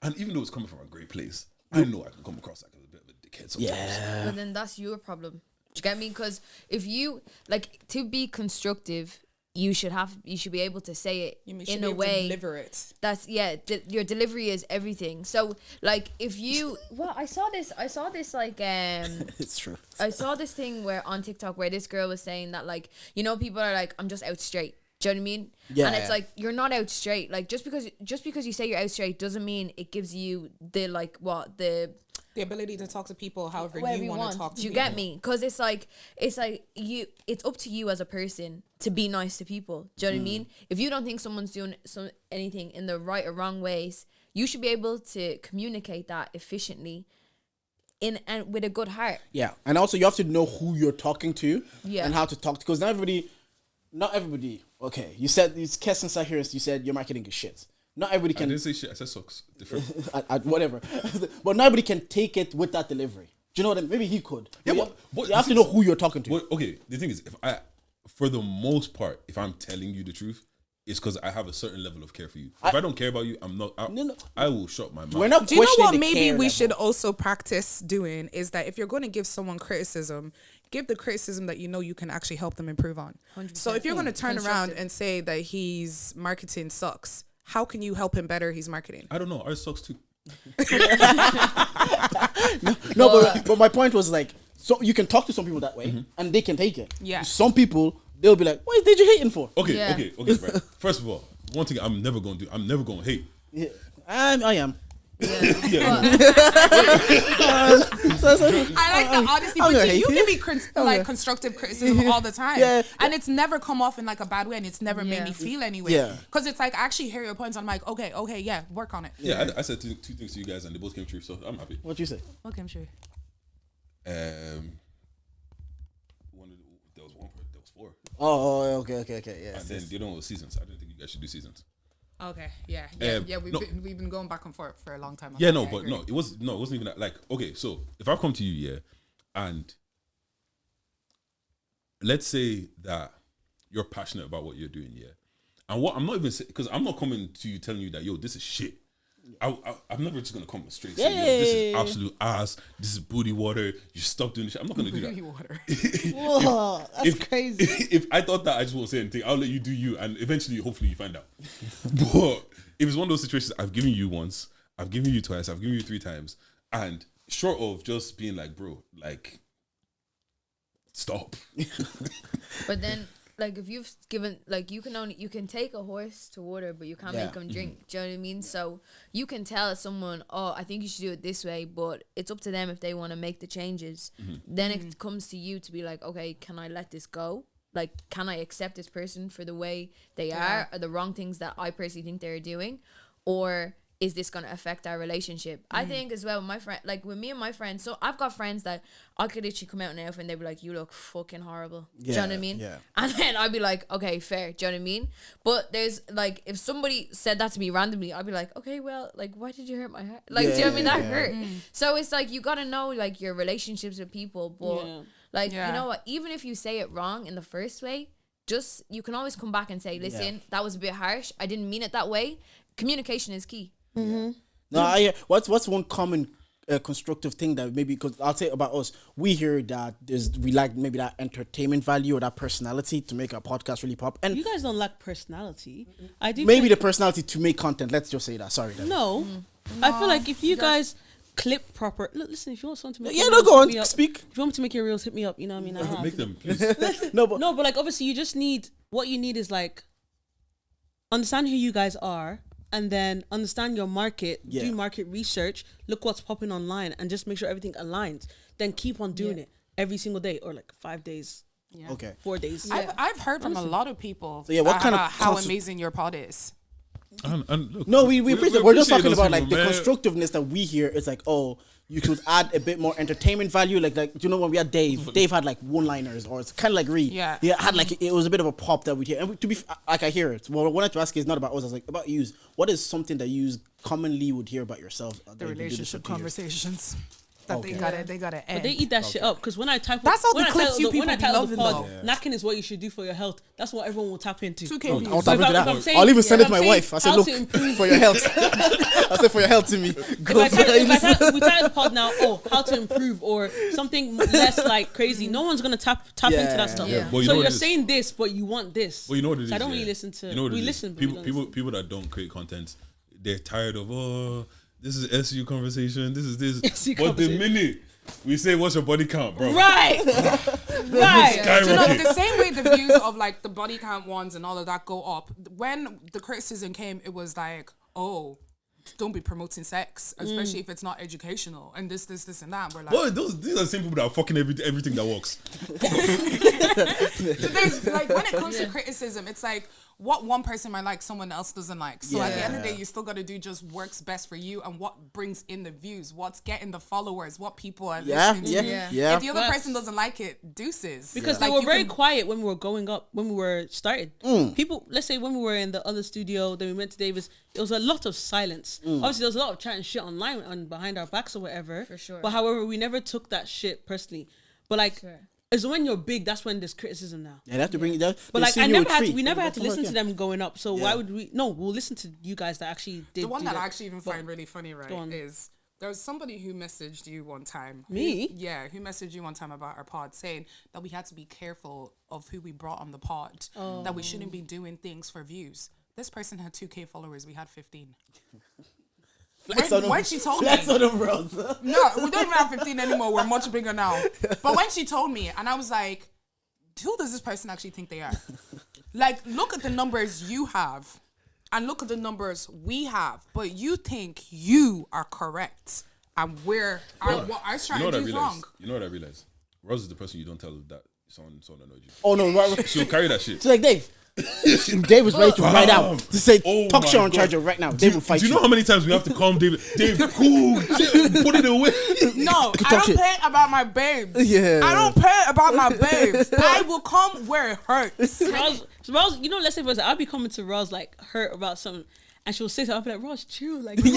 and even though it's coming from a great place, I know I can come across like a bit of a dickhead sometimes. Yeah. But then that's your problem. Do you get me? Because if you like to be constructive, you should be able to say it You should in be a able to way deliver it. that's your delivery is everything. So like if you I saw this like It's true. I saw this thing where on TikTok where this girl was saying that like, you know, people are like, I'm just out straight. Do you know what I mean? Yeah. And it's like, you're not out straight. Like just because you say you're out straight doesn't mean it gives you the like The ability to talk to people however wherever you want to talk to Do you people. get me? Because it's like you. It's up to you as a person to be nice to people. Do you know what I mean? If you don't think someone's doing anything in the right or wrong ways, you should be able to communicate that efficiently, and with a good heart. Yeah, and also you have to know who you're talking to, Yeah. and how to talk to. Because not everybody. Okay, you said these Kes inside here. You said your marketing is shit. Not everybody I can. didn't say shit. I said socks. Different. Whatever, but not everybody can take it with that delivery. Do you know what I mean? Maybe he could. Yeah, but you have to know who you're talking to. Well, okay, the thing is, for the most part, if I'm telling you the truth, it's because I have a certain level of care for you. If I don't care about you, I'm not. I will shut my mouth. We're not. Do you know questioning what the maybe care we level. should also practice doing is that if you're going to give someone criticism, give the criticism that you know you can actually help them improve on. 100%. So if you're going to turn around Constructive. and say that his marketing sucks, how can you help him better his marketing? I don't know. Ours sucks too. No, but my point was like, so you can talk to some people that way, and they can take it. Yeah. Some people they'll be like, "What did you hating for?" Okay, Yeah. okay. Right. First of all, one thing I'm never gonna do. I'm never gonna hate. Yeah. I am. Yeah. So, I like the honesty, I'm but gonna see, you hate give you. me constructive criticism all the time, Yeah. and it's never come off in like a bad way, and it's never made Yeah. me feel anyway. Yeah. Because it's like I actually hear your points. I'm like, okay, yeah, work on it. Yeah, I said two things to you guys, and they both came true, so I'm happy. what you say? Okay, I'm sure. There was one part. There was four, Oh, okay, yeah. and then the other one was seasons. I didn't think you guys should do seasons. Okay, yeah. We've been going back and forth for a long time. Yeah, Okay, no, I but agree. no, it wasn't even that. Like, okay, so if I come to you, yeah, and let's say that you're passionate about what you're doing, yeah, and what I'm not even because I'm not coming to you telling you that yo, this is shit. I'm never just gonna come straight and say, yo, this is absolute ass. This is booty water. You stop doing this shit. I'm not gonna do that. Booty water. Whoa, that's if, crazy. If I thought that, I just won't say anything. I'll let you do you, and eventually, hopefully, you find out. But if it's one of those situations, I've given you once, I've given you twice, I've given you 3 times, and short of just being like, bro, like, stop. But then, like, if you've given, like, you can take a horse to water, but you can't Yeah. make him drink. Do you know what I mean? So you can tell someone, oh, I think you should do it this way, but it's up to them if they want to make the changes. Then it comes to you to be like, okay, can I let this go? Like, can I accept this person for the way they are, or the wrong things that I personally think they're doing? Or is this going to affect our relationship? I think as well, my friend, like with me and my friends, so I've got friends that I could literally come out in an outfit and they'd be like, you look fucking horrible. Do you know what I mean? Yeah. And then I'd be like, okay, fair. Do you know what I mean? But there's like, if somebody said that to me randomly, I'd be like, okay, well, like, why did you hurt my heart? Like, do you know what I mean? That hurt. So it's like, you got to know like your relationships with people. But like, you know what? Even if you say it wrong in the first way, just, you can always come back and say, listen, that was a bit harsh. I didn't mean it that way. Communication is key. No, what's one common constructive thing that maybe, because I'll say about us, we hear that we like maybe that entertainment value or that personality to make our podcast really pop, and You guys don't lack personality. I do. maybe the think- personality to make content. Let's just say that. Sorry. Then. No, I feel like if you guys clip proper. Look, listen, if you want someone to make Yeah, your no, reels, go hit on, me up. speak. If you want me to make your reels, hit me up. You know what I mean? I have. Make them, please. No, but No, but like obviously you just need, what you need is like understand who you guys are, and then understand your market, Yeah. do market research, look what's popping online, and just make sure everything aligns. Then keep on doing it every single day, or like 5 days, okay. 4 days. I've heard from a lot of people So, yeah, what kind of about how concept- amazing your pod is. And look, No, we appreciate. We're just appreciate talking those about like people, the man. constructiveness that we hear. It's like, oh, you could add a bit more entertainment value. Like you know when we had Dave had like one-liners, or it's kind of like Reed. Yeah. He had like it was a bit of a pop that we hear. And to be like, I hear it. Well, what I wanted to ask you is not about us. I was like about you. What is something that you commonly would hear about yourself? The relationship conversations that Okay. they gotta But end. they eat that shit up, because when I type That's all the when I clips title you the- when I people be title the loving, pod, though. Knacking is what you should do for your health. That's what everyone will tap into. 2K I'll views. tap into if that. I'm saying- I'll even send it if to my I'm wife. I said, saying look, how to improve- for your health. I said, for your health to me. Go If we title the pod now, how to improve, or something less like crazy, no one's gonna tap into that stuff. Yeah. Well, you So know what you're it is? saying this, but you want this. Well, you know what it is. So I don't yeah? really listen to. You know what we it is? listen. but we don't listen. People that don't create content, they're tired of this is SU conversation. This is this. SU But the conversation. minute we say what's your body count, bro? Right, right. Do you know, Skyrocket. the same way the views of like the body count ones and all of that go up, when the criticism came, it was like, oh, don't be promoting sex, especially if it's not educational and this and that. We're like, Well, these are the same people that are fucking everything that works. there's like when it comes to criticism, it's like what one person might like, someone else doesn't like. So at the end of the day, you still got to do just works best for you and what brings in the views, what's getting the followers, what people are listening to. If the other person doesn't like it, deuces. Because they were very quiet when we were going up, when we were started. People, let's say when we were in the other studio, then we went to Davis, it was a lot of silence. Obviously, there was a lot of chatting shit online and behind our backs or whatever. For sure. But however, we never took that shit personally. But like, it's when you're big, that's when there's criticism now. Yeah, they have to bring it down. But like, we never had to listen to them going up. So why would we? No, we'll listen to you guys that actually did. The one do that I actually even find really funny, right, is there was somebody who messaged you one time. Me? Who messaged you one time about our pod, saying that we had to be careful of who we brought on the pod, that we shouldn't be doing things for views. This person had 2K followers. We had 15. When she told me, Flex on them, bros. no, we don't even have 15 anymore. We're much bigger now. But when she told me, and I was like, who does this person actually think they are? Like, look at the numbers you have and look at the numbers we have. But you think you are correct and our strategy is wrong. You know what I realized? Rose is the person you don't tell that someone annoyed you. Oh no, right. She'll carry that shit. So like Dave was ready to ride out to say, talk shit on charger right now. Dave will fight Do you know how many times we have to calm David? Dave, cool, chill, put it away. No, I don't pay about my babes. Yeah. I don't pay about my babes. I will come where it hurts. Roz, you know, let's say for example, I'll be coming to Roz like hurt about something, and she'll say something. I'll be like, Roz, chill, like You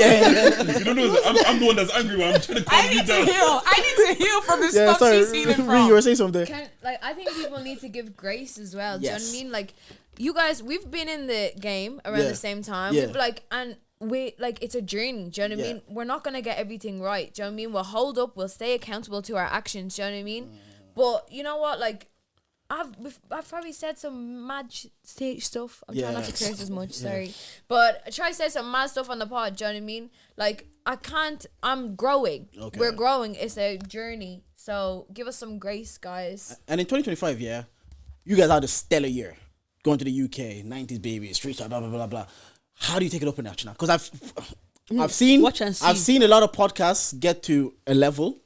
don't know, I'm the one that's angry when I'm trying to calm I you need to down. heal. I need to heal from the stuff she's healing from. You were saying something. I think people need to give grace as well. Do you know what Yes. I mean? Like, you guys, we've been in the game around the same time. Yeah. We've it's a journey. Do you know what I mean? We're not gonna get everything right. Do you know what I mean? We'll hold up. We'll stay accountable to our actions. Do you know what I mean? But you know what? Like, I've probably said some mad stuff. I'm trying not to curse as much. Sorry, but I try to say some mad stuff on the pod. Do you know what I mean? Like, I can't. I'm growing. Okay. We're growing. It's a journey. So give us some grace, guys. And in 2025, you guys had a stellar year. Going to the UK, 90s baby, street style, blah blah blah blah. How do you take it up a notch now? Because I've seen a lot of podcasts get to a level,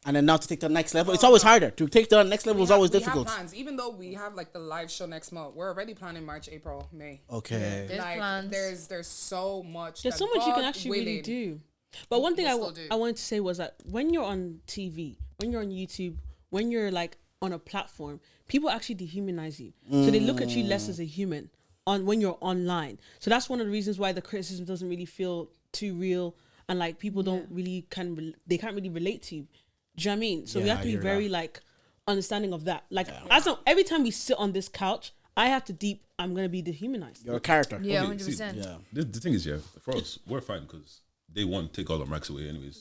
and then now to take the next level, it's always harder. To take the next level is always difficult. We have plans, even though we have like the live show next month. We're already planning March, April, May. Okay. There's plans. There's so much. There's so much you can actually really do. But one thing I wanted to say was that when you're on TV, when you're on YouTube, when you're like on a platform, people actually dehumanize you. So they look at you less as a human when you're online. So that's one of the reasons why the criticism doesn't really feel too real, and like people don't really they can't really relate to you. Do you know what I mean? So we have to be very like understanding of that. Like every time we sit on this couch, I have to I'm gonna be dehumanized. You're a character. Yeah, Okay, 100%. see, the thing is, for us, we're fine because they want to take all our mics away anyways.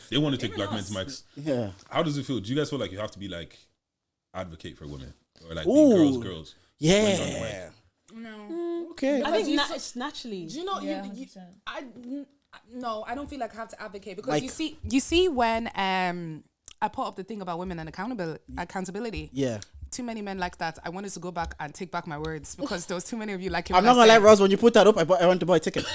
They want to take black men's mics. Yeah. How does it feel? Do you guys feel like you have to be like advocate for women or like be girls? Yeah. No. Okay. I think it's naturally. Do you know? Yeah, No, I don't feel like I have to advocate because Like- you see when I put up the thing about women and accountability. Yeah. Too many men like that. I wanted to go back and take back my words because there was too many of you like it. I'm not gonna lie, Ross. When you put that up, I went to buy a ticket.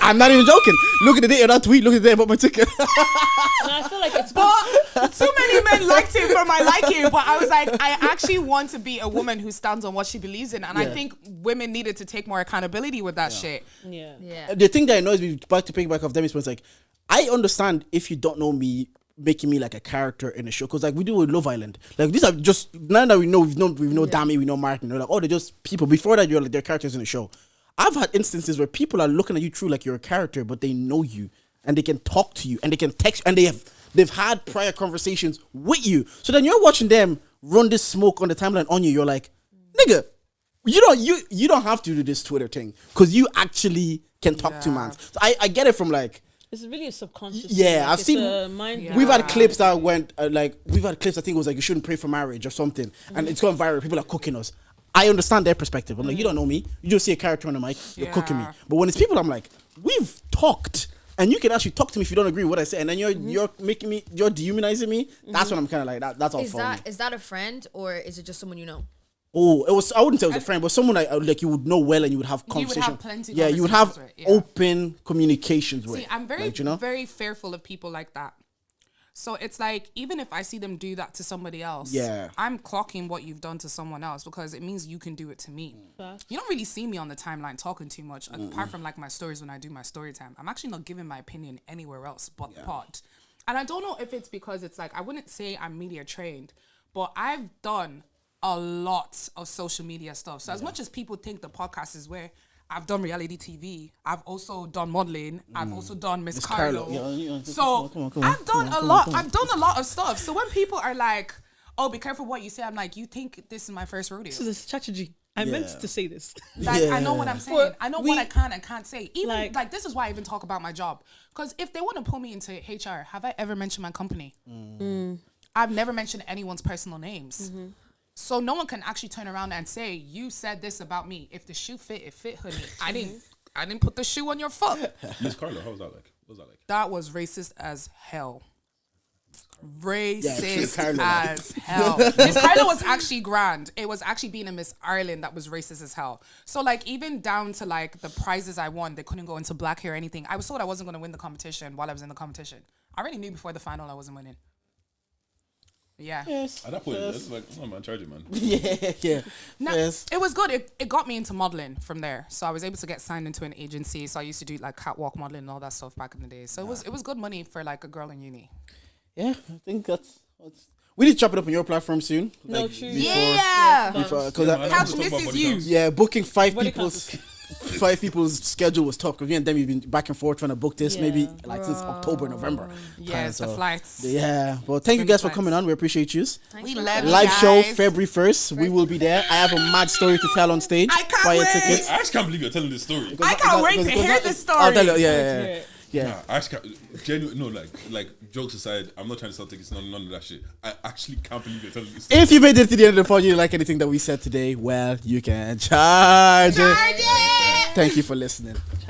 I'm not even joking. Look at the date of that tweet. Look at the day I bought my ticket. No, I feel like it's But too many men liked it for my liking. But I was like, I actually want to be a woman who stands on what she believes in, and I think women needed to take more accountability with that shit. Yeah. The thing that annoys me, back to piggyback off them, is like, I understand if you don't know me, making me like a character in a show, because like we do with Love Island, like these are just, now that we know Dami, we know Martin, they're like, oh, they're just people. Before that, you're like, they're characters in the show. I've had instances where people are looking at you true like you're a character, but they know you and they can talk to you and they can text and they've had prior conversations with you. So then you're watching them run this smoke on the timeline on you. You're like, nigga, you don't have to do this Twitter thing because you actually can talk to man. So I get it from like. It's really a subconscious. Yeah, I've it's seen. a mind. We've had clips that went we've had clips. I think it was like you shouldn't pray for marriage or something, and it's gone viral. People are cooking us. I understand their perspective. I'm like, you don't know me. You just see a character on the mic. You're cooking me. But when it's people, I'm like, we've talked, and you can actually talk to me if you don't agree with what I say, and then you're making me, you're dehumanizing me. That's when I'm kind of like that. That's all for me. Is that a friend or is it just someone you know? Oh, it was. I wouldn't say it was a friend, but someone like you would know well, and you would have You would conversation. have plenty Yeah, you would have conversations with, yeah. open communications with. See, I'm very, like, you know? very fearful of people like that. So it's like, even if I see them do that to somebody else, Yeah. I'm clocking what you've done to someone else because it means you can do it to me. You don't really see me on the timeline talking too much, apart from like my stories when I do my story time. I'm actually not giving my opinion anywhere else but the pod. And I don't know if it's because it's like, I wouldn't say I'm media trained, but I've done a lot of social media stuff. So as much as people think the podcast is where I've done reality TV, I've also done modeling, I've also done Miss Carlo. So I've done a lot. I've done a lot of stuff. So when people are like, "Oh, be careful what you say," I'm like, "You think this is my first rodeo?" This is a strategy. I meant to say this. Like, I know what I'm saying. But I know what I can and can't say. Even like this is why I even talk about my job. Because if they want to pull me into HR, have I ever mentioned my company? I've never mentioned anyone's personal names. So no one can actually turn around and say, "You said this about me." If the shoe fit, it fit, honey. I didn't put the shoe on your foot. Miss Carla, how was that like? What was that like? That was racist as hell. Racist Carla. as hell. Miss Carla was actually grand. It was actually being a Miss Ireland that was racist as hell. So like even down to like the prizes I won, they couldn't go into black hair or anything. I was told I wasn't going to win the competition while I was in the competition. I already knew before the final I wasn't winning. Yeah. Yes. At that point, it's like, oh man, charge it, man. Yeah. No, Yes. it was good. It got me into modeling from there. So I was able to get signed into an agency. So I used to do like catwalk modeling and all that stuff back in the day. So it was good money for like a girl in uni. Yeah, I think that's. We need to chop it up on your platform soon. No, like, true. Because Couch misses you. yeah, booking five Body people's schedule was tough because me and them we've been back and forth trying to book this Yeah. maybe like since October, November. Yeah, it's the flights. Yeah, well, thank you guys for flights. coming on. We appreciate you. We love you Live show guys. February 1st. We will be there. I have a mad story to tell on stage. I can't Buy your wait. tickets. I just can't believe you're telling this story. I can't wait to hear this story. I'll tell you. Yeah. Nah, I just can't. Genuine, no, like jokes aside, I'm not trying to sell tickets. None of that shit. I actually can't believe you're telling this story. If you made it to the end of the pod, you like anything that we said today, well, you can charge it. Thank you for listening.